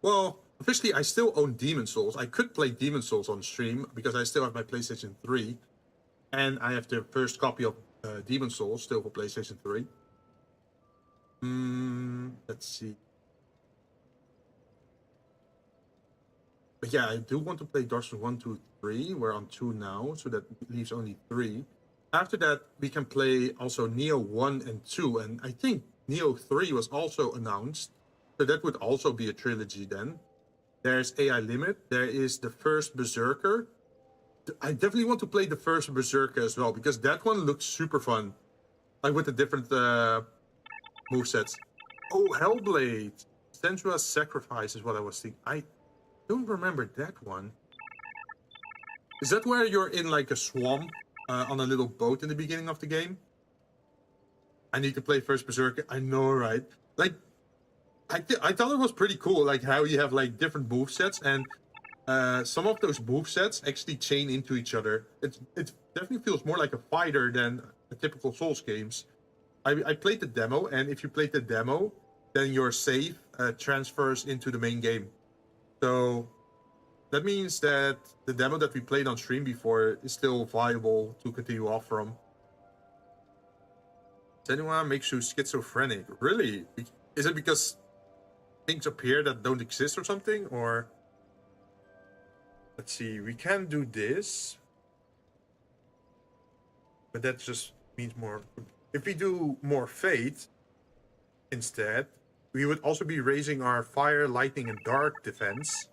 well, officially I still own Demon Souls. I could play Demon Souls on stream because I still have my PlayStation 3. And I have the first copy of Demon Souls still for PlayStation 3. Let's see. But yeah, I do want to play Dark Souls 1, 2, 3. We're on 2 now, so that leaves only 3. After that, we can play also Neo 1 and 2. And I think Neo 3 was also announced. So that would also be a trilogy then. There's AI Limit. There is the first Berserker. I definitely want to play the first Berserker as well, because that one looks super fun. Like with the different movesets. Oh, Hellblade. Sensuous Sacrifice is what I was thinking. I don't remember that one. Is that where you're in like a swamp on a little boat in the beginning of the game? I need to play first Berserker. I know, right? Like, I thought it was pretty cool, like how you have like different movesets, and some of those movesets actually chain into each other. It definitely feels more like a fighter than a typical Souls games. I played the demo, and if you played the demo, then your save transfers into the main game. So that means that the demo that we played on stream before is still viable to continue off from. Senua makes you schizophrenic. Really? Is it because things appear that don't exist or something? Or let's see, we can do this, but that just means more. If we do more Fate instead, we would also be raising our fire, lightning, and dark defense,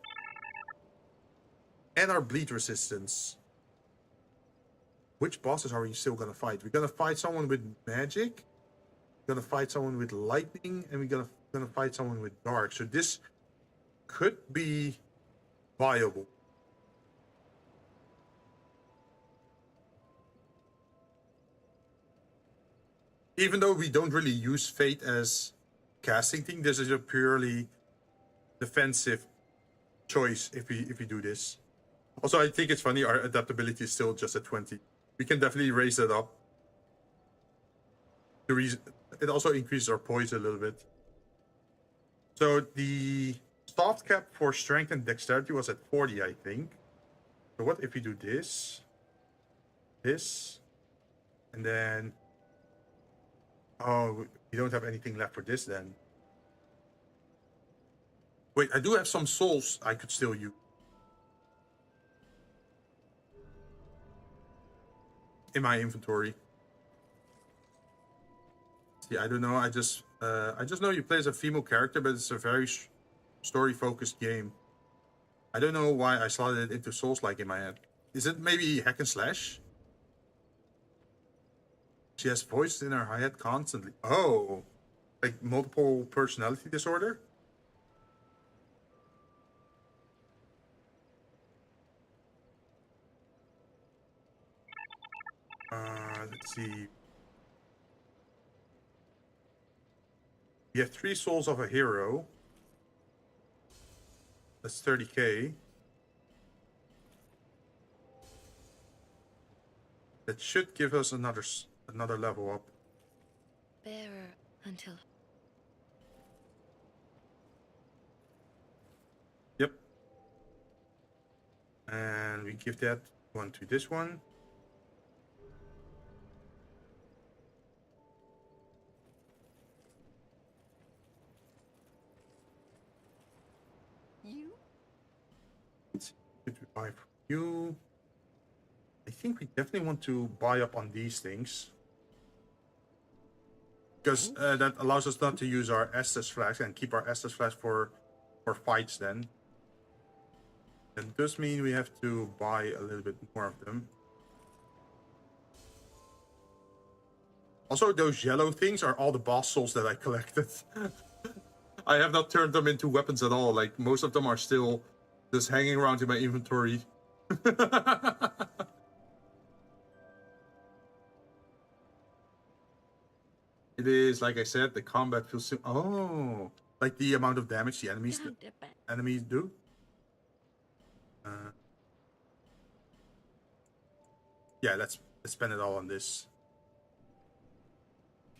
and our bleed resistance. Which bosses are we still gonna fight? We're gonna fight someone with magic, we're gonna fight someone with lightning, and we're gonna fight someone with dark. So this could be viable. Even though we don't really use Fate as casting thing, this is a purely defensive choice if we do this. Also, I think it's funny, our adaptability is still just at 20. We can definitely raise that up. It also increases our poise a little bit. So the soft cap for strength and dexterity was at 40, I think. So what if we do this, and then... Oh, we don't have anything left for this then. Wait, I do have some souls I could still use in my inventory. See, I don't know. I just know you play as a female character, but it's a very story-focused game. I don't know why I slotted it into Souls-like in my head. Is it maybe hack and slash? She has voices in her head constantly. Oh, like multiple personality disorder? Let's see. We have 3 souls of a hero. That's 30k. That should give us another level up. Bearer until. Yep. And we give that one to this one. Should we buy from you? I think we definitely want to buy up on these things. Because that allows us not to use our Estes flags and keep our Estes flags for fights then. That does mean we have to buy a little bit more of them. Also, those yellow things are all the boss souls that I collected. I have not turned them into weapons at all. Like, most of them are still just hanging around in my inventory. It is, like I said, the combat feels oh, like the amount of damage the enemies do. Yeah, let's spend it all on this.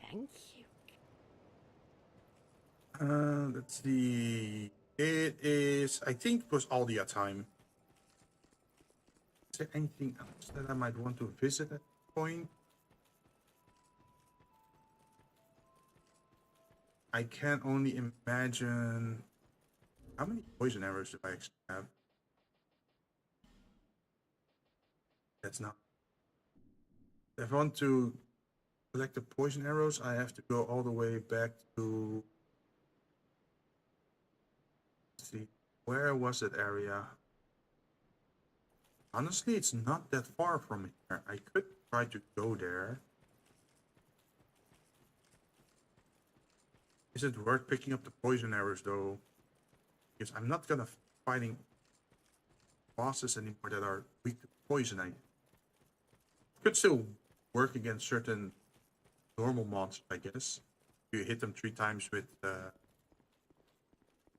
Thank you. Let's see. It is, I think it was all the time. Is there anything else that I might want to visit at this point? I can only imagine how many poison arrows do I actually have. That's not. If I want to collect the poison arrows, I have to go all the way back to. Let's see, where was that area? Honestly, it's not that far from here. I could try to go there. Is it worth picking up the poison arrows though? Because I'm not gonna fighting bosses anymore that are weak to poison. I could still work against certain normal monsters, I guess. You hit them 3 times with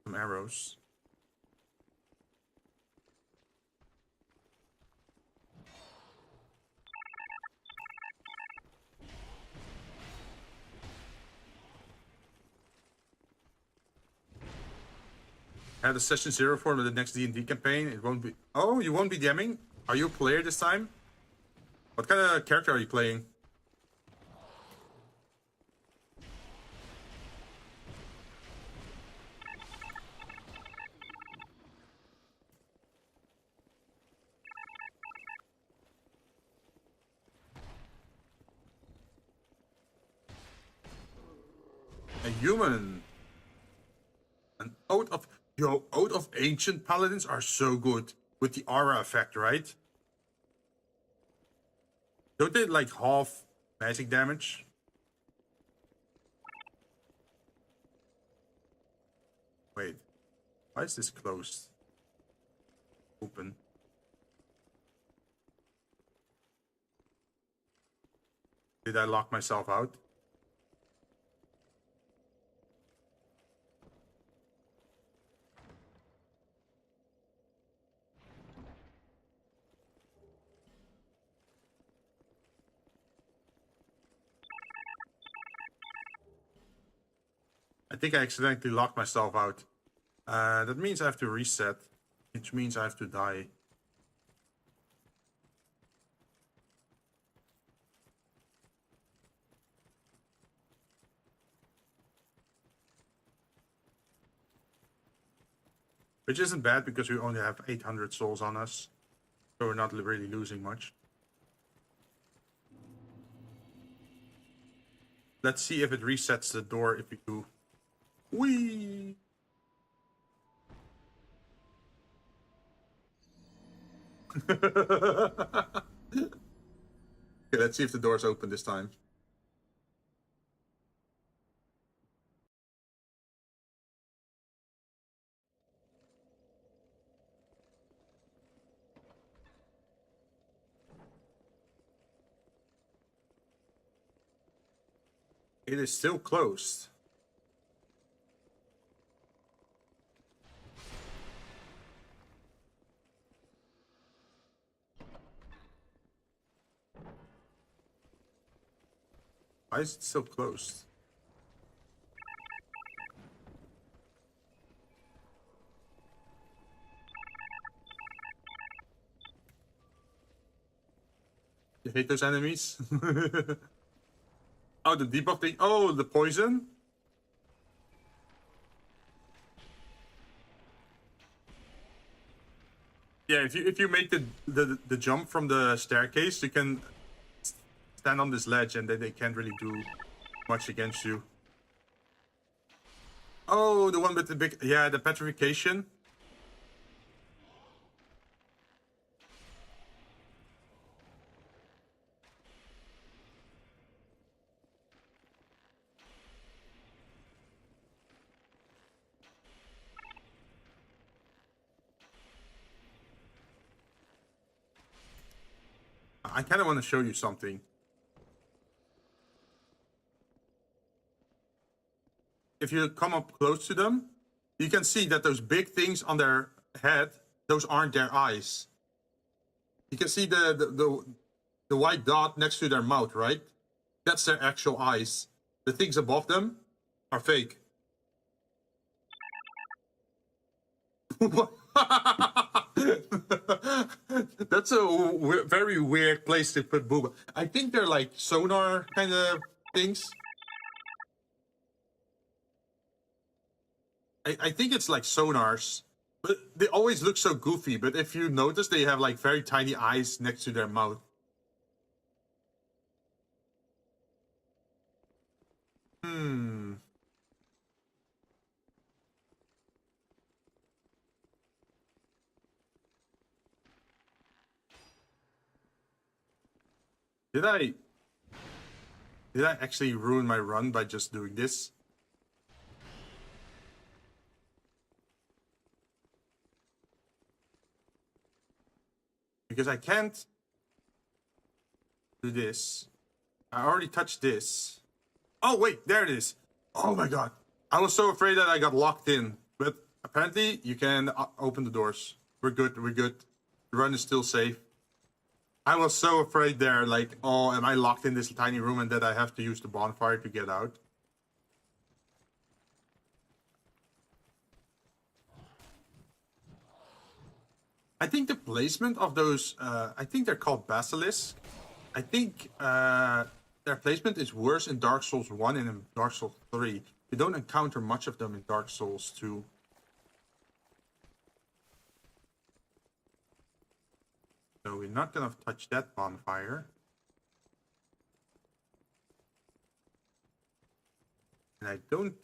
some arrows. Had a session 0 for the next D&D campaign. It won't be. Oh, you won't be DMing? Are you a player this time? What kind of character are you playing? A human. An Oath of... Yo, Oath of Ancient Paladins are so good. With the aura effect, right? Don't they like half magic damage? Wait. Why is this closed? Open. Did I lock myself out? I think I accidentally locked myself out. That means I have to reset, which means I have to die. Which isn't bad because we only have 800 souls on us. So we're not really losing much. Let's see if it resets the door if we do. Whee! Okay, let's see if the door's open this time. It is still closed. Why is it still closed? You hate those enemies? Oh, the debuff thing. Oh, the poison? Yeah, if you make the jump from the staircase, you can stand on this ledge and then they can't really do much against you. Oh, the one with the big... Yeah, the petrification. I kind of want to show you something. If you come up close to them, you can see that those big things on their head, those aren't their eyes. You can see the white dot next to their mouth, right? That's their actual eyes. The things above them are fake. That's a very weird place to put Booba. I think they're like sonar kind of things. I think it's like sonars, but they always look so goofy. But if you notice, they have like very tiny eyes next to their mouth. Did I actually ruin my run by just doing this? Because I can't do this. I already touched this. Oh, wait, there it is. Oh my god. I was so afraid that I got locked in. But apparently, you can open the doors. We're good, we're good. The run is still safe. I was so afraid there, like, oh, am I locked in this tiny room and that I have to use the bonfire to get out? I think the placement of those, I think they're called basilisks. I think their placement is worse in Dark Souls 1 and in Dark Souls 3. You don't encounter much of them in Dark Souls 2. So we're not gonna touch that bonfire. And I don't...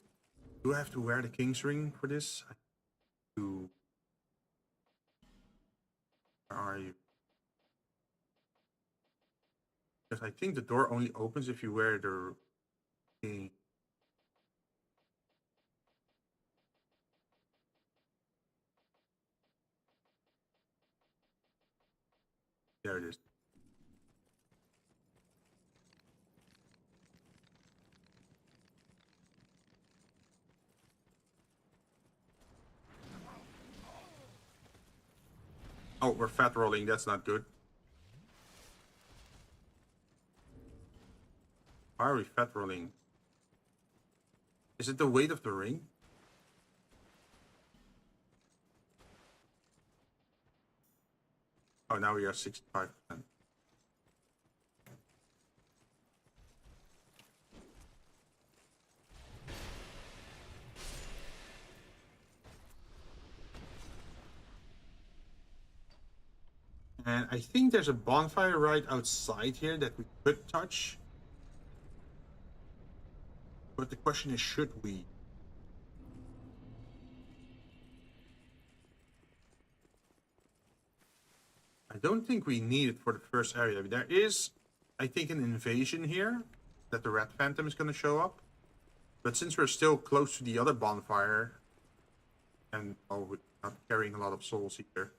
Do I have to wear the King's Ring for this? I do. Where are you? Because I think the door only opens if you wear the king. There it is. Oh, we're fat rolling. That's not good. Why are we fat rolling? Is it the weight of the ring? Oh, now we are 65%. And I think there's a bonfire right outside here that we could touch. But the question is, should we? I don't think we need it for the first area. There is, I think, an invasion here that the Red Phantom is going to show up. But since we're still close to the other bonfire, and we're not carrying a lot of souls either,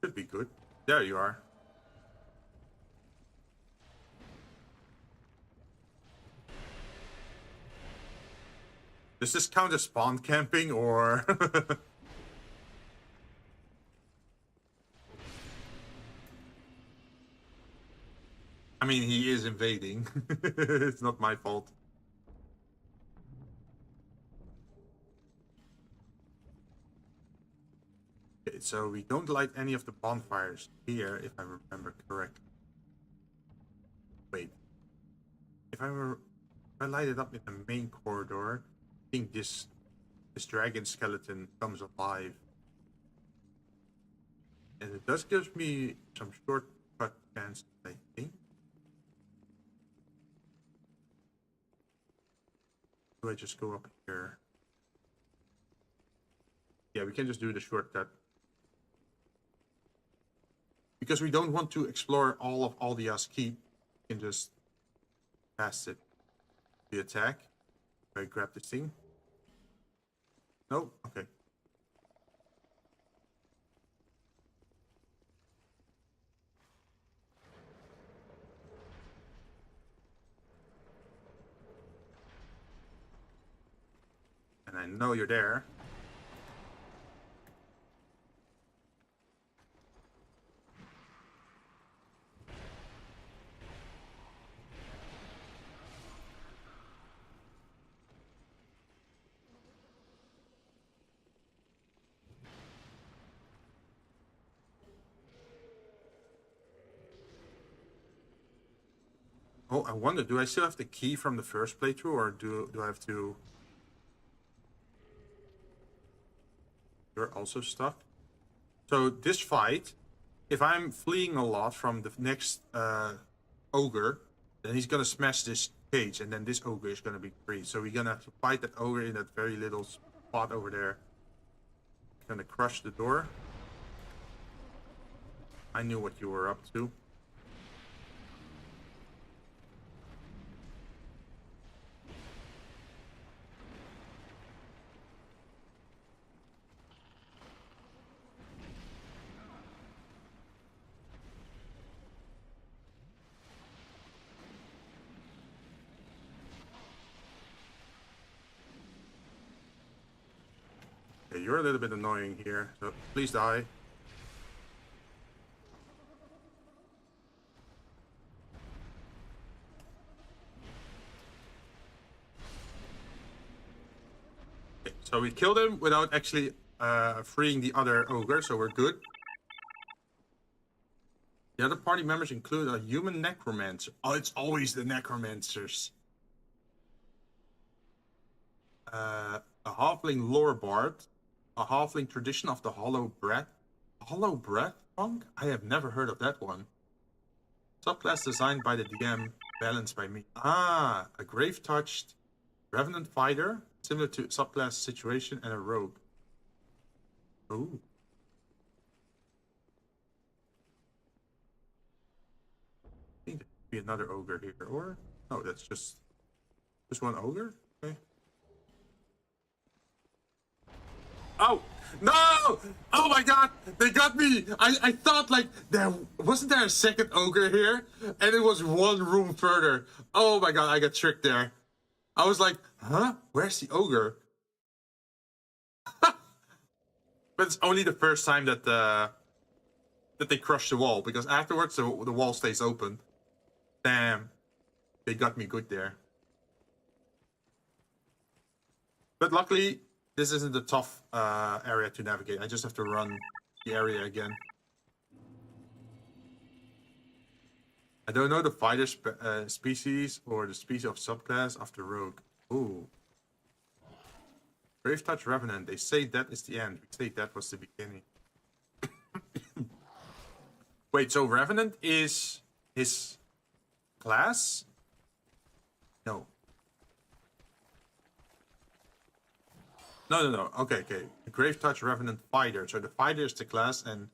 should be good. There you are. Does this count as spawn camping, or... I mean, he is invading. It's not my fault. Okay, so we don't light any of the bonfires here, if I remember correctly. Wait. If I light it up in the main corridor, I think this dragon skeleton comes alive. And it does give me some shortcut chances, I think. Do I just go up here? Yeah, we can just do the shortcut. Because we don't want to explore all of Aldia's keep. We can just pass it. The attack. If I grab this thing. No? Okay. And I know you're there. Oh, I wonder, do I still have the key from the first playthrough, or do I have to... You're also stuck. So this fight, if I'm fleeing a lot from the next ogre, then he's gonna smash this cage, and then this ogre is gonna be free. So we're gonna have to fight that ogre in that very little spot over there. Gonna crush the door. I knew what you were up to. Okay, you're a little bit annoying here, so please die. Okay, so we killed him without actually freeing the other ogre, so we're good. The other party members include a human necromancer. Oh, it's always the necromancers. A halfling lore bard. A halfling tradition of the hollow breath. Hollow breath monk? I have never heard of that one. Subclass designed by the DM, balanced by me. Ah, a grave touched revenant fighter, similar to subclass situation, and a rogue. Ooh. I think there could be another ogre here, or no, that's just one ogre. Okay. Oh no! Oh my god, they got me! I thought like wasn't there a second ogre here, and it was one room further. Oh my god, I got tricked there. I was like, huh? Where's the ogre? But it's only the first time that they crushed the wall, because afterwards the wall stays open. Damn, they got me good there. But luckily, this isn't a tough area to navigate. I just have to run the area again. I don't know the fighter species or the species of subclass of the rogue. Ooh. Grave Touch Revenant. They say that is the end. We say that was the beginning. Wait, so Revenant is his class? No. No. Okay. The Grave Touch Revenant Fighter. So the Fighter is the class, and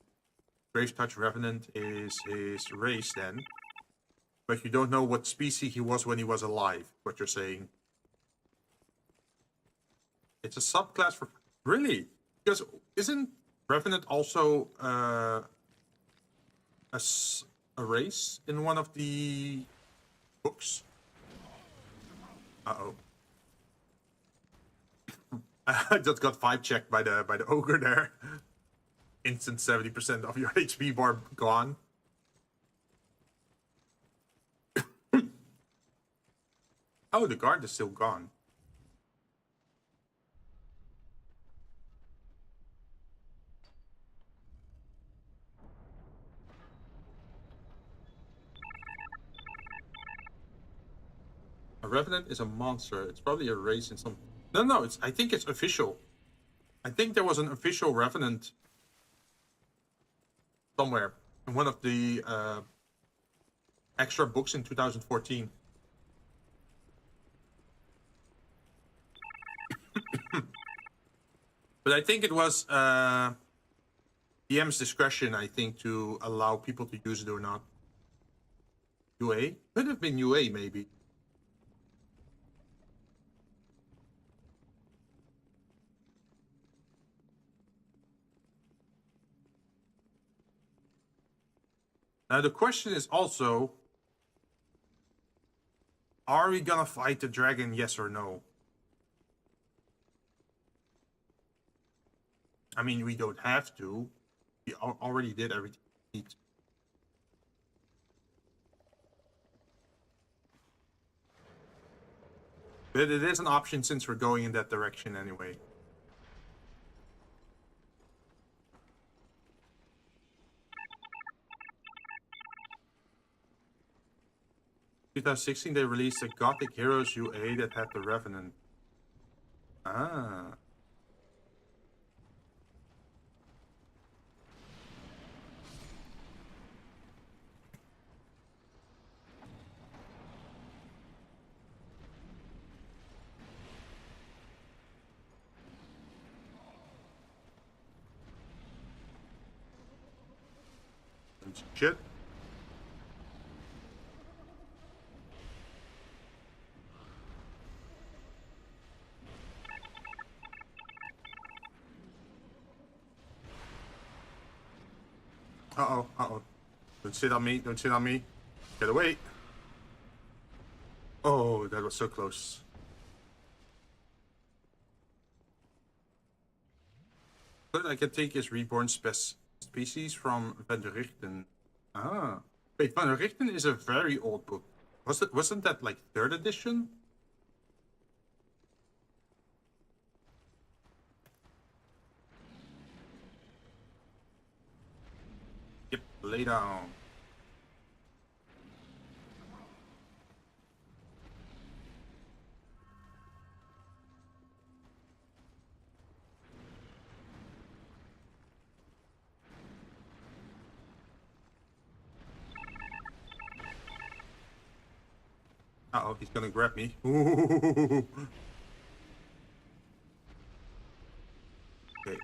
Grave Touch Revenant is his race then. But you don't know what species he was when he was alive, what you're saying. It's a subclass for... Really? Because isn't Revenant also a race in one of the books? Uh-oh. I just got vibe checked by the ogre there. Instant 70% of your HP bar gone. Oh, the guard is still gone. A Revenant is a monster. It's probably a race in some... No, I think it's official. I think there was an official Revenant somewhere in one of the extra books in 2014. But I think it was DM's discretion, I think, to allow people to use it or not. UA? Could have been UA, maybe. Now the question is also, are we gonna fight the dragon, yes or no? I mean, we don't have to. We already did everything we need. But it is an option since we're going in that direction anyway. In 2016, they released a Gothic Heroes UA that had the Revenant. Ah. Shit. Uh-oh. Don't sit on me, Get away. Oh, that was so close. But I can take his reborn species from Van der Richten. Ah. Wait, Van der Richten is a very old book. Wasn't that like 3rd edition? Yep, lay down. Uh-oh, he's gonna grab me. Ooh. Okay,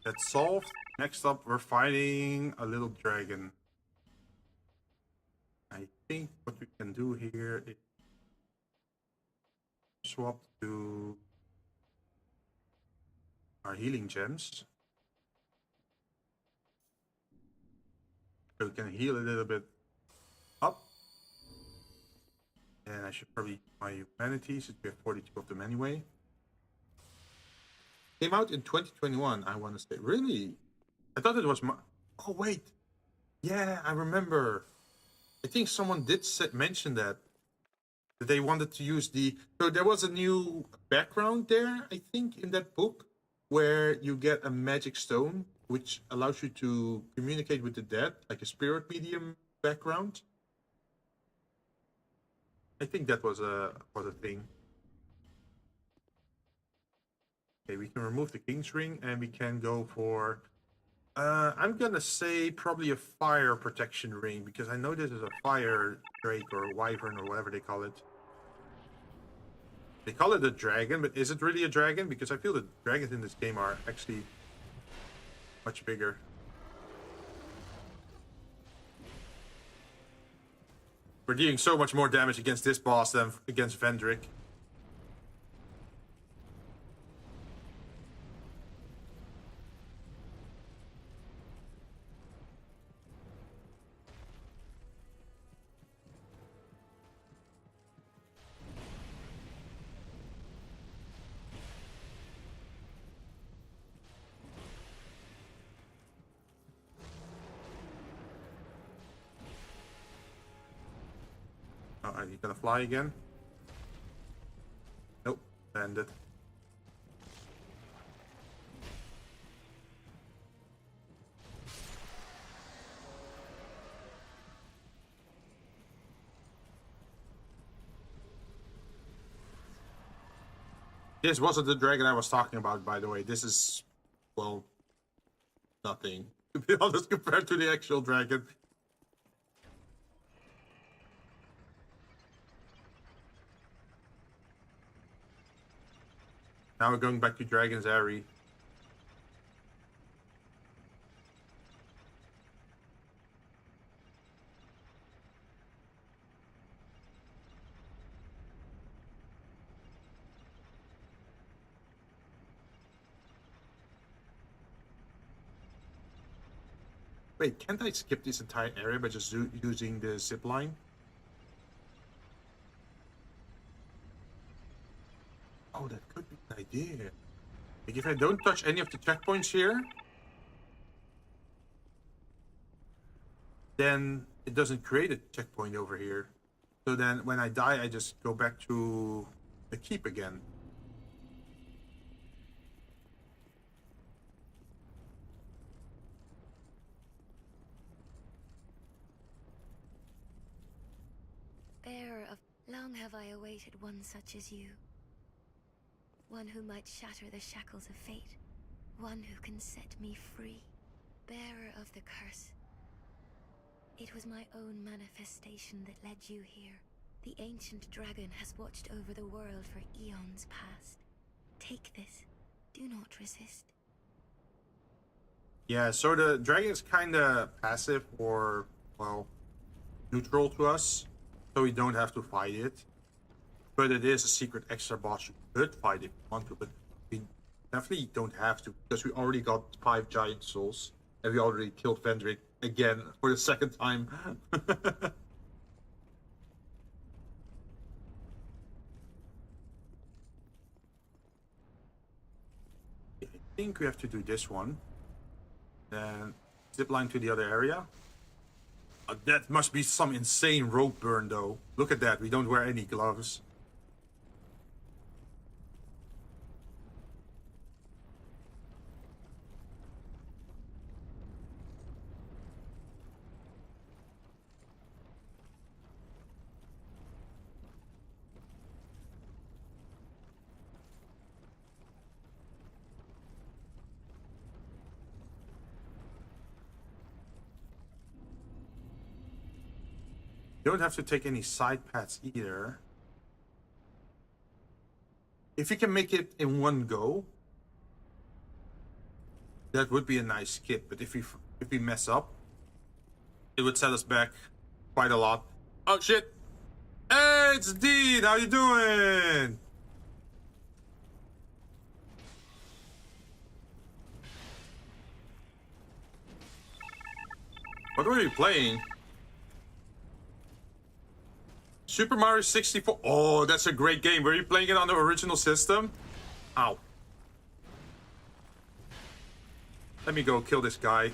that's solved. Next up, we're fighting a little dragon. I think what we can do here is swap to our healing gems. So we can heal a little bit up. And I should probably use my humanities, since we have 42 of them anyway. Came out in 2021, I want to say. Really? I thought it was my... Oh, wait. Yeah, I remember. I think someone did mention that they wanted to use the... So there was a new background there, I think, in that book, where you get a magic stone, which allows you to communicate with the dead, like a spirit medium background. I think that was a thing. Okay, we can remove the King's Ring, and we can go for... I'm gonna say probably a fire protection ring, because I know this is a fire drake or wyvern or whatever they call it. They call it a dragon, but is it really a dragon? Because I feel the dragons in this game are actually much bigger. We're dealing so much more damage against this boss than against Vendrick. Oh, are you gonna fly again? Nope, landed. This wasn't the dragon I was talking about, by the way. This is, well, nothing, to be honest, compared to the actual dragon. Now we're going back to Dragon's Airy. Wait, can't I skip this entire area by just using the zip line? Oh, that could be an idea. Like if I don't touch any of the checkpoints here, then it doesn't create a checkpoint over here. So then when I die, I just go back to the keep again. Bearer of... Long have I awaited one such as you. One who might shatter the shackles of fate. One who can set me free. Bearer of the curse. It was my own manifestation that led you here. The ancient dragon has watched over the world for eons past. Take this. Do not resist. Yeah, so the dragon is kind of passive or, well, neutral to us. So we don't have to fight it. But it is a secret extra boss you could fight if you want to, but we definitely don't have to, because we already got 5 giant souls, and we already killed Vendrick again for the second time. I think we have to do this one. Then zip line to the other area. That must be some insane rope burn though. Look at that, we don't wear any gloves. You don't have to take any side paths either. If you can make it in one go, that would be a nice skip. But if we mess up, it would set us back quite a lot. Oh shit! Hey, it's Dean. How you doing? What were you playing? Super Mario 64. Oh, that's a great game. Were you playing it on the original system? Ow. Let me go kill this guy.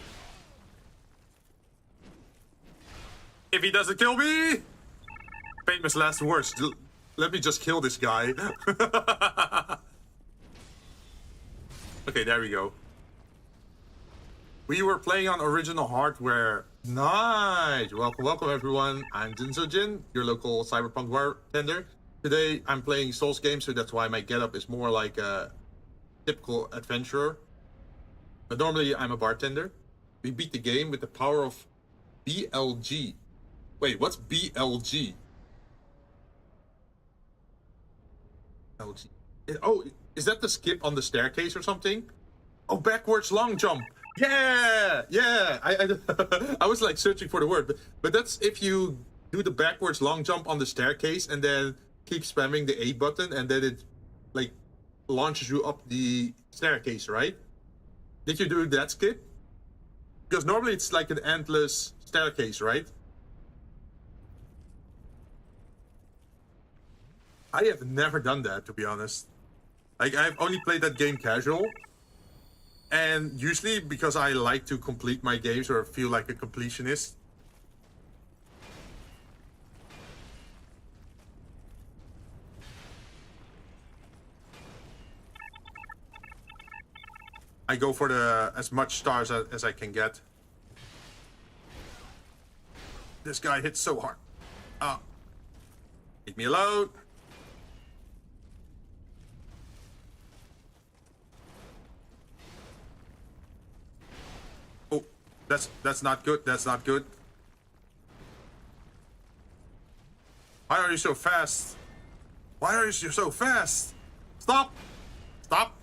If he doesn't kill me, famous last words. Let me just kill this guy. Okay, there we go. We were playing on original hardware. Nice! Welcome everyone. I'm Jinzou Jinn, your local cyberpunk bartender. Today I'm playing Souls games, so that's why my getup is more like a typical adventurer. But normally I'm a bartender. We beat the game with the power of BLG. Wait, what's BLG? don't see. Oh, is that the skip on the staircase or something? Oh, backwards long jump. Yeah, yeah. I was like searching for the word, but that's if you do the backwards long jump on the staircase and then keep spamming the A button, and then it like launches you up the staircase, right? Did you do that skip? Because normally it's like an endless staircase, right? I have never done that, to be honest. Like, I've only played that game casual. And usually because I like to complete my games or feel like a completionist. I go for the as much stars as I can get. This guy hits so hard. Leave me alone. Oh, that's not good. That's not good. Why are you so fast? Why are you so fast? Stop! Stop!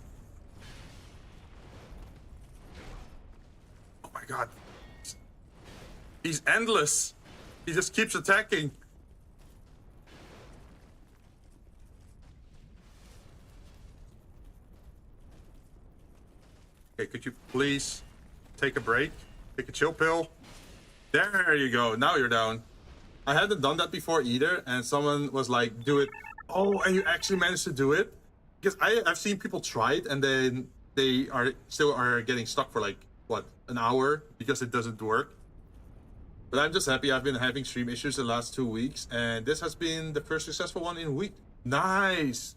Oh my god. He's endless. He just keeps attacking. Okay, could you please take a break? Take a chill pill. There you go. Now you're down. I hadn't done that before either, and someone was like, do it. Oh, and you actually managed to do it? Because I've seen people try it, and then they still are getting stuck for like, what, an hour? Because it doesn't work. But I'm just happy. I've been having stream issues the last 2 weeks, and this has been the first successful one in a week. Nice!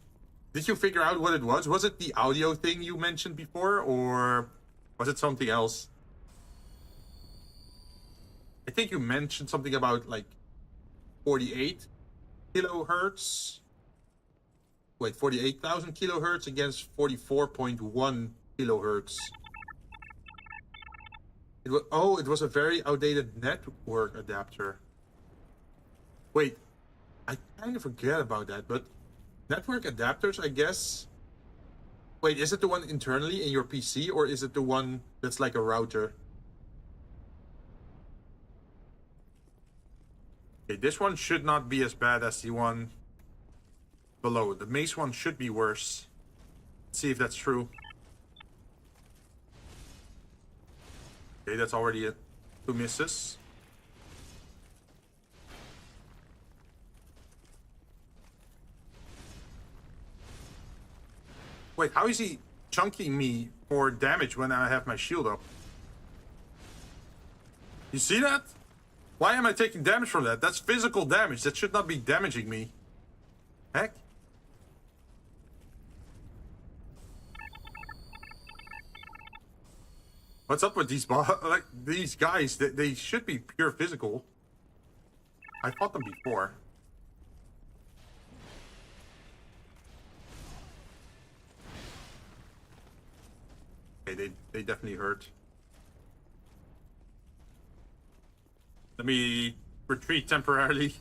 Did you figure out what it was? Was it the audio thing you mentioned before, or was it something else? I think you mentioned something about like 48 kilohertz. Wait, 48,000 kilohertz against 44.1 kilohertz. It was a very outdated network adapter. Wait, I kind of forget about that, but network adapters, I guess. Wait, is it the one internally in your PC, or is it the one that's like a router? Okay, this one should not be as bad as the one below. The mace one should be worse. Let's see if that's true. Okay, that's already 2 misses. Wait, how is he chunking me for damage when I have my shield up? You see that? Why am I taking damage from that? That's physical damage. That should not be damaging me. Heck? What's up with these like these guys? They should be pure physical. I fought them before. Okay, they definitely hurt. Let me retreat temporarily.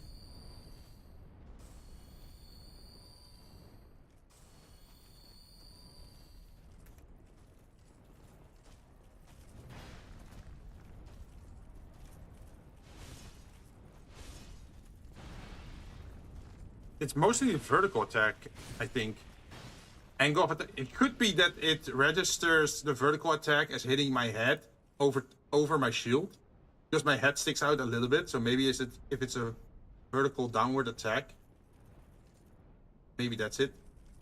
It's mostly a vertical attack, I think. Angle of attack. It could be that it registers the vertical attack as hitting my head over my shield, because my head sticks out a little bit. So maybe if it's a vertical downward attack, maybe that's it.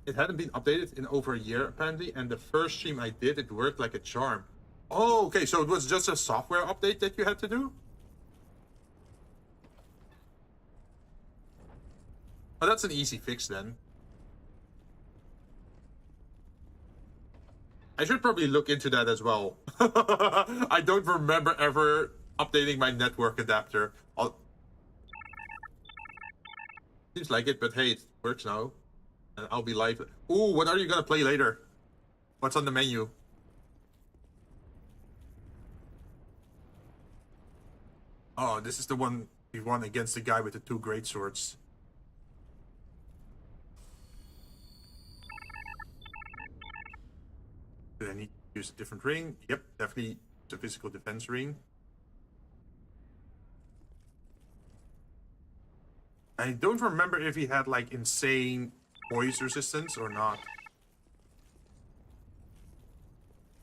It hadn't been updated in over a year apparently, and the first stream I did, it worked like a charm. Oh, okay. So it was just a software update that you had to do. Oh, that's an easy fix then. I should probably look into that as well. I don't remember ever updating my network adapter. Seems like it, but hey, it works now. And I'll be live. Ooh, what are you gonna play later? What's on the menu? Oh, this is the one we won against the guy with the 2 great swords. Do I need to use a different ring? Yep, definitely the physical defense ring. I don't remember if he had like insane poise resistance or not.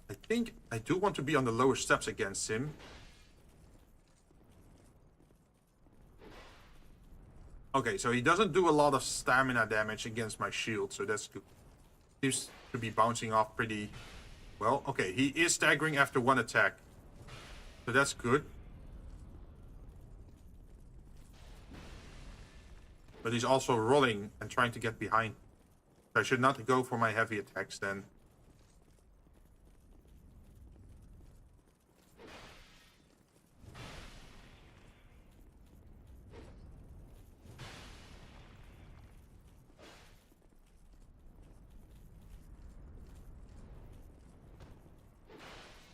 I think I do want to be on the lower steps against him. Okay, so he doesn't do a lot of stamina damage against my shield, so that's good. Seems to be bouncing off pretty well. Okay, he is staggering after one attack, so that's good. But he's also rolling and trying to get behind. So I should not go for my heavy attacks then.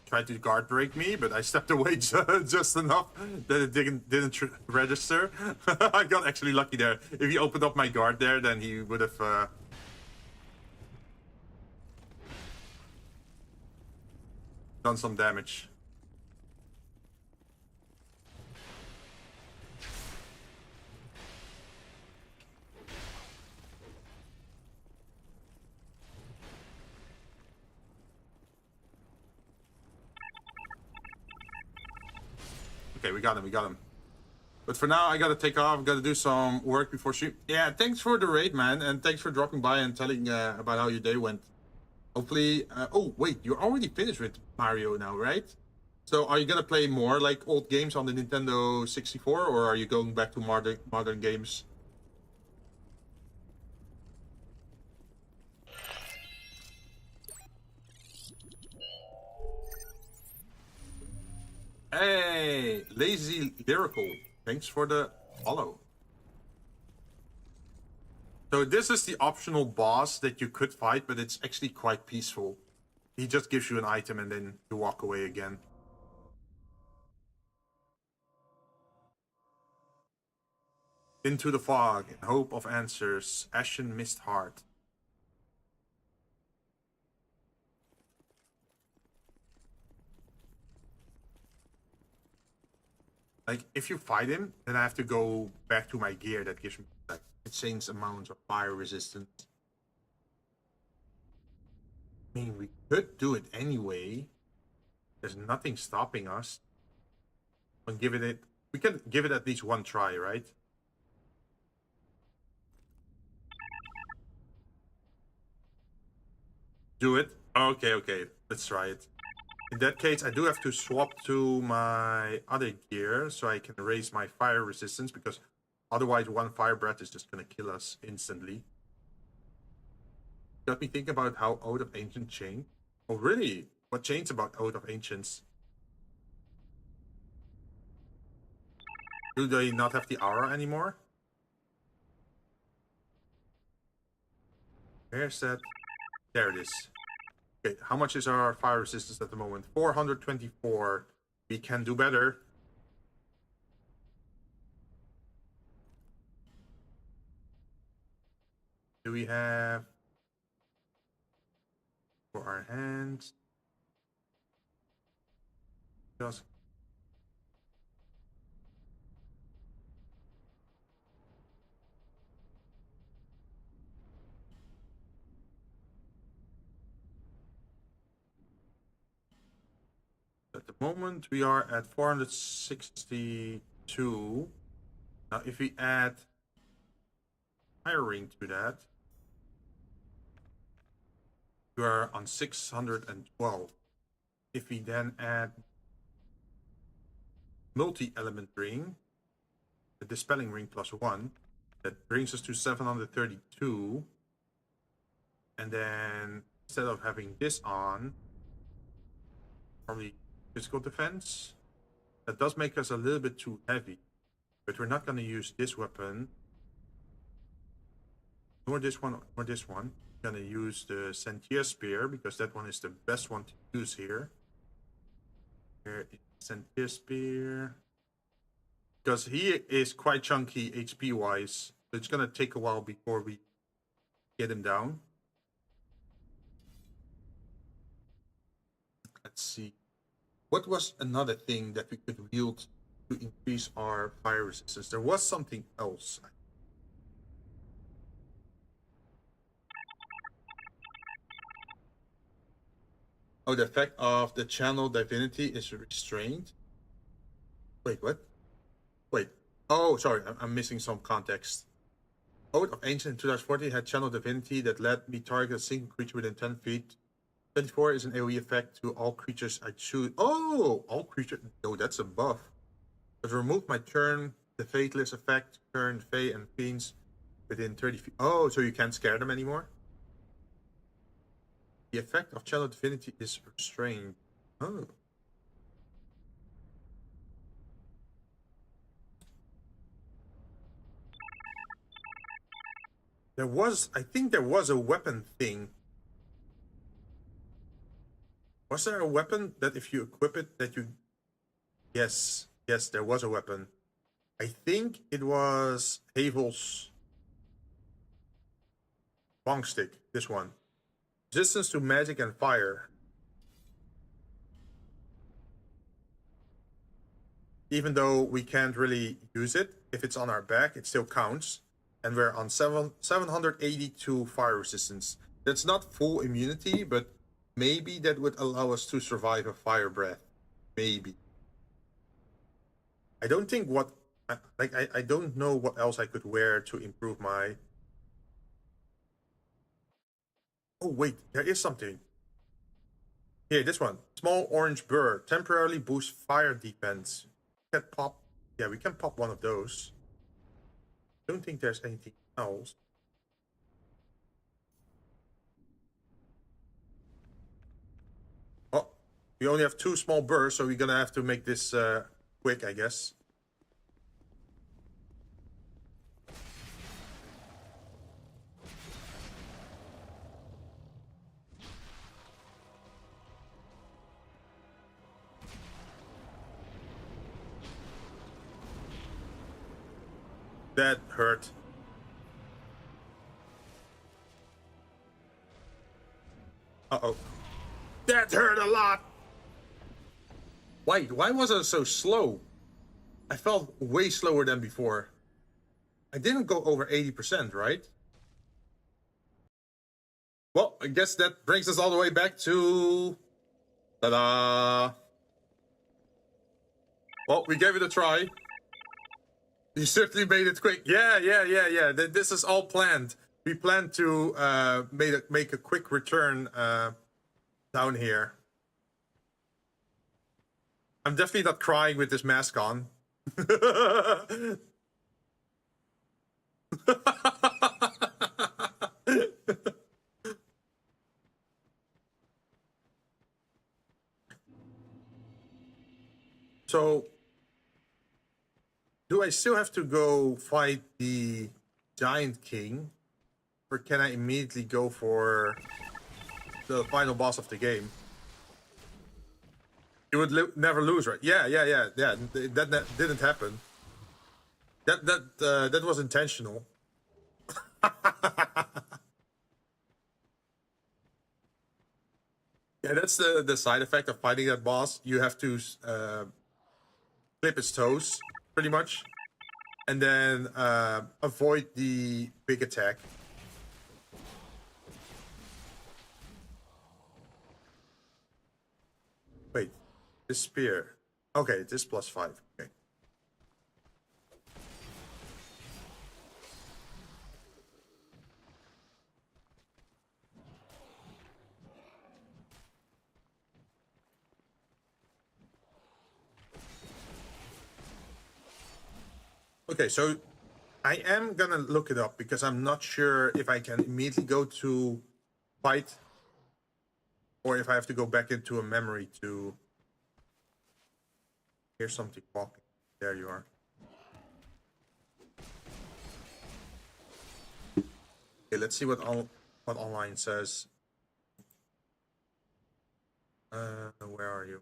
Tried to guard break me, but I stepped away just enough that it didn't register. I got actually lucky there. If he opened up my guard there, then he would have done some damage. Okay, we got him. But for now, I gotta take off. Gotta do some work before stream. Yeah, thanks for the raid, man, and thanks for dropping by and telling about how your day went. Hopefully, oh wait, you're already finished with Mario now, right? So are you gonna play more like old games on the Nintendo 64, or are you going back to modern games? Hey, Lazy Lyrical, thanks for the follow. So this is the optional boss that you could fight, but it's actually quite peaceful. He just gives you an item and then you walk away again. Into the fog, in hope of answers, Ashen Mist Heart. Like, if you fight him, then I have to go back to my gear that gives me like insane amounts of fire resistance. I mean, we could do it anyway. There's nothing stopping us. We can give it at least one try, right? Do it? Okay, let's try it. In that case, I do have to swap to my other gear so I can raise my fire resistance, because otherwise one fire breath is just going to kill us instantly. Got me thinking about how Oath of Ancient changed. Oh, really? What changed about Oath of Ancients? Do they not have the aura anymore? Where's that? There it is. Okay, how much is our fire resistance at the moment? 424. We can do better. Do we have for our hands? Just at the moment we are at 462. Now if we add hiring to that, we are on 612. If we then add multi-element ring, the dispelling ring +1, that brings us to 732. And then instead of having this on, probably physical defense. That does make us a little bit too heavy, but we're not going to use this weapon, nor this one, or this one. We're going to use the Sentier Spear, because that one is the best one to use here. Here is Sentier Spear. Because he is quite chunky HP wise, so it's going to take a while before we get him down. Let's see. What was another thing that we could wield to increase our fire resistance? There was something else. Oh, the effect of the channel divinity is restrained. Wait, what? Wait. Oh, sorry, I'm missing some context. Oath of Ancient in 2014 had channel divinity that let me target a single creature within 10 feet. 24 is an AoE effect to all creatures I choose. Oh, all creatures. No, that's a buff. But remove my turn, the Fateless effect, turn Fey and Fiends within 30 feet. Oh, so you can't scare them anymore? The effect of channel divinity is restrained. Oh. I think there was a weapon thing. Was there a weapon that if you equip it, that you... Yes, there was a weapon. I think it was Havel's long stick, this one. Resistance to magic and fire. Even though we can't really use it, if it's on our back, it still counts. And we're on 782 fire resistance. That's not full immunity, but maybe that would allow us to survive a fire breath. Maybe. I don't think what... I don't know what else I could wear to improve my... Oh, wait, there is something. Here, this one. Small orange burr. Temporarily boosts fire defense. We can pop... Yeah, we can pop one of those. I don't think there's anything else. Oh, we only have 2 small burrs, so we're gonna have to make this quick, I guess. That hurt. Uh-oh. That hurt a lot! Wait, why was I so slow? I felt way slower than before. I didn't go over 80%, right? Well, I guess that brings us all the way back to... Ta-da! Well, we gave it a try. You certainly made it quick. Yeah. This is all planned. We planned to make a quick return down here. I'm definitely not crying with this mask on. So, do I still have to go fight the Giant King? Or can I immediately go for the final boss of the game? You would never lose, right? Yeah. That didn't happen. That was intentional. Yeah, that's the side effect of fighting that boss. You have to clip its toes, pretty much, and then avoid the big attack. Wait, this spear. Okay, this +5. Okay. Okay, so I am gonna look it up because I'm not sure if I can immediately go to fight or if I have to go back into a memory to... Here's something walking. There you are. Okay, let's see what online says. Where are you?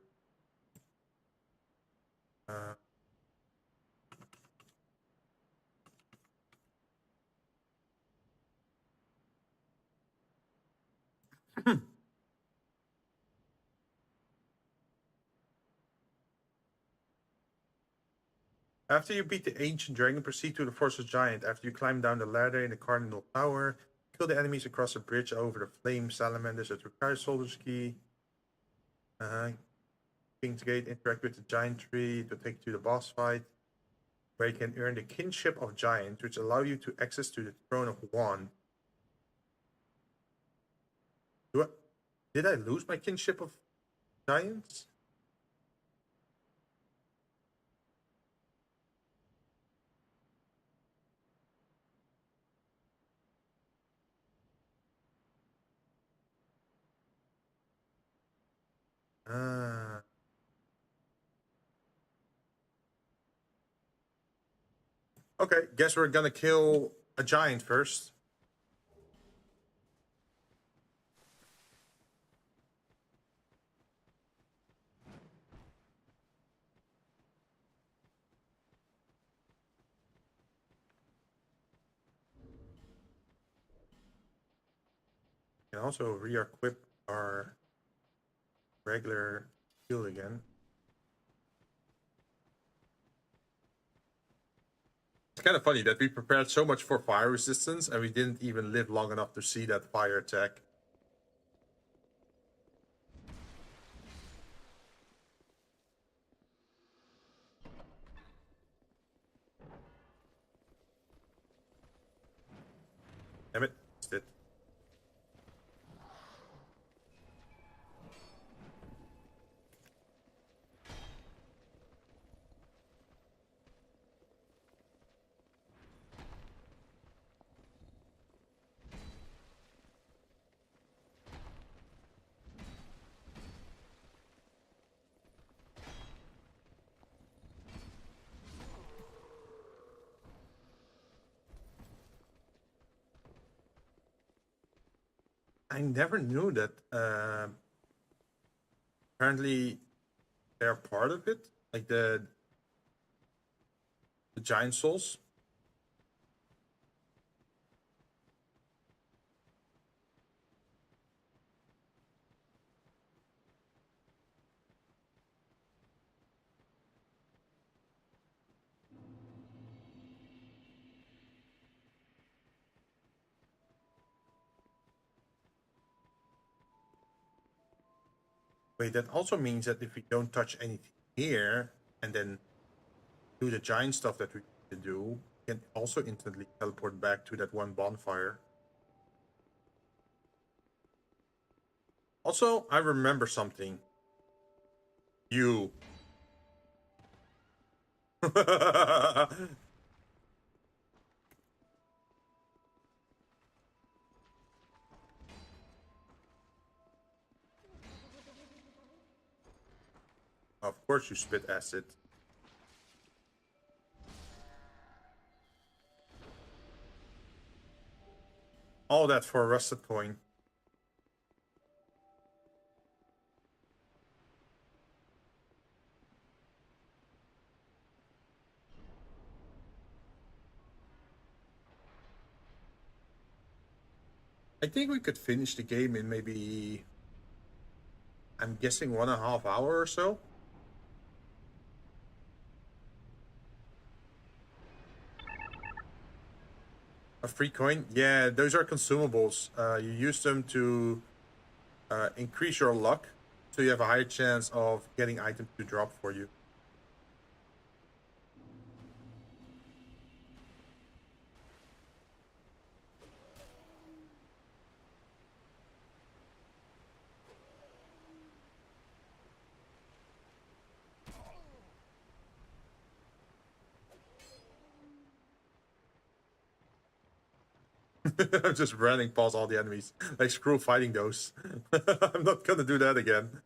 After you beat the ancient dragon, proceed to the fortress giant. After you climb down the ladder in the cardinal tower, kill the enemies across a bridge over the flame salamanders. It requires soldier's key. King's Gate, interact with the giant tree to take you to the boss fight, where you can earn the kinship of giants, which allow you to access to the throne of Wan. Did I lose my kinship of giants? Okay, guess we're gonna kill a giant first. We can also re-equip our regular shield again. It's kind of funny that we prepared so much for fire resistance and we didn't even live long enough to see that fire attack. Damn it, missed it. I never knew that apparently they're part of it, like the giant souls. Wait, that also means that if we don't touch anything here and then do the giant stuff that we need to do, we can also instantly teleport back to that one bonfire. Also, I remember something. You. Of course you spit acid. All that for a rusted coin. I think we could finish the game in maybe, I'm guessing 1.5 hours or so. A free coin? Yeah, those are consumables. You use them to increase your luck, so you have a higher chance of getting items to drop for you. I'm just running past all the enemies. Like, screw fighting those. I'm not gonna do that again.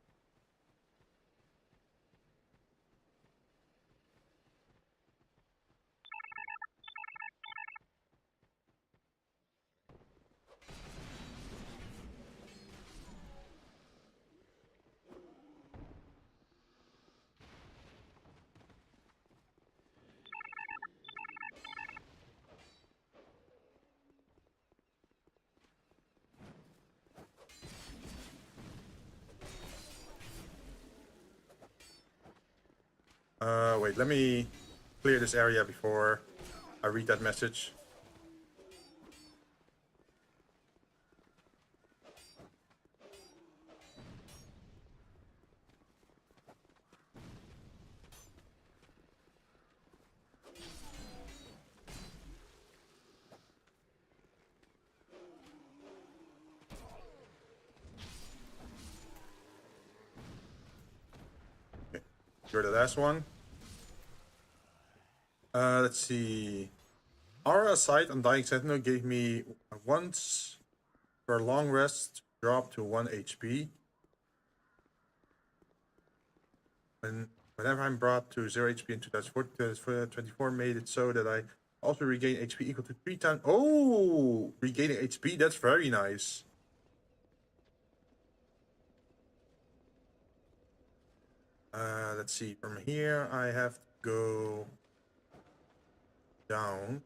Wait, let me clear this area before I read that message. Okay, you're the last one. Let's see. Aura Sight Undying Sentinel gave me once for a long rest drop to 1 HP. Whenever I'm brought to 0 HP in 2024 made it so that I also regain HP equal to 3 times. Oh, regaining HP, that's very nice. Let's see. From here, I have to go down.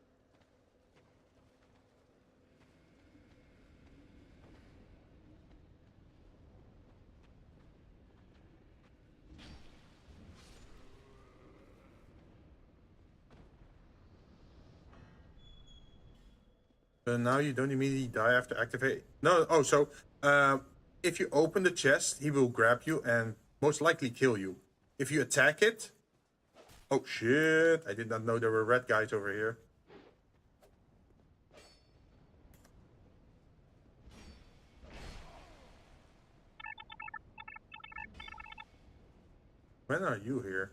So now you don't immediately die after activate. No, oh, so if you open the chest, he will grab you and most likely kill you. If you attack it... Oh shit, I did not know there were red guys over here. When are you here?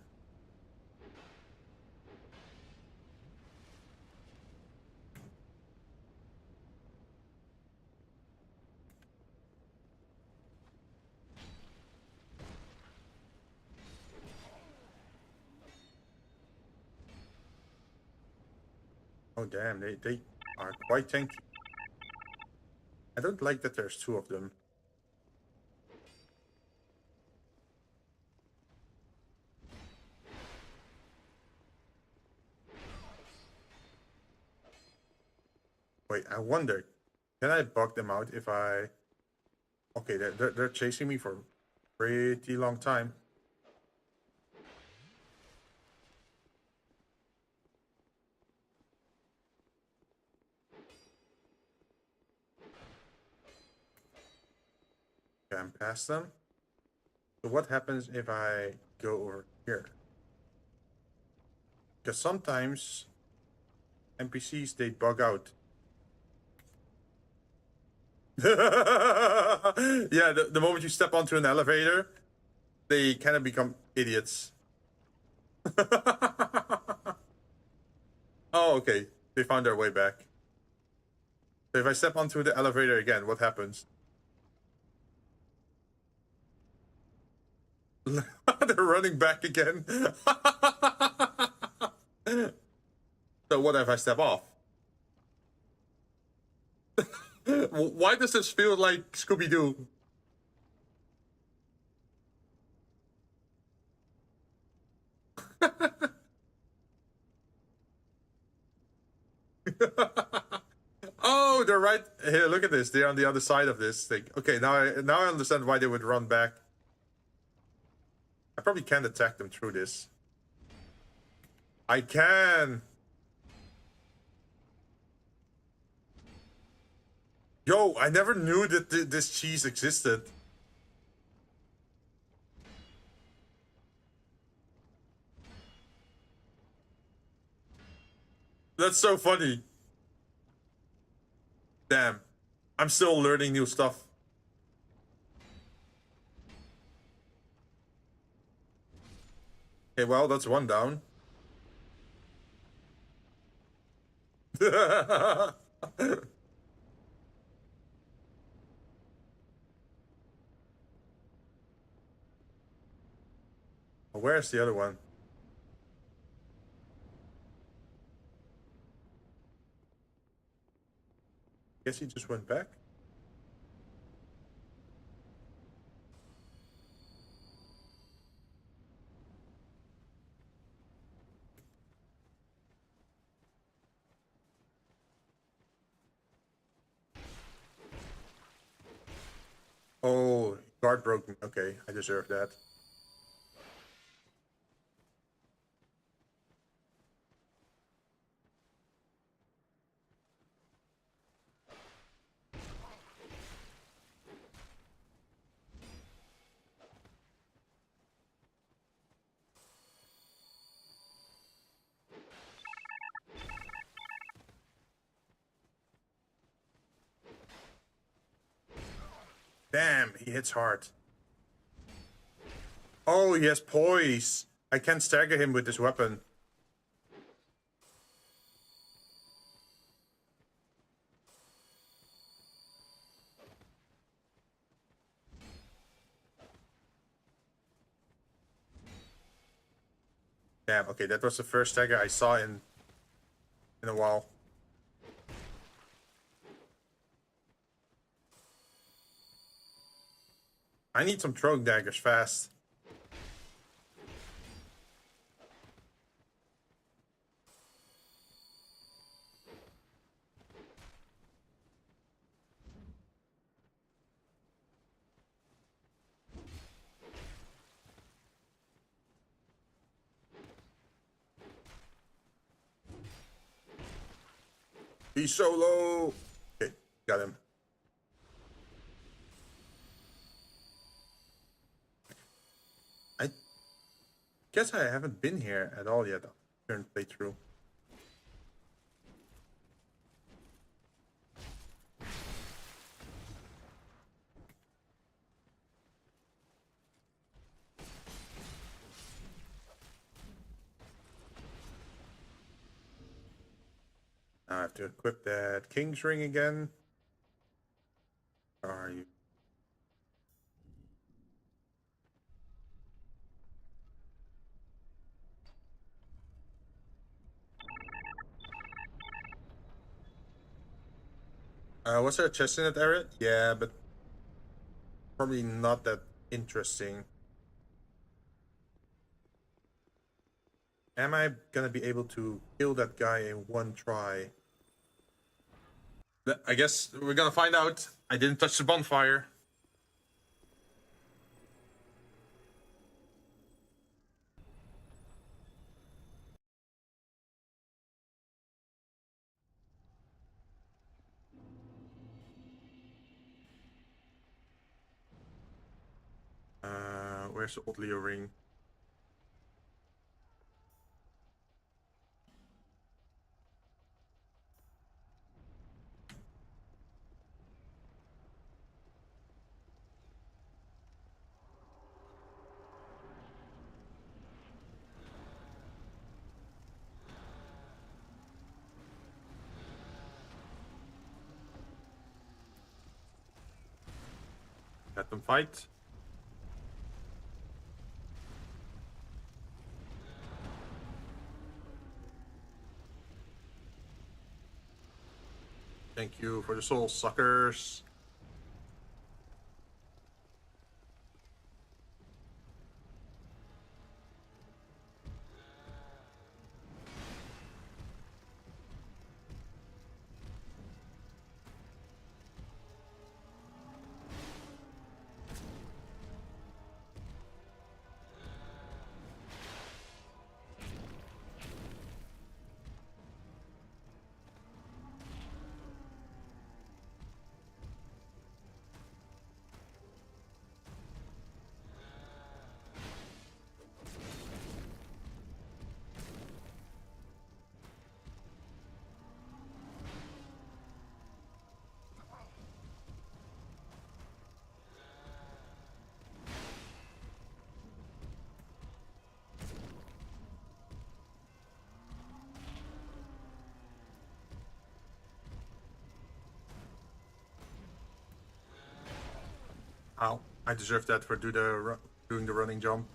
Oh damn, they are quite tanky. I don't like that there's 2 of them. Wait, I wonder, can I bug them out if I... Okay, they're chasing me for a pretty long time. Okay, I'm past them. So what happens if I go over here? Because sometimes NPCs, they bug out. Yeah, the moment you step onto an elevator, they kind of become idiots. Oh, okay. They found their way back. So if I step onto the elevator again, what happens? They're running back again. So what if I step off? Why does this feel like Scooby-Doo? Oh, they're right here. Look at this. They're on the other side of this thing. Okay, now I understand why they would run back. I probably can't attack them through this. I can. Yo, I never knew that this cheese existed. That's so funny. Damn. I'm still learning new stuff. Okay, well, that's one down. Where's the other one? Guess he just went back. Oh, guard broken. Okay, I deserve that. Damn, he hits hard. Oh, he has poise. I can't stagger him with this weapon. Damn, okay, that was the first stagger I saw in a while. I need some throwing daggers fast. He's so low. Okay, got him. I guess I haven't been here at all yet. Current playthrough. I have to equip that King's Ring again. Where are you? Was there a chest in that area? Yeah, but probably not that interesting. Am I gonna be able to kill that guy in one try? I guess we're gonna find out. I didn't touch the bonfire. Where's the old Leo ring? Let them fight. Thank you for the soul, suckers. Ow, I deserve that for doing the running jump.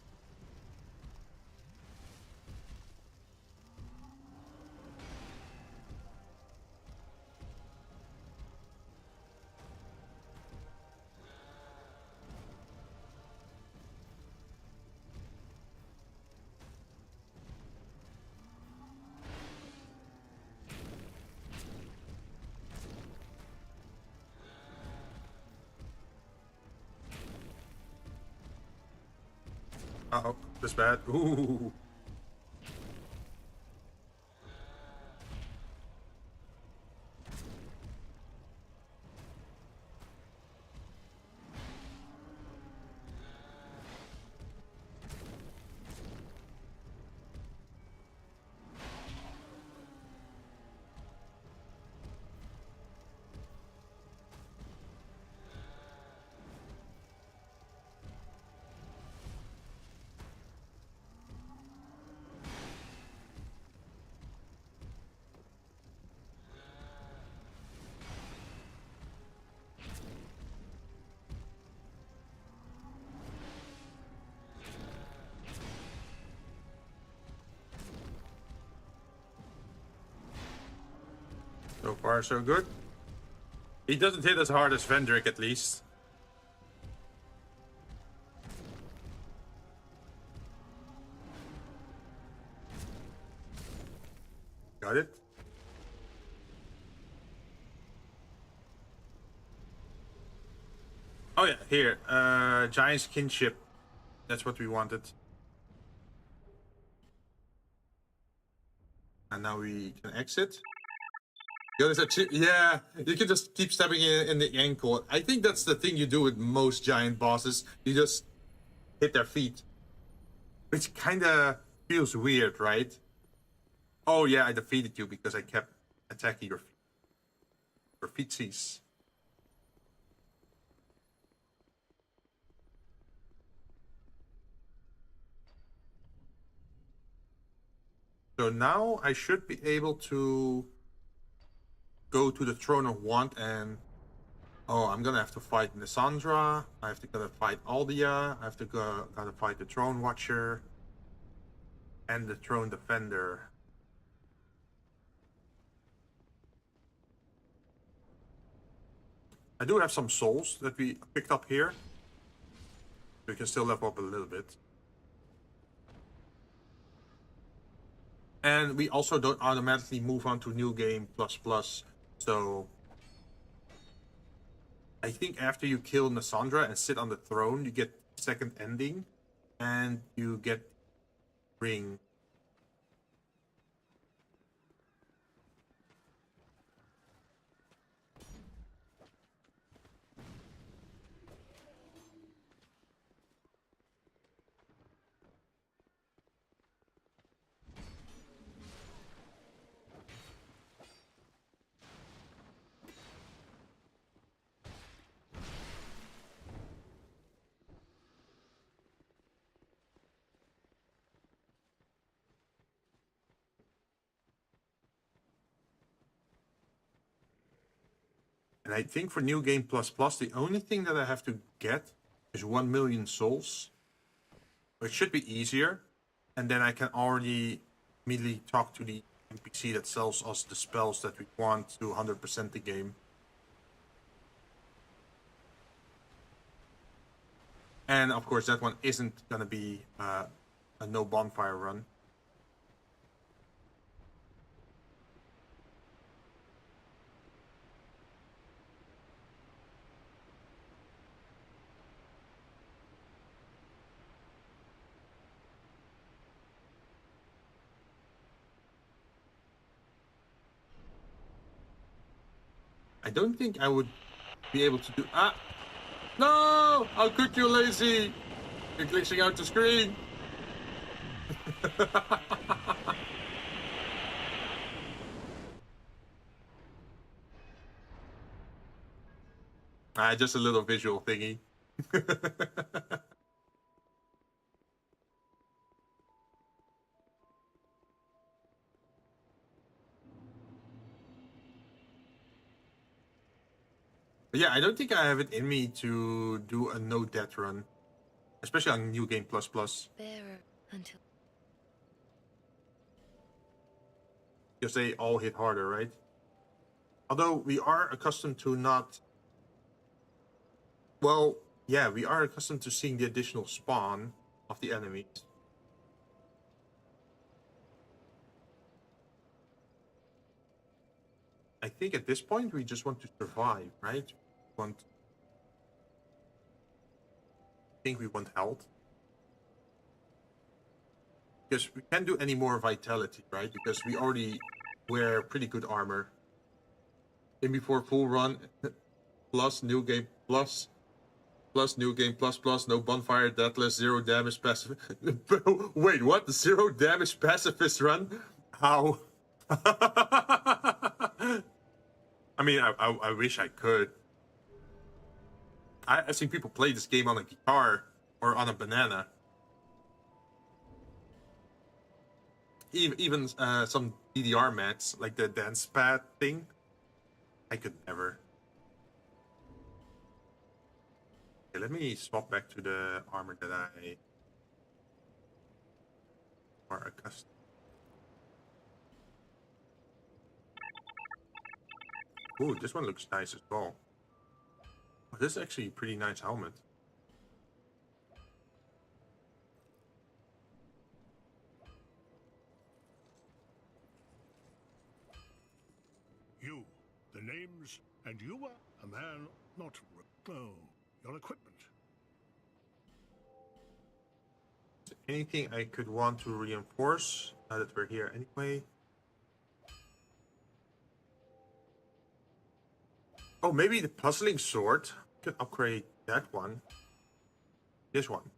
Uh-oh, this bad. Ooh. So far, so good. He doesn't hit as hard as Vendrick, at least. Got it. Oh yeah, here. Giant's Kinship. That's what we wanted. And now we can exit. Yeah, you can just keep stabbing in the ankle. I think that's the thing you do with most giant bosses. You just hit their feet. Which kind of feels weird, right? Oh yeah, I defeated you because I kept attacking your feetsies. So now I should be able to go to the Throne of Want and... Oh, I'm gonna have to fight Nisandra. I have to gotta fight Aldia. I have to gotta fight the Throne Watcher. And the Throne Defender. I do have some souls that we picked up here. We can still level up a little bit. And we also don't automatically move on to New Game ++. So I think after you kill Nisandra and sit on the throne, you get second ending. And you get ring. And I think for New Game ++, the only thing that I have to get is 1 million souls. It should be easier. And then I can already immediately talk to the NPC that sells us the spells that we want to 100% the game. And of course that one isn't gonna be a no bonfire run. I don't think I would be able to do... Ah! No! How could you, lazy? You're glitching out the screen. Just a little visual thingy. But yeah, I don't think I have it in me to do a no death run, especially on New Game ++. Bearer until Because they all hit harder, right? Although we are accustomed to not... Well, yeah, we are accustomed to seeing the additional spawn of the enemies. I think at this point we just want to survive, right? I think we want health. Because we can't do any more vitality, right? Because we already wear pretty good armor. In before full run, plus New Game plus New Game plus no bonfire, deathless, 0 damage pacifist. Wait, what? 0 damage pacifist run? How? I mean, I wish I could. I've seen people play this game on a guitar or on a banana. Even some DDR mats, like the dance pad thing. I could never. Okay, let me swap back to the armor that I are accustomed. Ooh, this one looks nice as well. Oh, this is actually a pretty nice helmet. You, the names, and you are a man, not... Oh, your equipment. Anything I could want to reinforce now that we're here anyway? Oh, maybe the puzzling sword. Could upgrade that one. This one.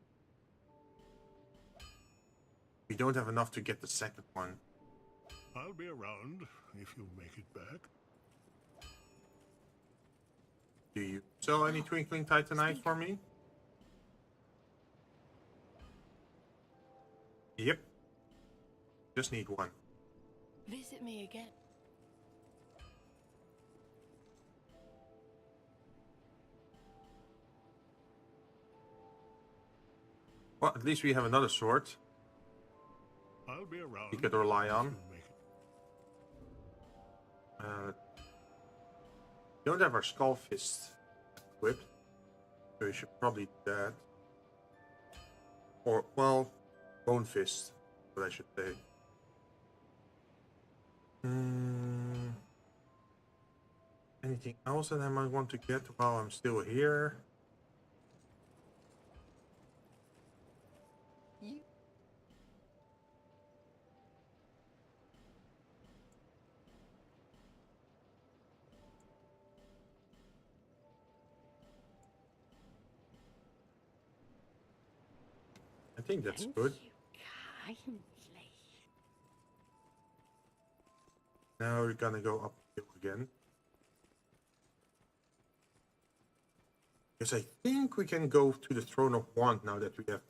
We don't have enough to get the second one. I'll be around if you make it back. Do you sell any twinkling titanite for me? Yep. Just need one. Visit me again. Well, at least we have another sword I'll be around. we could rely if on. you make it. We don't have our skull fist equipped, so we should probably do that. Or, well, bone fist, what I should say. Anything else that I might want to get while I'm still here? I think that's good. Now we're gonna go uphill again. Because I think we can go to the Throne of Want now that we have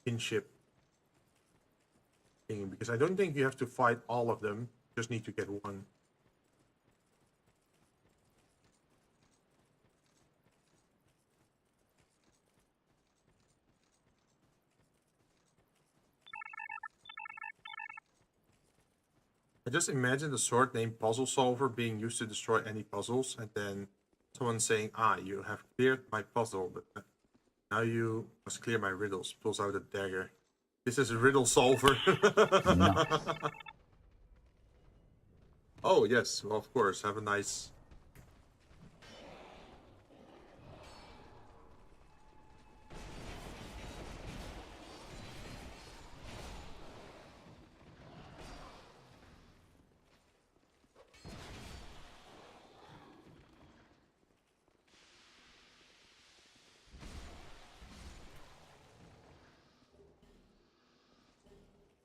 kinship thing. Because I don't think you have to fight all of them. You just need to get one. I just imagine the sword named Puzzle Solver being used to destroy any puzzles, and then someone saying, "Ah, you have cleared my puzzle, but now you must clear my riddles." Pulls out a dagger. This is a riddle solver. Nice. Oh yes, well, of course. Have a nice.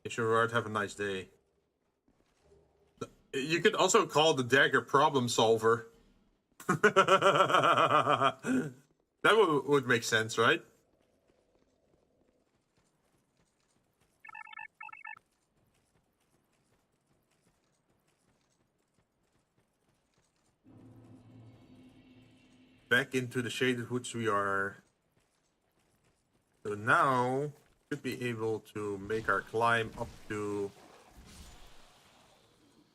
Sure, have a nice day. You could also call the dagger problem solver. That would make sense, right? Back into the shaded woods we are. So now should be able to make our climb up to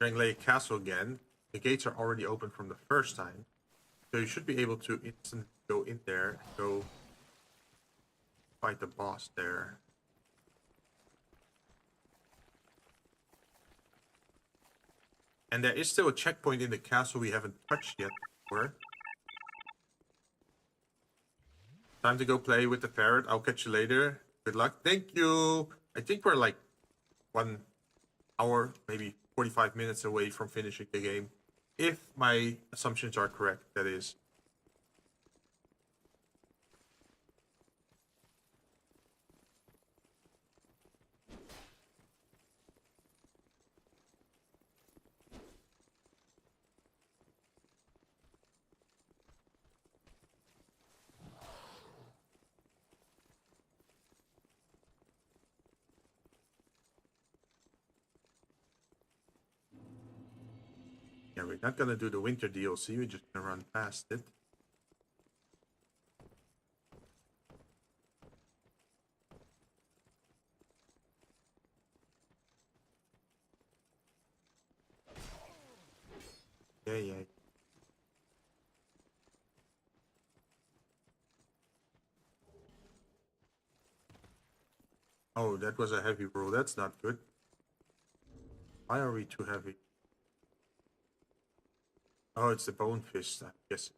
Drangleigh Castle again. The gates are already open from the first time. So you should be able to instantly go in there and go fight the boss there. And there is still a checkpoint in the castle we haven't touched yet before. Time to go play with the ferret. I'll catch you later. Good luck. Thank you. I think we're like 1 hour, maybe 45 minutes away from finishing the game. If my assumptions are correct, that is. Yeah, we're not gonna do the winter DLC, we're just gonna run past it. Yeah. Oh, that was a heavy roll. That's not good. Why are we too heavy? Oh, it's the bone fist, I guess.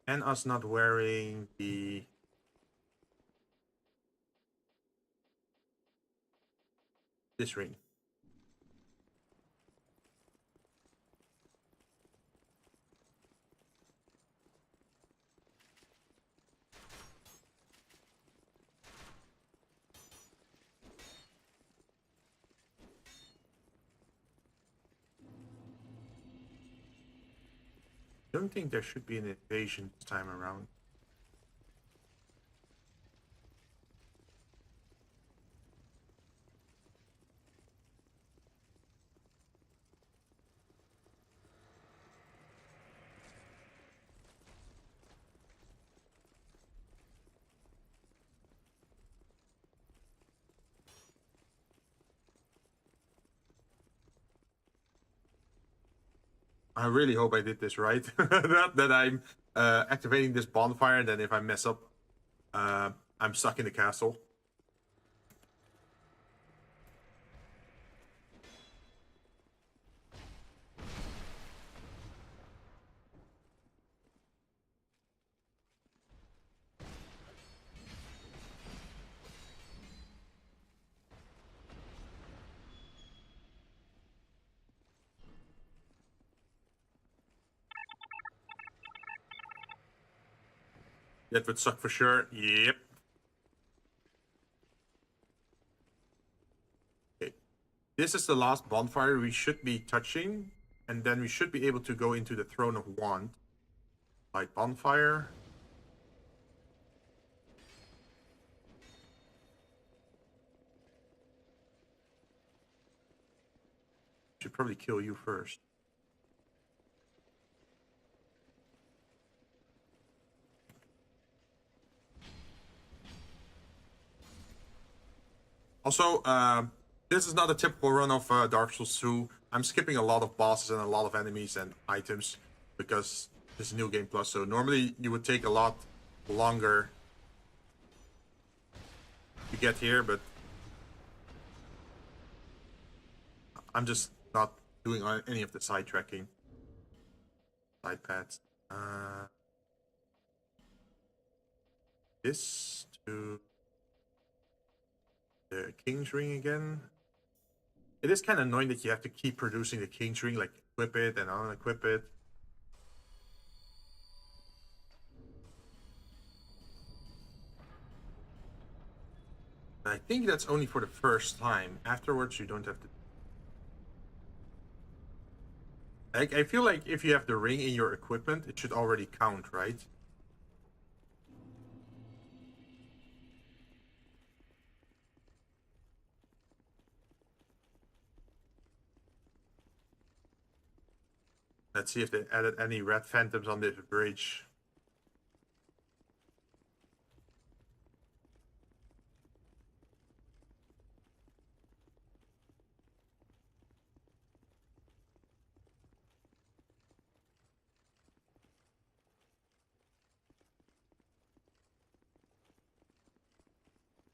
And us not wearing the... this ring. Don't think there should be an invasion this time around. I really hope I did this right. Not that I'm activating this bonfire, and then if I mess up, I'm stuck in the castle. That would suck for sure. Yep. Okay. This is the last bonfire we should be touching, and then we should be able to go into the Throne of Want. Light bonfire. Should probably kill you first. Also, this is not a typical run of Dark Souls 2. I'm skipping a lot of bosses and a lot of enemies and items because this is New Game Plus. So normally you would take a lot longer to get here, but I'm just not doing any of the side tracking. Side paths. This to the King's Ring again. It is kind of annoying that you have to keep producing the King's Ring, like equip it and unequip it. I think that's only for the first time. Afterwards, you don't have to. I feel like if you have the ring in your equipment, it should already count, right? Let's see if they added any red phantoms on this bridge.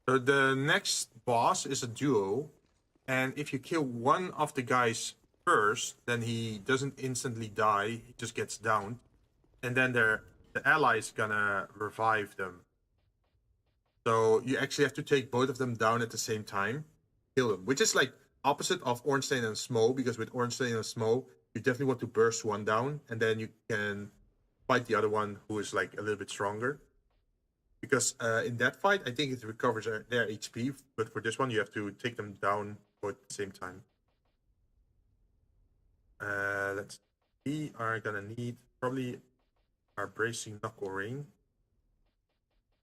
So the next boss is a duo, and if you kill one of the guys first, then he doesn't instantly die, he just gets downed. And then the ally is gonna revive them. So you actually have to take both of them down at the same time, kill them, which is like opposite of Ornstein and Smo, because with Ornstein and Smo, you definitely want to burst one down, and then you can fight the other one who is like a little bit stronger. Because in that fight, I think it recovers their HP, but for this one, you have to take them down both at the same time. We are gonna need probably our bracing knuckle ring.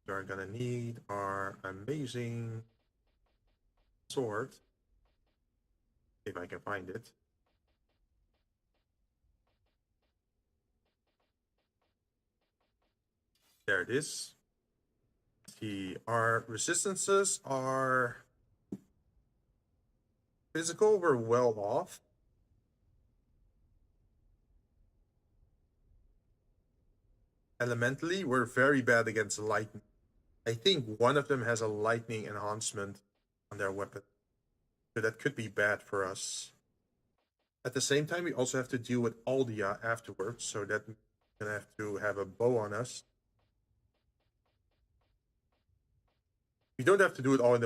We are gonna need our amazing sword, if I can find it. There it is. See, our resistances are physical, we're well off. Elementally, we're very bad against lightning. I think one of them has a lightning enhancement on their weapon. So that could be bad for us. At the same time, we also have to deal with Aldia afterwards, so that we're gonna have to have a bow on us. We don't have to do it all in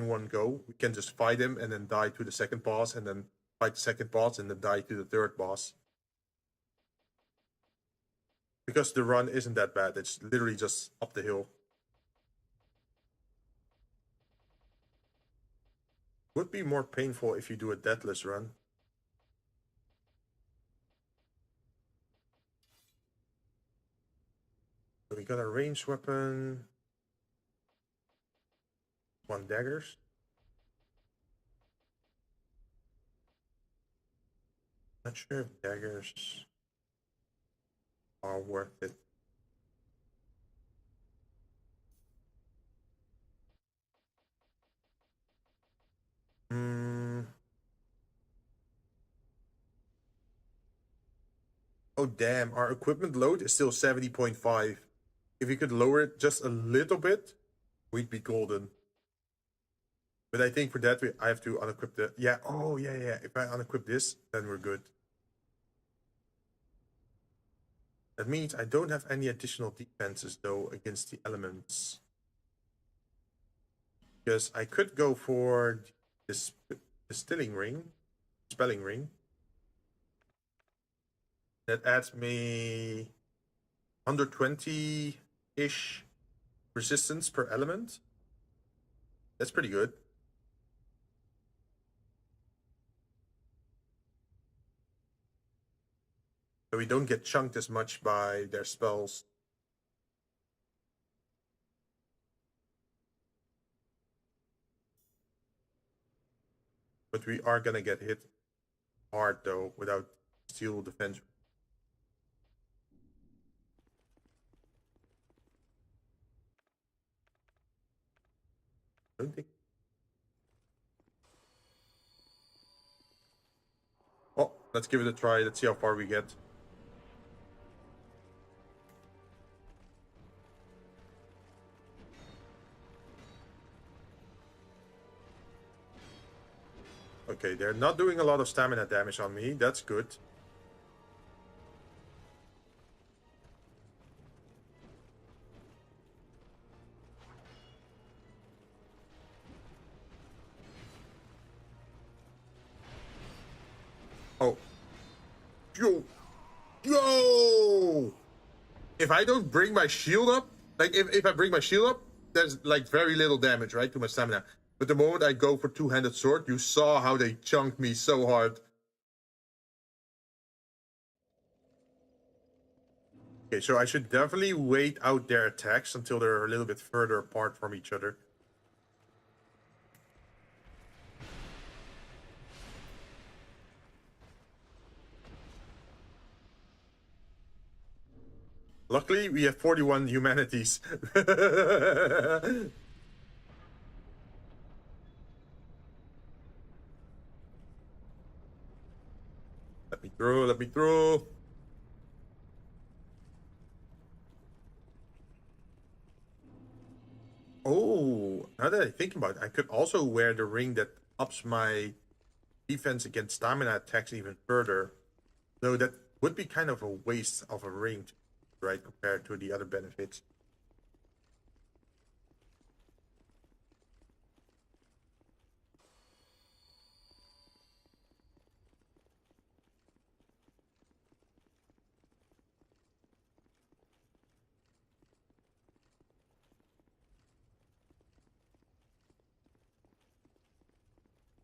one go. We can just fight him and then die to the second boss, and then fight the second boss and then die to the third boss. Because the run isn't that bad. It's literally just up the hill. Would be more painful if you do a deathless run. So we got a ranged weapon. 1 daggers. Not sure if daggers are worth it. Oh damn, our equipment load is still 70.5. If we could lower it just a little bit, we'd be golden. But I think for that I have to unequip the... Yeah, oh yeah. If I unequip this, then we're good. That means I don't have any additional defenses though against the elements. Because I could go for this spelling ring. That adds me 120-ish resistance per element. That's pretty good. So we don't get chunked as much by their spells. But we are gonna get hit hard though without steel defense. Don't think. Oh, let's give it a try. Let's see how far we get. Okay, they're not doing a lot of stamina damage on me. That's good. Oh. Yo! If I don't bring my shield up, like if I bring my shield up, there's like very little damage, right, to my stamina. But the moment I go for two-handed sword, you saw how they chunked me so hard. Okay, so I should definitely wait out their attacks until they're a little bit further apart from each other. Luckily, we have 41 humanities. Let me through. Oh, now that I think about it, I could also wear the ring that ups my defense against stamina attacks even further. Though that would be kind of a waste of a ring, right, compared to the other benefits.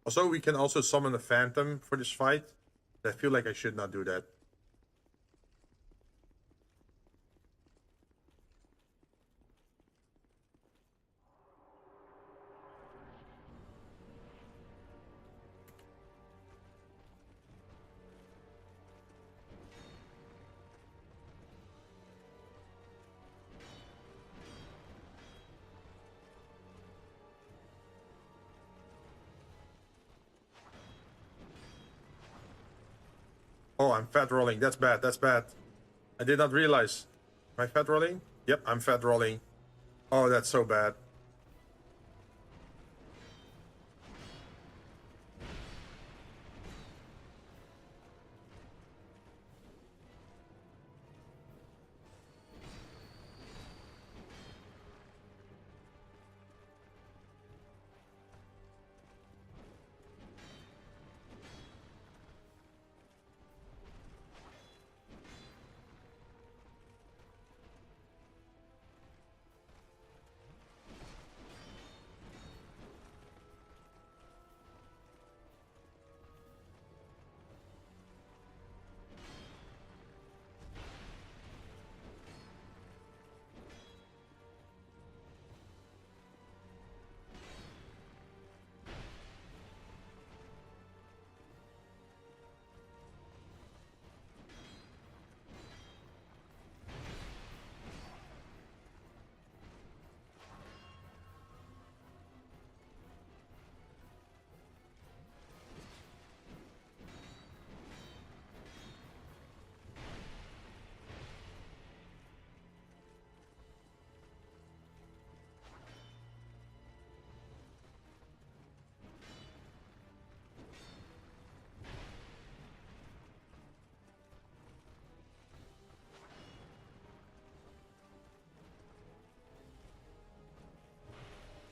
Also, we can also summon a phantom for this fight. I feel like I should not do that. Oh, I'm fat rolling. That's bad. I did not realize. Am I fat rolling? Yep, I'm fat rolling. Oh, that's so bad.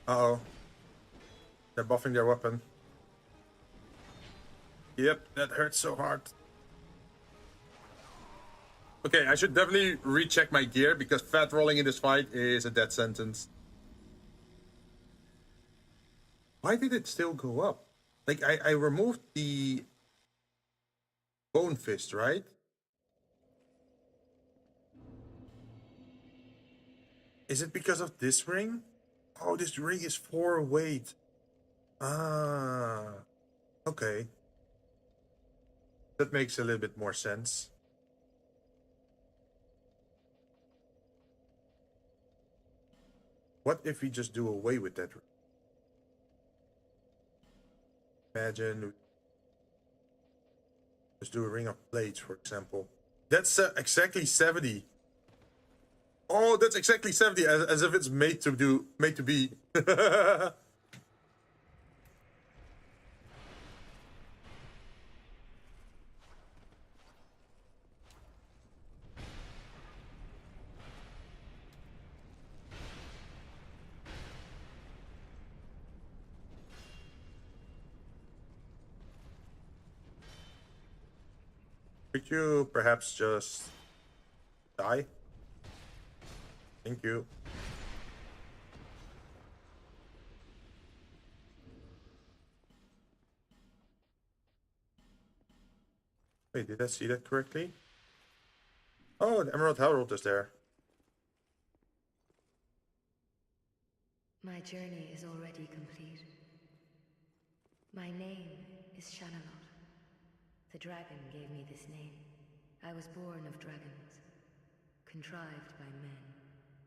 Uh-oh. They're buffing their weapon. Yep, that hurts so hard. Okay, I should definitely recheck my gear because fat rolling in this fight is a death sentence. Why did it still go up? Like, I removed the bone fist, right? Is it because of this ring? Oh, this ring is 4 weight. Ah, okay. That makes a little bit more sense. What if we just do away with that ring? Imagine just do a ring of blades, for example. That's exactly 70. Oh, that's exactly 70, as if it's made to be. Could you perhaps just die? Thank you. Wait, did I see that correctly? Oh, the Emerald Herald is there. My journey is already complete. My name is Shanalot. The dragon gave me this name. I was born of dragons, contrived by men,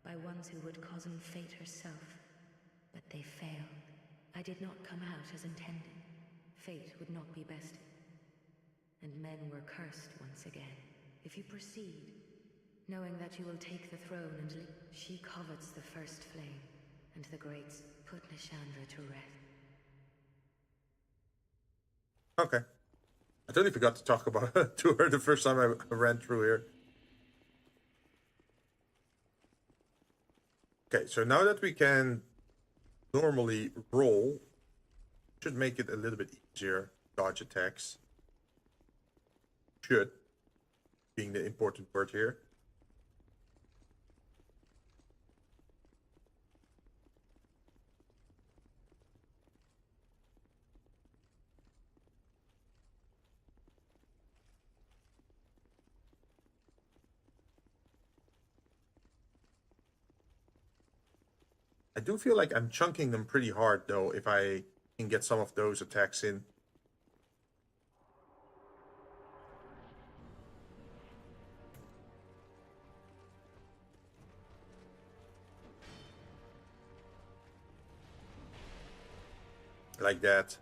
by ones who would cozen fate herself. But they failed. I did not come out as intended. Fate would not be bested. And men were cursed once again. If you proceed, knowing that you will take the throne and she covets the first flame, and the greats put Nishandra to rest. Okay. I totally forgot to talk about to her the first time I ran through here. Okay, so now that we can normally roll, should make it a little bit easier. Dodge attacks. Should, being the important word here. I do feel like I'm chunking them pretty hard, though, if I can get some of those attacks in. Like that.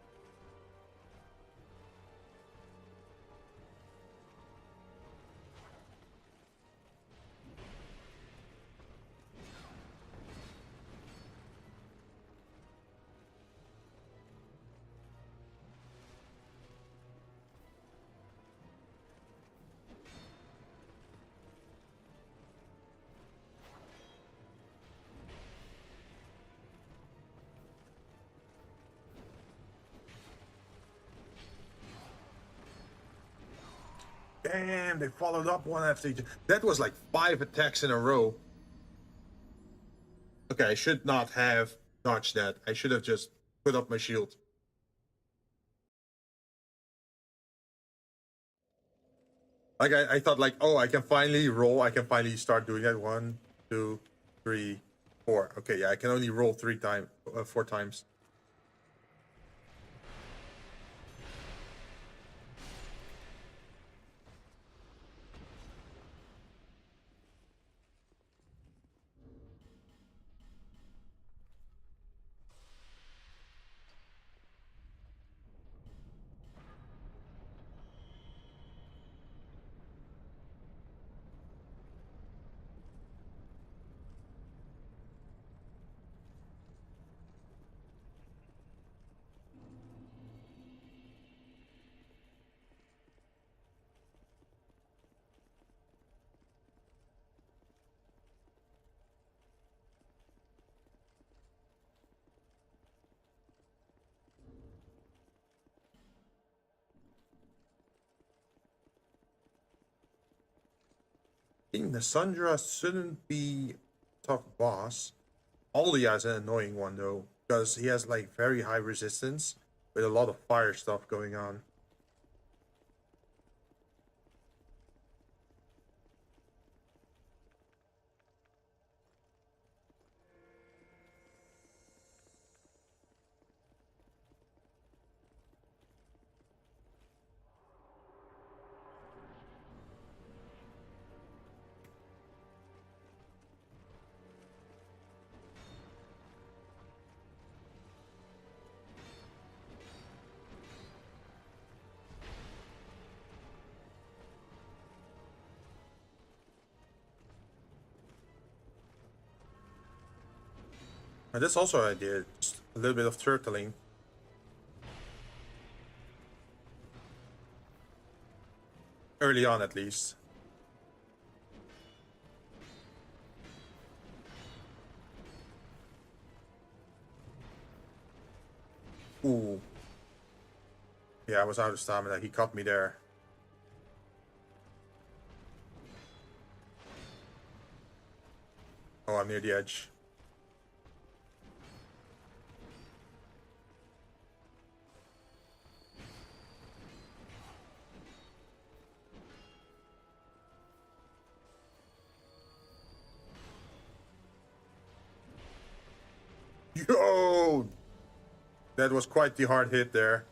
Damn, they followed up one after each. That was like 5 attacks in a row. Okay, I should not have dodged that. I should have just put up my shield. Like I thought like, oh, I can finally roll. I can finally start doing that. 1, 2, 3, 4. Okay, yeah, I can only roll 4 times. I think the Sundra shouldn't be a tough boss. Aldia is an annoying one though, because he has like very high resistance with a lot of fire stuff going on. And that's also an idea, just a little bit of turtling. Early on at least. Ooh. Yeah, I was out of stamina. He caught me there. Oh, I'm near the edge. Yo! That was quite the hard hit there.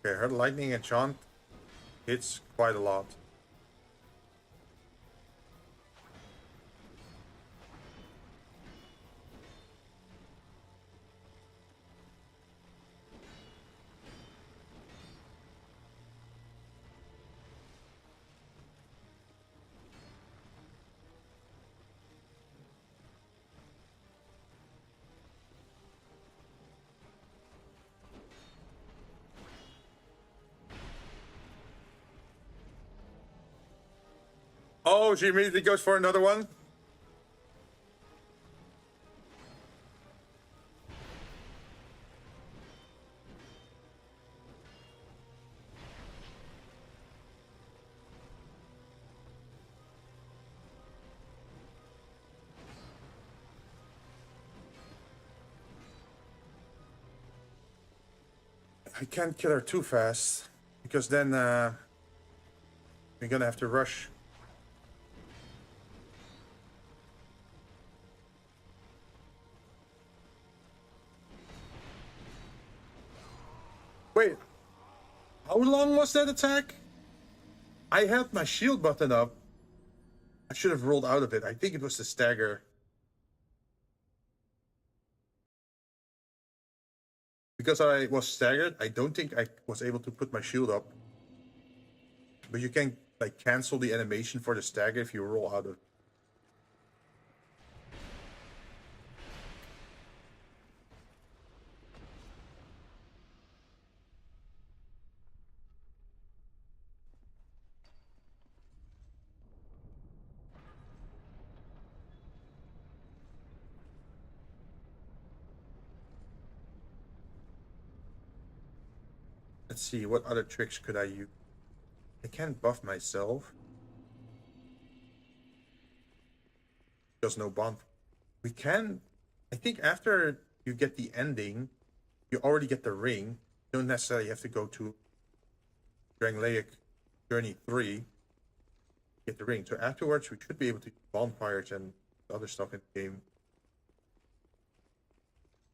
Okay, her lightning enchant hits quite a lot. Oh, she immediately goes for another one. I can't kill her too fast, because then we're gonna have to rush. Wait, how long was that attack? I had my shield button up. I should have rolled out of it. I think it was the stagger. Because I was staggered, I don't think I was able to put my shield up. But you can like cancel the animation for the stagger if you roll out of it. Let's see, what other tricks could I use? I can't buff myself. There's no bonfire. We can... I think after you get the ending, you already get the ring. You don't necessarily have to go to Drangleic Journey 3 to get the ring. So afterwards, we should be able to use bonfires and other stuff in the game.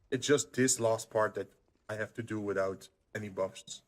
It's just this last part that I have to do without any buffs.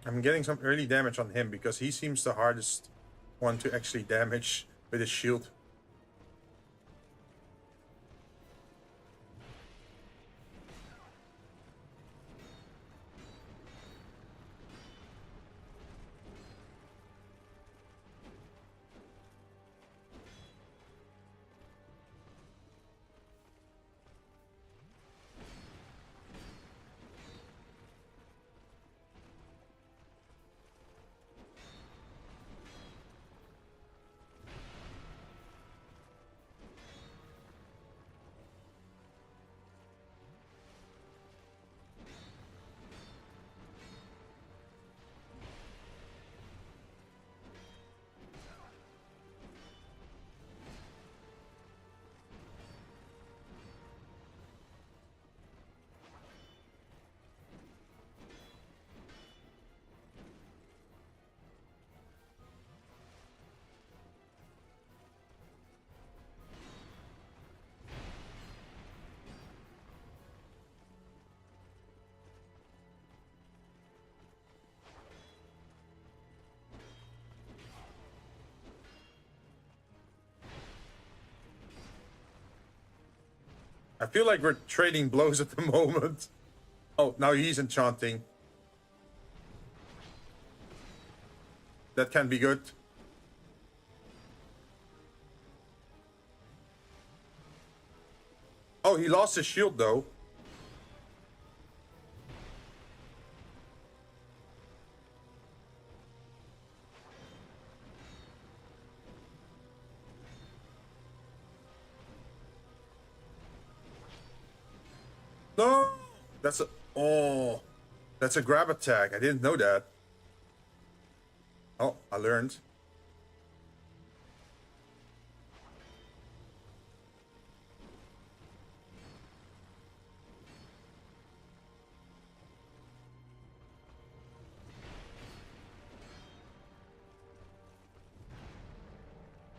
I'm getting some early damage on him because he seems the hardest one to actually damage with his shield. I feel like we're trading blows at the moment. Oh, now he's enchanting. That can be good. Oh, he lost his shield though. No! That's a... Oh! That's a grab attack. I didn't know that. Oh, I learned.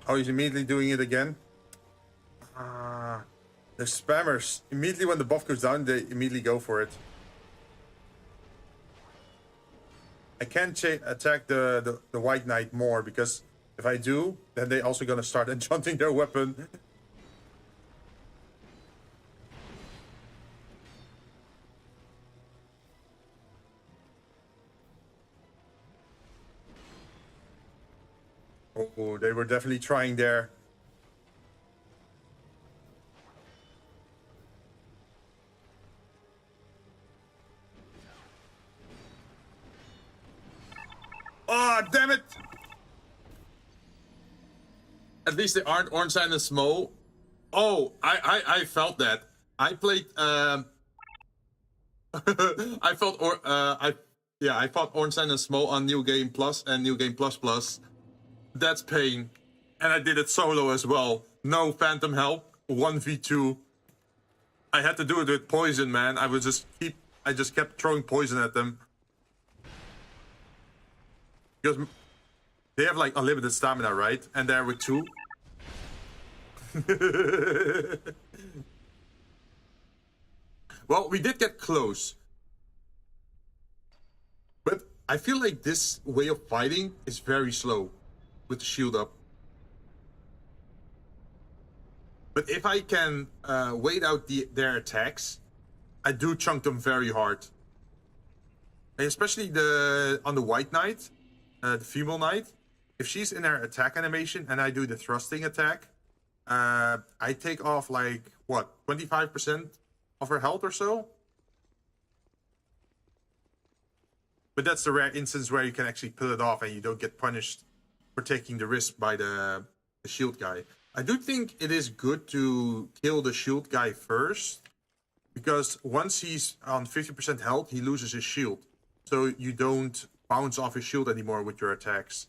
Oh, he's immediately doing it again? Ah... The spammers, immediately when the buff goes down, they immediately go for it. I can't attack the White Knight more, because if I do, then they're also gonna start enchanting their weapon. Oh, they were definitely trying there. Ah, oh, damn it! At least they aren't Ornstein and Smo. Oh, I felt that. I played I fought Ornstein and Smo on New Game Plus and New Game Plus Plus. That's pain. And I did it solo as well. No phantom help. 1v2. I had to do it with poison, man. I just kept throwing poison at them. Because they have like unlimited stamina, right? And there with two. Well, we did get close. But I feel like this way of fighting is very slow with the shield up. But if I can wait out their attacks, I do chunk them very hard. And especially on the white knight, the female knight. If she's in her attack animation and I do the thrusting attack, I take off like, what, 25% of her health or so? But that's the rare instance where you can actually pull it off and you don't get punished for taking the risk by the shield guy. I do think it is good to kill the shield guy first, because once he's on 50% health, he loses his shield. So you don't bounce off his shield anymore with your attacks.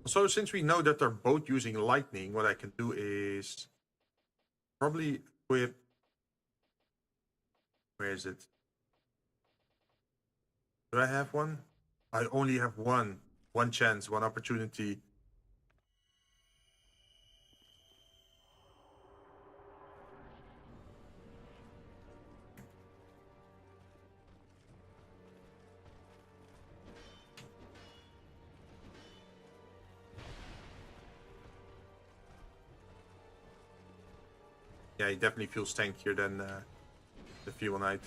So since we know that they're both using lightning, what I can do is probably equip... Where is it? Do I have one? I only have one. One chance, one opportunity. Yeah, he definitely feels tankier than the Female Knight.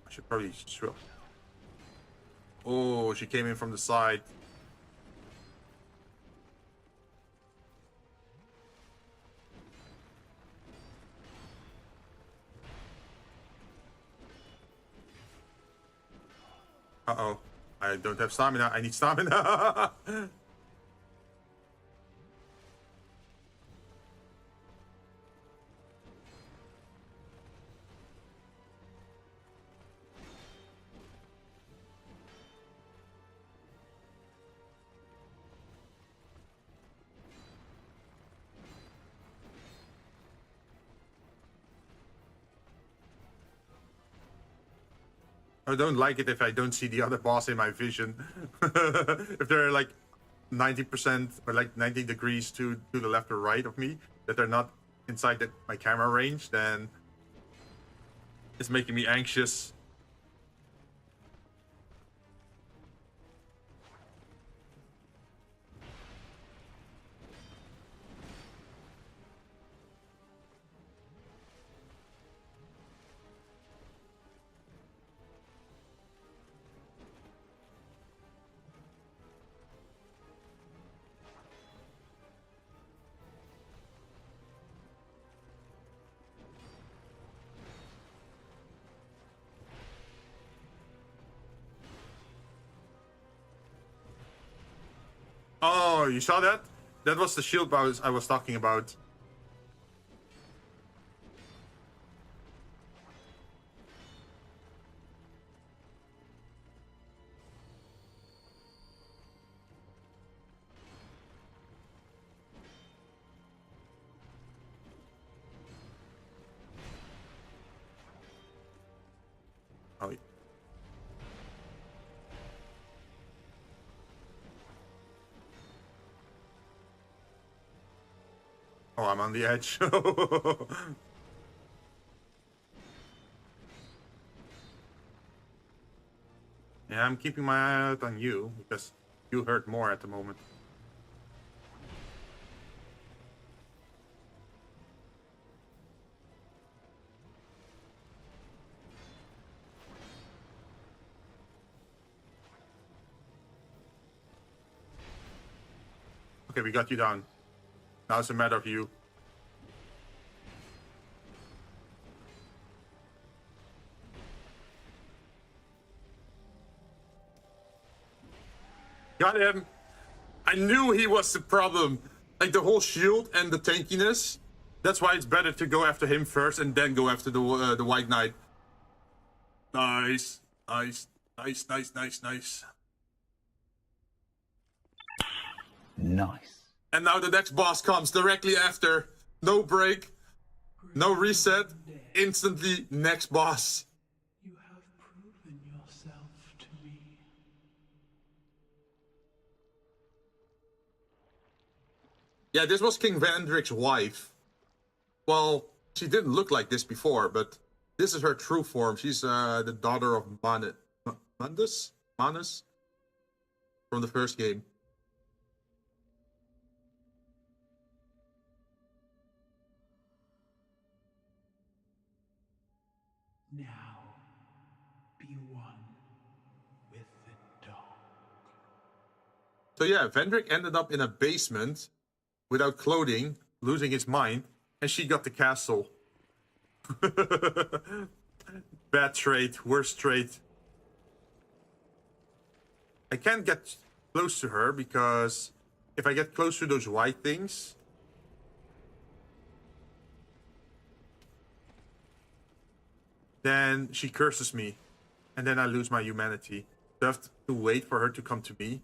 I should probably... Oh, she came in from the side. Uh-oh. I don't have stamina. I need stamina. I don't like it if I don't see the other boss in my vision. If they're like 90% or like 90 degrees to the left or right of me, that they're not inside my camera range, then it's making me anxious. Oh, you saw that? That was the shield I was talking about. Oh, oh, I'm on the edge. Yeah, I'm keeping my eye out on you because you hurt more at the moment. Okay, we got you down. Now it's a matter of you. got him. I knew he was the problem. Like the whole shield and the tankiness. That's why it's better to go after him first and then go after the White Knight. Nice. Nice. Nice, nice, nice, nice. Nice. And now the next boss comes directly after. No break. No reset. Instantly next boss. You have proven yourself to me. Yeah, this was King Vendrick's wife. Well, she didn't look like this before, but this is her true form. She's the daughter of Manus from the first game. Now, be one with the dog. So yeah, Vendrick ended up in a basement without clothing, losing his mind, and she got the castle. Bad trait, worst trait. I can't get close to her because if I get close to those white things, then she curses me, and then I lose my humanity. So I have to wait for her to come to me.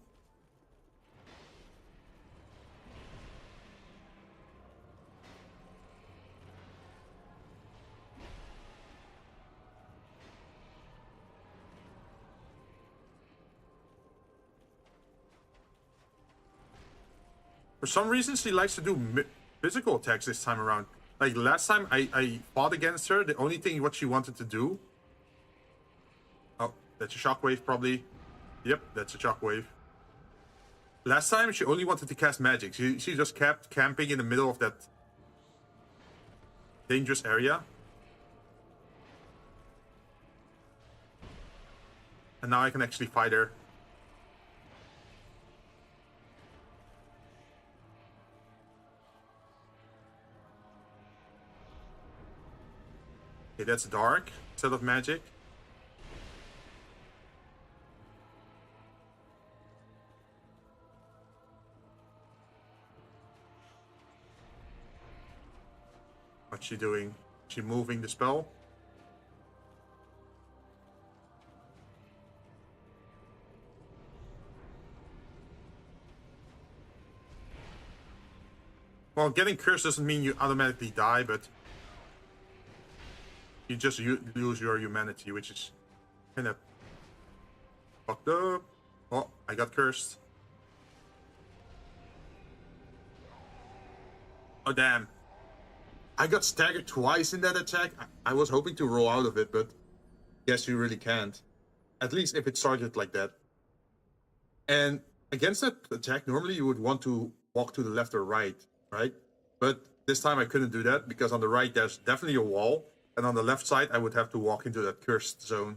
For some reason, she likes to do physical attacks this time around. Like last time I fought against her, the only thing what she wanted to do... Oh, that's a shockwave probably. Yep, that's a shockwave. Last time she only wanted to cast magic. She just kept camping in the middle of that dangerous area. And now I can actually fight her. Okay, that's dark instead of magic. What's she doing? She moving the spell? Well, getting cursed doesn't mean you automatically die, but you just lose your humanity, which is kind of fucked up. Oh, I got cursed. Oh, damn. I got staggered twice in that attack. I was hoping to roll out of it, but guess you really can't. At least if it started like that. And against that attack, normally you would want to walk to the left or right, right? But this time I couldn't do that because on the right there's definitely a wall. And on the left side, I would have to walk into that cursed zone.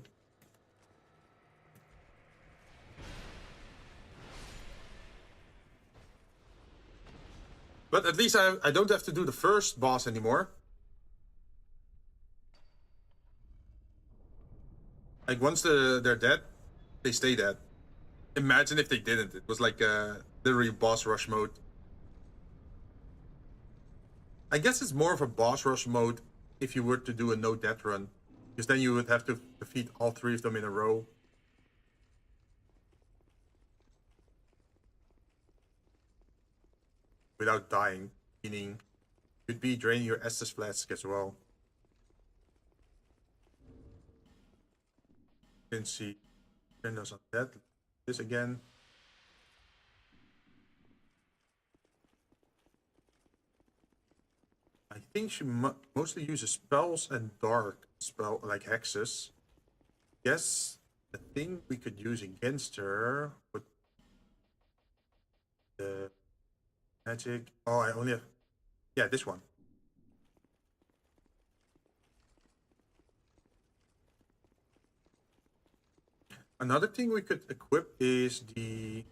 But at least I don't have to do the first boss anymore. Like, once they're dead, they stay dead. Imagine if they didn't. It was like literally boss rush mode. I guess it's more of a boss rush mode if you were to do a no-death run. Because then you would have to defeat all three of them in a row. Without dying. Meaning, you'd be draining your Estus flask as well. You can see, turn those on that. This again. I think she mostly uses spells and dark spell, like hexes. Guess the thing we could use against her would the magic. Oh, I only have, yeah, this one. Another thing we could equip is the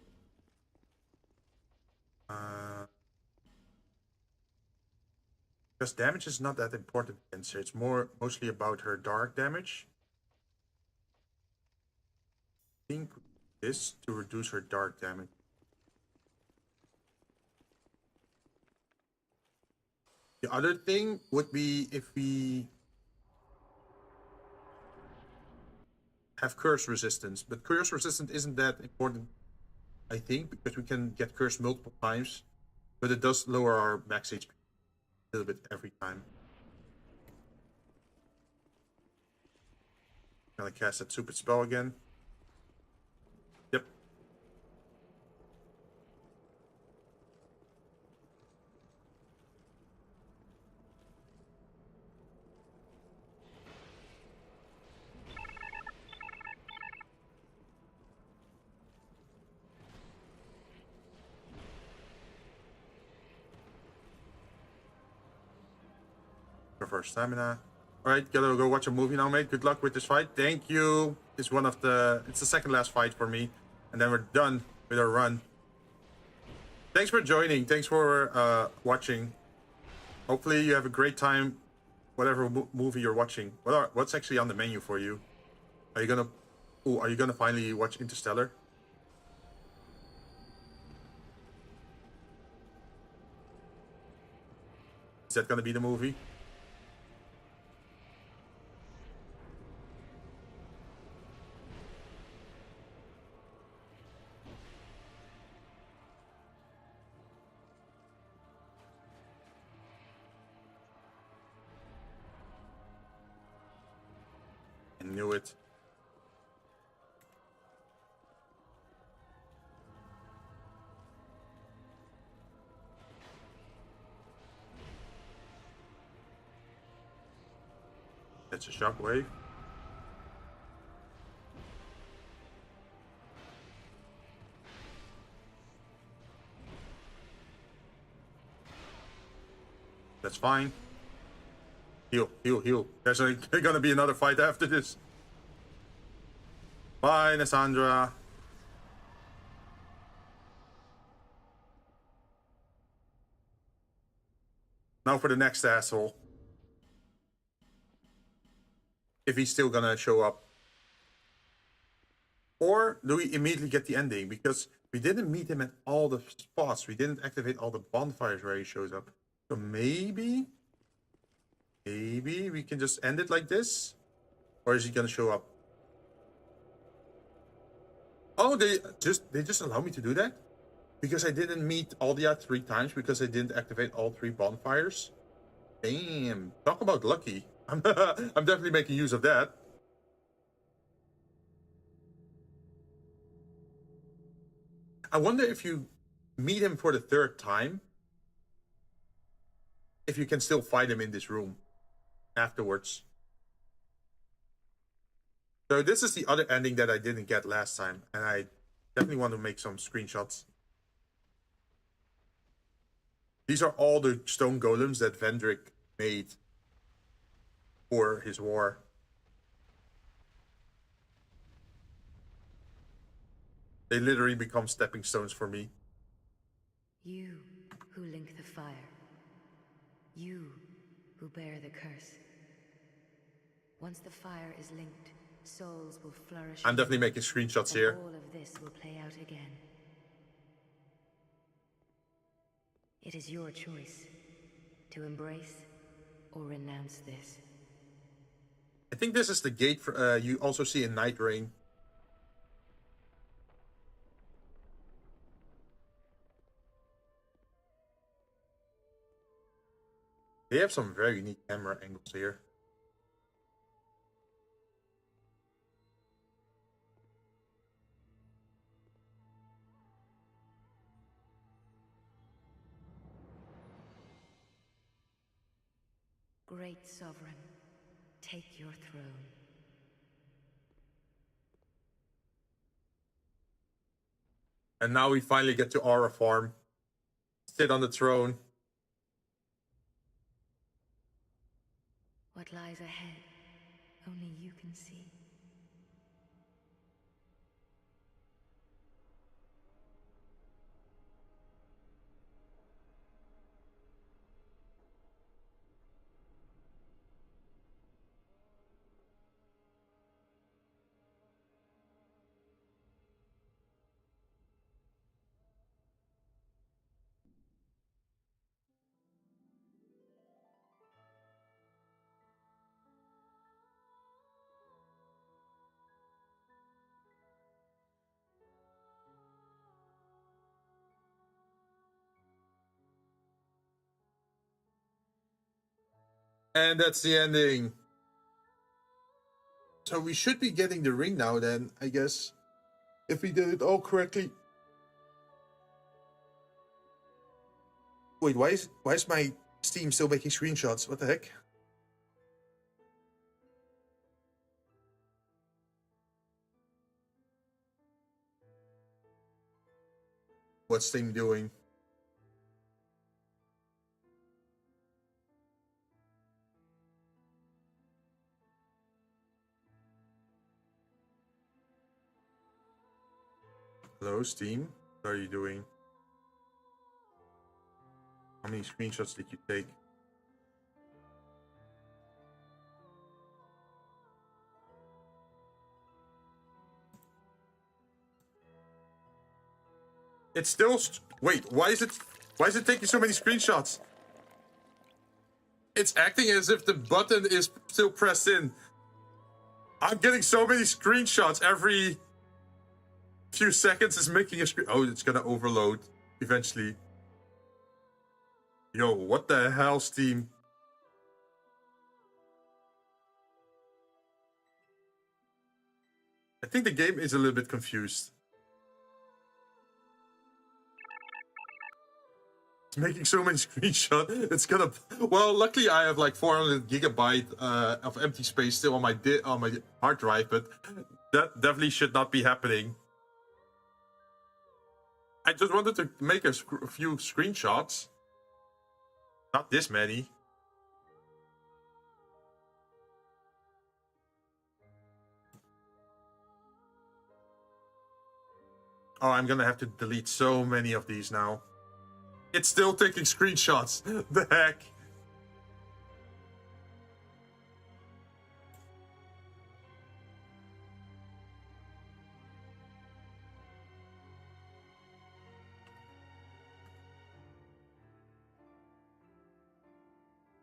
because damage is not that important against her. It's mostly about her dark damage. I think this to reduce her dark damage. The other thing would be if we have curse resistance, but curse resistance isn't that important, I think, because we can get cursed multiple times, but it does lower our max HP a little bit every time. Gonna cast that stupid spell again. Yep. For stamina. Alright, gotta go watch a movie now, mate. Good luck with this fight. Thank you. It's the second last fight for me. And then we're done with our run. Thanks for joining. Thanks for watching. Hopefully you have a great time, whatever movie you're watching. What's actually on the menu for you? Are you gonna finally watch Interstellar? Is that gonna be the movie? I knew it. That's a shockwave. That's fine. Heal, heal, heal. There's gonna be another fight after this. Bye, Nassandra. Now for the next asshole. If he's still gonna show up. Or do we immediately get the ending? Because we didn't meet him at all the spots. We didn't activate all the bonfires where he shows up. So maybe we can just end it like this? Or is he gonna show up? Oh, they just allow me to do that? Because I didn't meet Aldia 3 times because I didn't activate all 3 bonfires? Damn. Talk about lucky. I'm definitely making use of that. I wonder if you meet him for the 3rd time, if you can still fight him in this room afterwards. So this is the other ending that I didn't get last time, and I definitely want to make some screenshots. These are all the stone golems that Vendrick made for his war. They literally become stepping stones for me. You who link the fire. You who bear the curse. Once the fire is linked, souls will flourish. I'm definitely making screenshots and here. all of this will play out again. It is your choice to embrace or renounce this. I think this is the gate for, you also see in Night Rain. They have some very unique camera angles here. Great Sovereign, take your throne. And now we finally get to Aura Farm. Sit on the throne. What lies ahead, only you can see. And that's the ending. So we should be getting the ring now then, I guess. If we did it all correctly. Wait, why is my Steam still making screenshots? What the heck? What's Steam doing? Hello, Steam? What are you doing? How many screenshots did you take? It's still... Wait, why is it taking so many screenshots? It's acting as if the button is still pressed in. I'm getting so many screenshots every few seconds. It's making a screen. Oh, it's gonna overload eventually. Yo, what the hell, Steam? I think the game is a little bit confused. It's making so many screenshots. It's gonna... Well, luckily I have like 400 gigabyte of empty space still on my hard drive, but that definitely should not be happening. I just wanted to make a few screenshots. Not this many. Oh, I'm gonna have to delete so many of these now. It's still taking screenshots. The heck?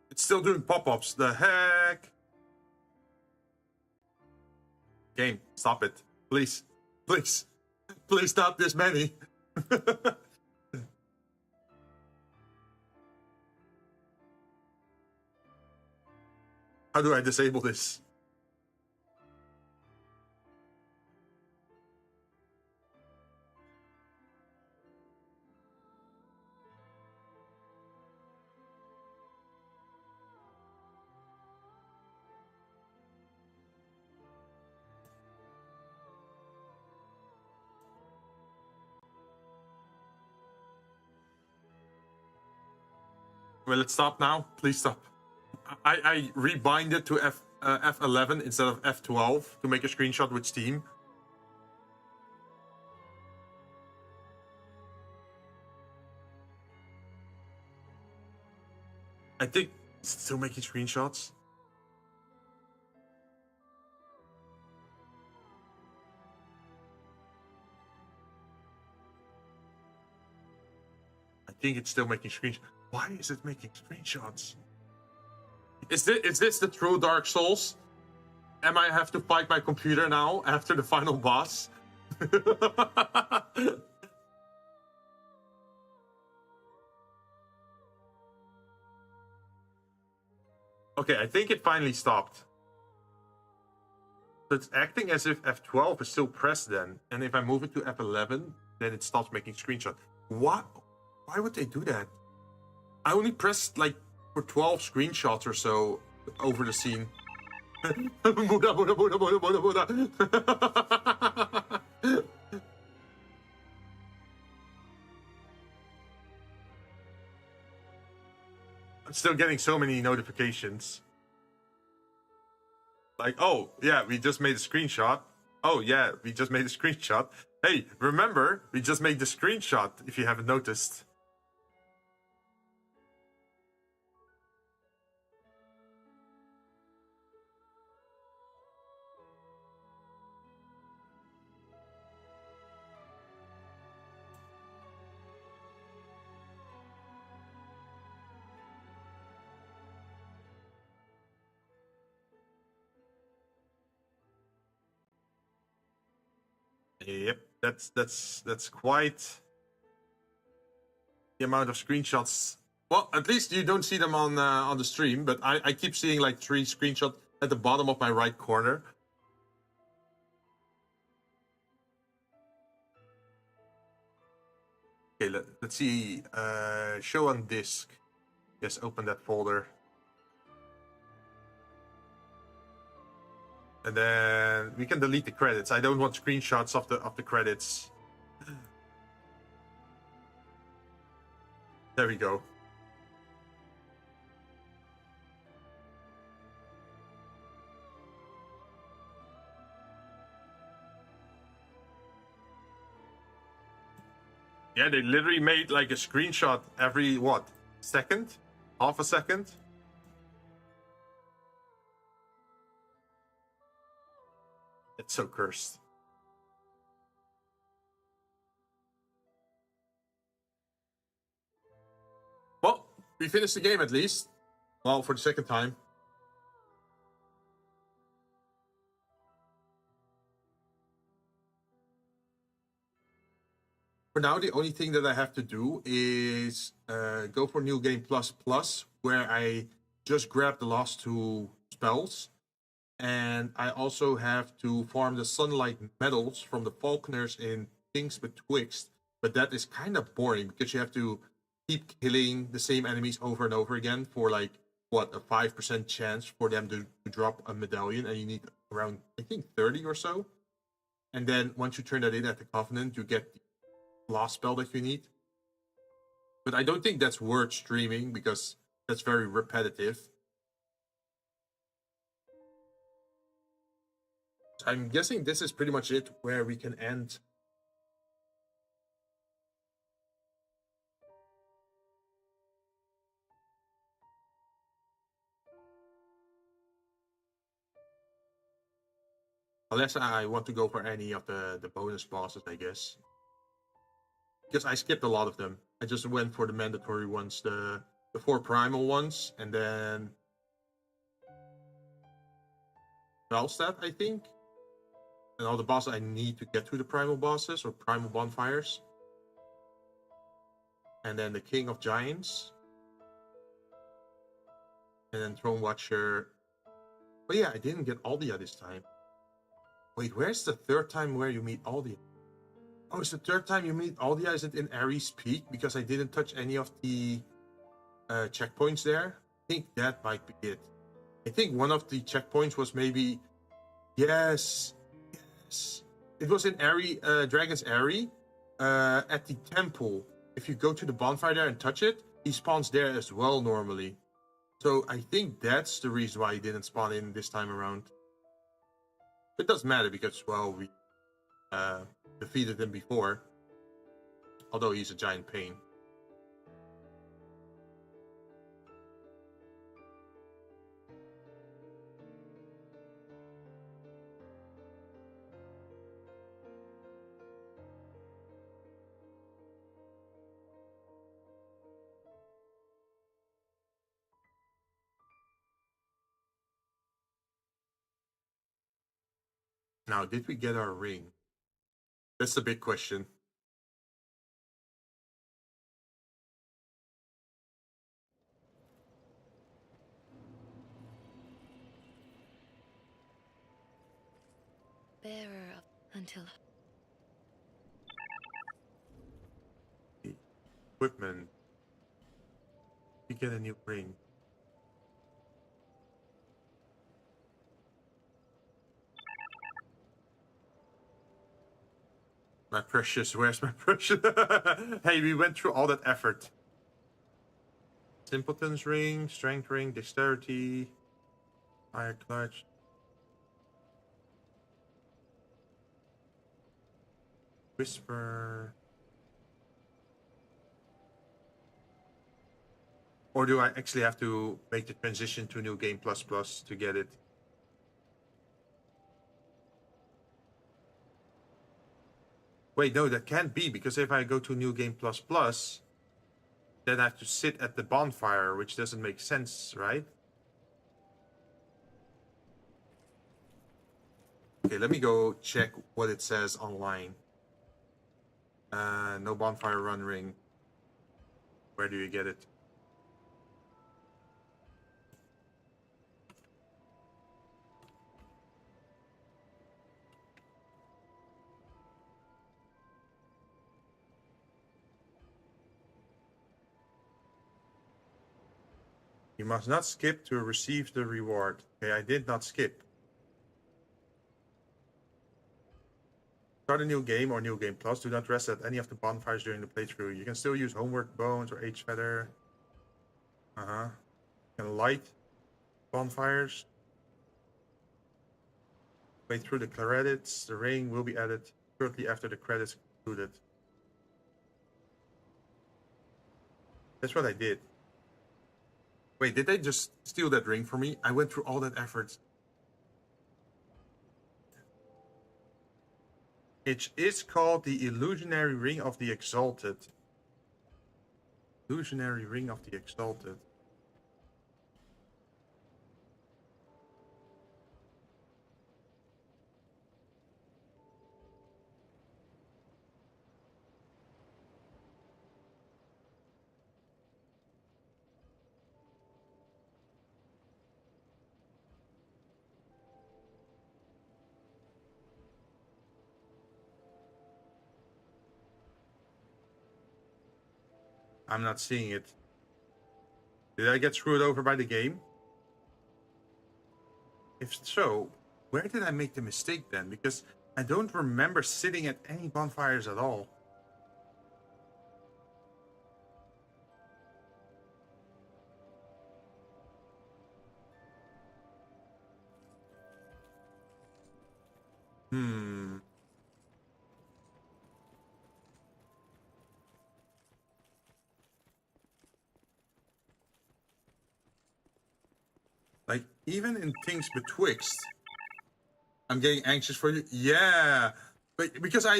It's still doing pop-ups. The heck? Game, stop it. Please. Please. Please not this many. How do I disable this? Will it stop now? Please stop. I rebind it to F11 instead of F12 to make a screenshot with Steam. I think it's still making screenshots. I think it's still making screenshots. Why is it making screenshots? Is this the true Dark Souls? Am I have to fight my computer now after the final boss? Okay, I think it finally stopped. So it's acting as if F12 is still pressed then. And if I move it to F11, then it stops making screenshots. What? Why would they do that? I only pressed like for 12 screenshots or so over the scene. Buddha, Buddha, Buddha, Buddha, Buddha, Buddha. I'm still getting so many notifications. Like, oh, yeah, we just made a screenshot. Oh, yeah, we just made a screenshot. Hey, remember, we just made the screenshot, if you haven't noticed. Yep, that's quite the amount of screenshots Well, at least you don't see them on the stream, but I keep seeing like 3 screenshots at the bottom of my right corner. Okay, let's see. Show on disk. Yes, open that folder. And then we can delete the credits. I don't want screenshots of the credits. There we go. Yeah, they literally made like a screenshot every, what, second? Half a second? It's so cursed. Well, we finished the game at least. Well, for the second time. For now, the only thing that I have to do is go for New Game Plus Plus, where I just grab the last 2 spells. And I also have to farm the Sunlight Medals from the Falconers in Things Betwixt. But that is kind of boring because you have to keep killing the same enemies over and over again for like, what, a 5% chance for them to drop a medallion. And you need around, I think, 30 or so. And then once you turn that in at the Covenant, you get the last spell that you need. But I don't think that's worth streaming because that's very repetitive. So I'm guessing this is pretty much it where we can end. Unless I want to go for any of the bonus bosses, I guess. Because I skipped a lot of them. I just went for the mandatory ones, the 4 primal ones, and then Valstad, I think. And all the bosses I need to get to the primal bosses or primal bonfires. And then the King of Giants. And then Throne Watcher. But yeah, I didn't get Aldia this time. Wait, where's the 3rd time where you meet Aldia? Oh, it's the 3rd time you meet Aldia. Is it in Ares Peak? Because I didn't touch any of the checkpoints there. I think that might be it. I think one of the checkpoints was maybe... Yes. It was in Dragon's Airy at the temple. If you go to the bonfire there and touch it, he spawns there as well normally. So I think that's the reason why he didn't spawn in this time around. It doesn't matter because, well, we defeated him before. Although he's a giant pain. Now, did we get our ring? That's the big question. Bearer of until Equipment. We get a new ring. My precious, where's my precious? Hey, we went through all that effort. Simpleton's ring, strength ring, dexterity, fire clutch. Whisper. Or do I actually have to make the transition to New Game Plus Plus to get it? Wait, no, that can't be, because if I go to New Game Plus Plus, then I have to sit at the bonfire, which doesn't make sense, right? Okay, let me go check what it says online. No bonfire run ring. Where do you get it? You must not skip to receive the reward. Okay, I did not skip. Start a new game or new game plus. Do not rest at any of the bonfires during the playthrough. You can still use homework bones or H feather. You can light bonfires. Wait through the credits. The ring will be added shortly after the credits concluded. That's what I did. Wait, did they just steal that ring from me? I went through all that effort. It is called the Illusionary Ring of the Exalted. Illusionary Ring of the Exalted. I'm not seeing it. Did I get screwed over by the game? If so, where did I make the mistake then? Because I don't remember sitting at any bonfires at all. Like, even in things betwixt, I'm getting anxious for you. Yeah, but because I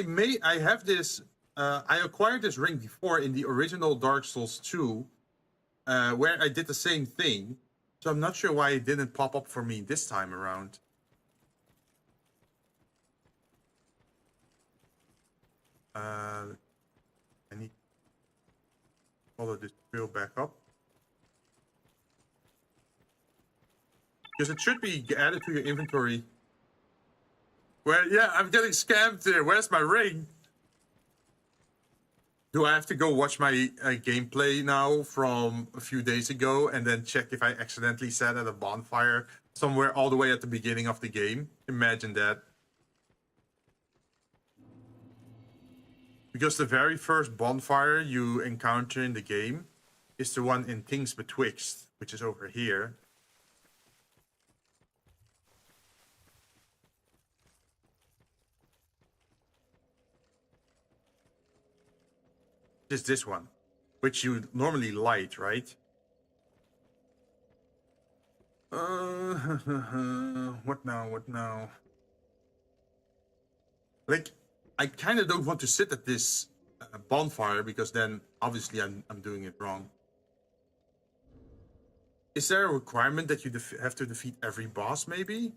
have this, I acquired this ring before in the original Dark Souls 2, where I did the same thing. So I'm not sure why it didn't pop up for me this time around. I need to follow this trail back up. Because it should be added to your inventory. Well, yeah, I'm getting scammed here. Where's my ring? Do I have to go watch my gameplay now from a few days ago and then check if I accidentally sat at a bonfire somewhere all the way at the beginning of the game? Imagine that. Because the very first bonfire you encounter in the game is the one in Things Betwixt, which is over here. Is this one, which you normally light, right? What now? What now? Like, I kind of don't want to sit at this bonfire because then obviously I'm doing it wrong. Is there a requirement that you have to defeat every boss, maybe?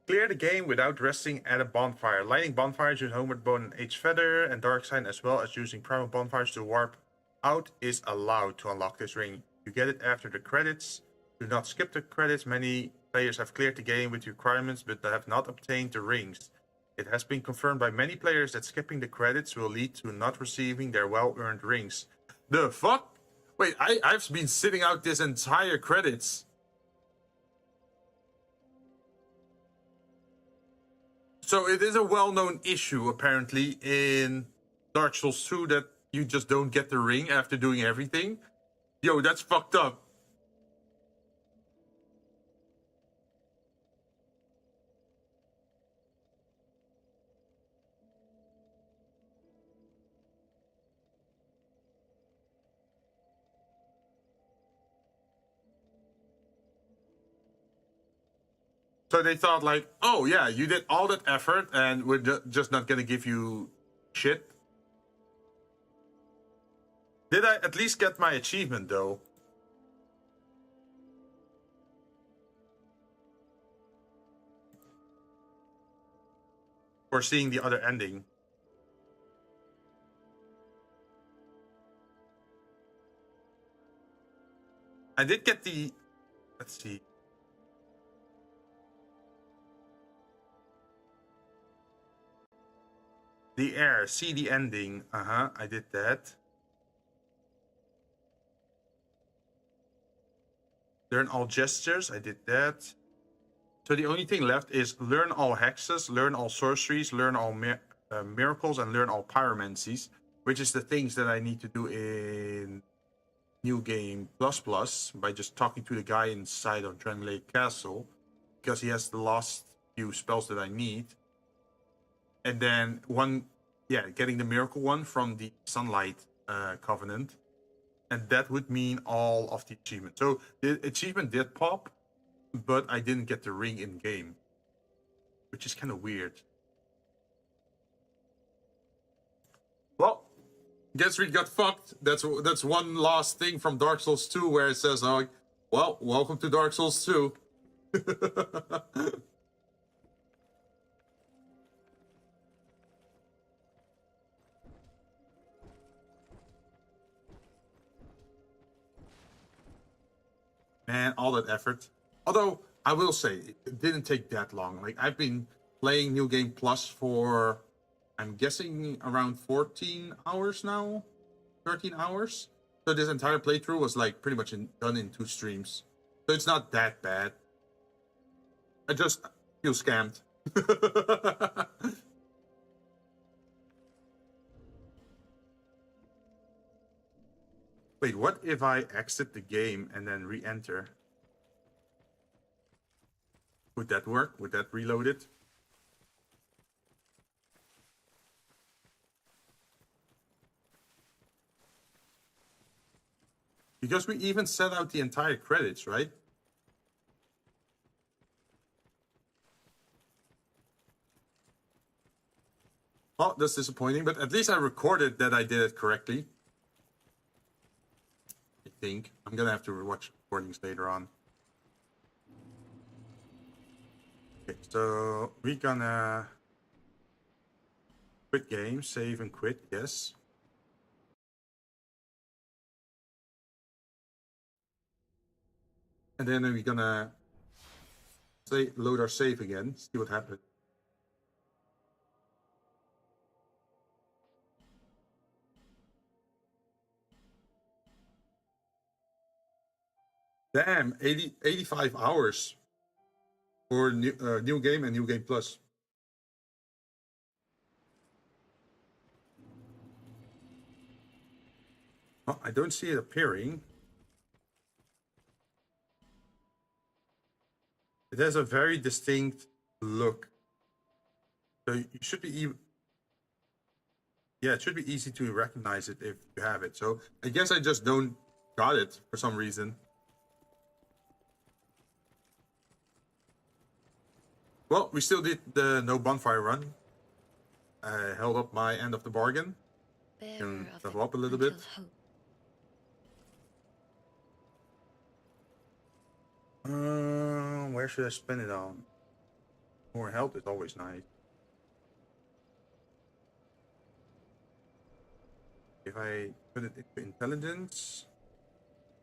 Clear the game without resting at a bonfire. Lighting bonfires use homeward bone and H feather and dark sign, as well as using primal bonfires to warp out is allowed to unlock this ring. You get it after the credits. Do not skip the credits. Many players have cleared the game with requirements but have not obtained the rings. It has been confirmed by many players that skipping the credits will lead to not receiving their well-earned rings. The fuck? Wait, I've been sitting out this entire credits. So it is a well-known issue, apparently, in Dark Souls 2 that you just don't get the ring after doing everything. Yo, that's fucked up. So they thought like, oh yeah, you did all that effort and we're just not gonna give you shit. Did I at least get my achievement though? For seeing the other ending? I did get the, let's see. The air, see the ending. I did that. Learn all gestures. I did that. So the only thing left is learn all hexes, learn all sorceries, learn all miracles, and learn all pyromancies, which is the things that I need to do in New Game Plus Plus by just talking to the guy inside of Dren Lake Castle, because he has the last few spells that I need. And then getting the miracle one from the Sunlight Covenant. And that would mean all of the achievements. So the achievement did pop, but I didn't get the ring in game, which is kind of weird. Well, guess we got fucked. That's one last thing from Dark Souls 2 where it says, "Oh, well, welcome to Dark Souls 2." Man, all that effort. Although I will say it didn't take that long. Like, I've been playing New Game Plus for, I'm guessing, around 14 hours now, 13 hours. So this entire playthrough was like pretty much done in 2 streams. So it's not that bad. I just feel scammed. Wait, what if I exit the game and then re-enter? Would that work? Would that reload it? Because we even set out the entire credits, right? Oh, that's disappointing, but at least I recorded that I did it correctly. I think. I'm gonna have to watch recordings later on. Okay, so we're gonna quit game, save and quit, yes. And then we're gonna load our save again, see what happens. Damn, 85 hours for new game and New Game Plus. Oh, I don't see it appearing. It has a very distinct look. So you should be it should be easy to recognize it if you have it. So I guess I just don't got it for some reason. Well, we still did the no bonfire run. I held up my end of the bargain. Can level up a little bit. Where should I spend it on? More health is always nice. If I put it into intelligence,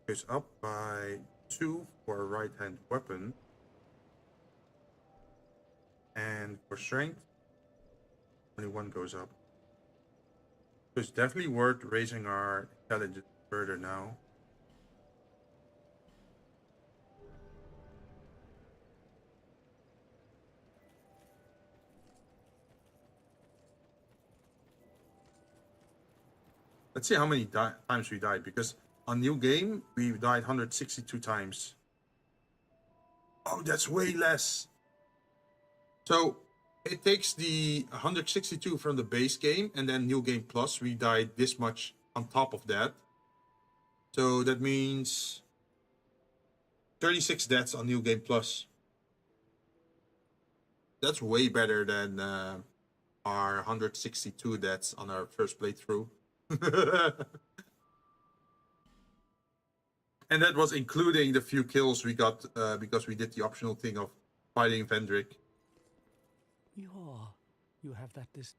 it goes up by 2 for a right-hand weapon. And for strength, only 1 goes up. So it's definitely worth raising our intelligence further now. Let's see how many times we died, because on New Game, we died 162 times. Oh, that's way less. So it takes the 162 from the base game, and then New Game Plus, we died this much on top of that. So that means 36 deaths on New Game Plus. That's way better than our 162 deaths on our first playthrough. And that was including the few kills we got because we did the optional thing of fighting Vendrick. You have this.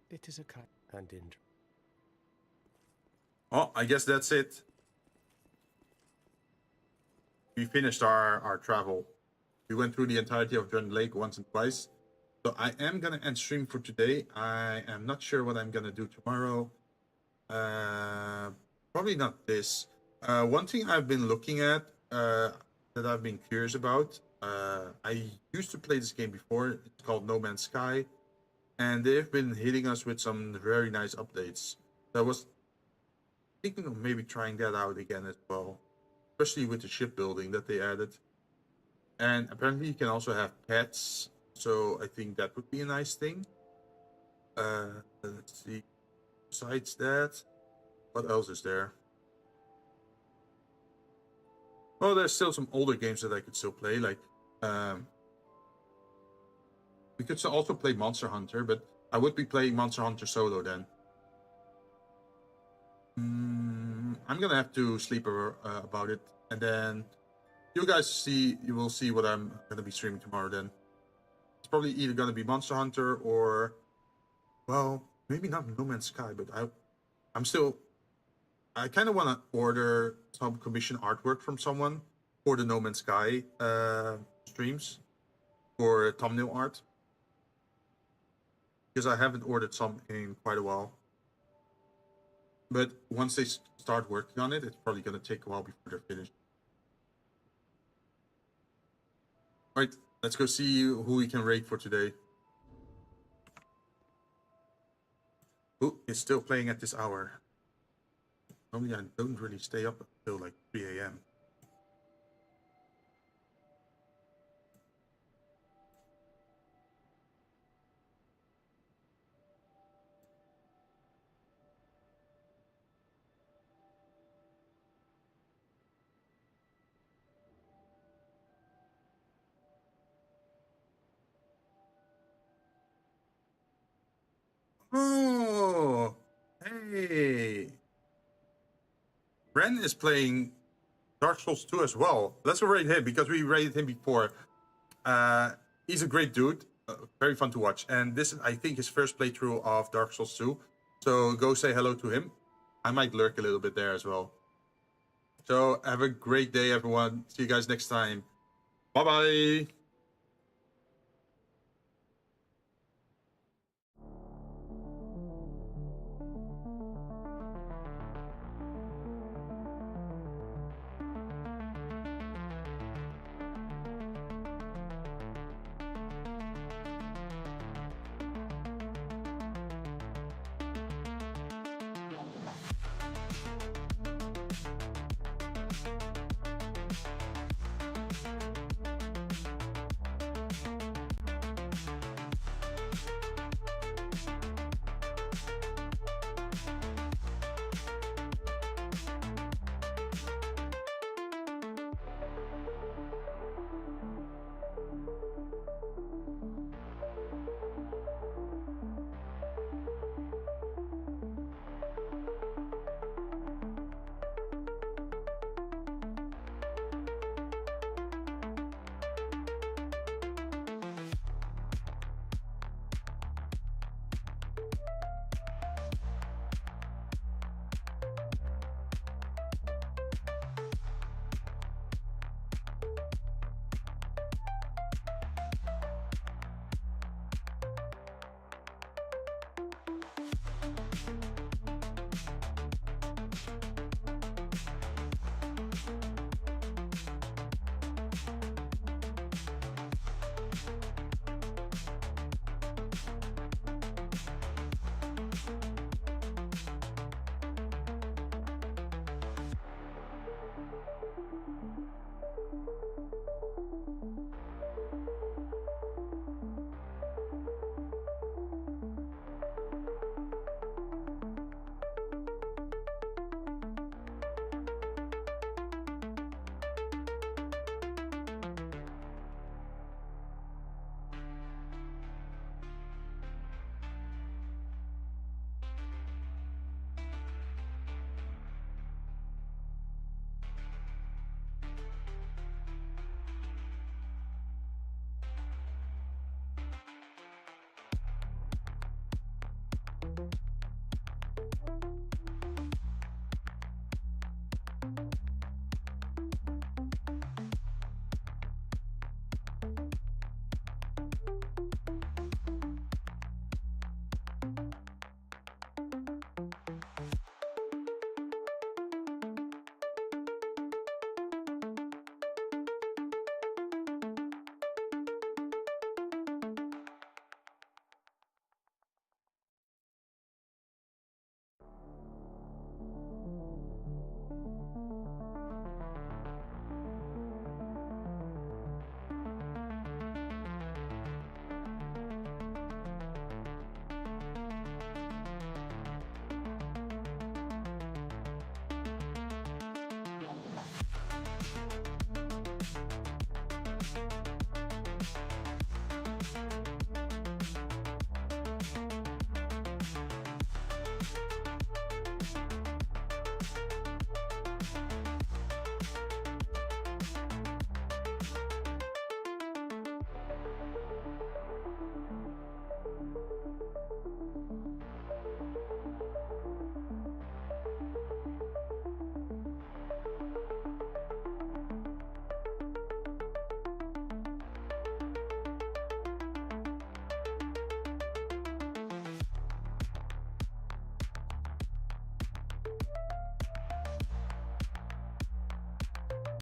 It is a cut and in. Oh, I guess that's it. We finished our travel. We went through the entirety of Dren Lake once and twice. So I am going to end stream for today. I am not sure what I'm going to do tomorrow. Probably not this. One thing I've been looking at that I've been curious about. I used to play this game before. It's called No Man's Sky, and they've been hitting us with some very nice updates. So I was thinking of maybe trying that out again as well, especially with the shipbuilding that they added. And apparently, you can also have pets, so I think that would be a nice thing. Let's see. Besides that, what else is there? Well, there's still some older games that I could still play. Like, we could also play Monster Hunter, but I would be playing Monster Hunter solo then. I'm gonna have to sleep about it, and then you will see what I'm gonna be streaming tomorrow. Then it's probably either gonna be Monster Hunter or, well, maybe not No Man's Sky, but I kind of want to order some commission artwork from someone for the No Man's Sky streams for thumbnail art, because I haven't ordered some in quite a while. But once they start working on it, it's probably going to take a while before they're finished. All right, let's go see who we can raid for today. Who is still playing at this hour? Normally, I don't really stay up until like 3 a.m. Oh, hey. Ren is playing Dark Souls 2 as well. Let's rate him because we rated him before. He's a great dude, very fun to watch. And this is, I think, his first playthrough of Dark Souls 2. So go say hello to him. I might lurk a little bit there as well. So have a great day, everyone. See you guys next time. Bye-bye.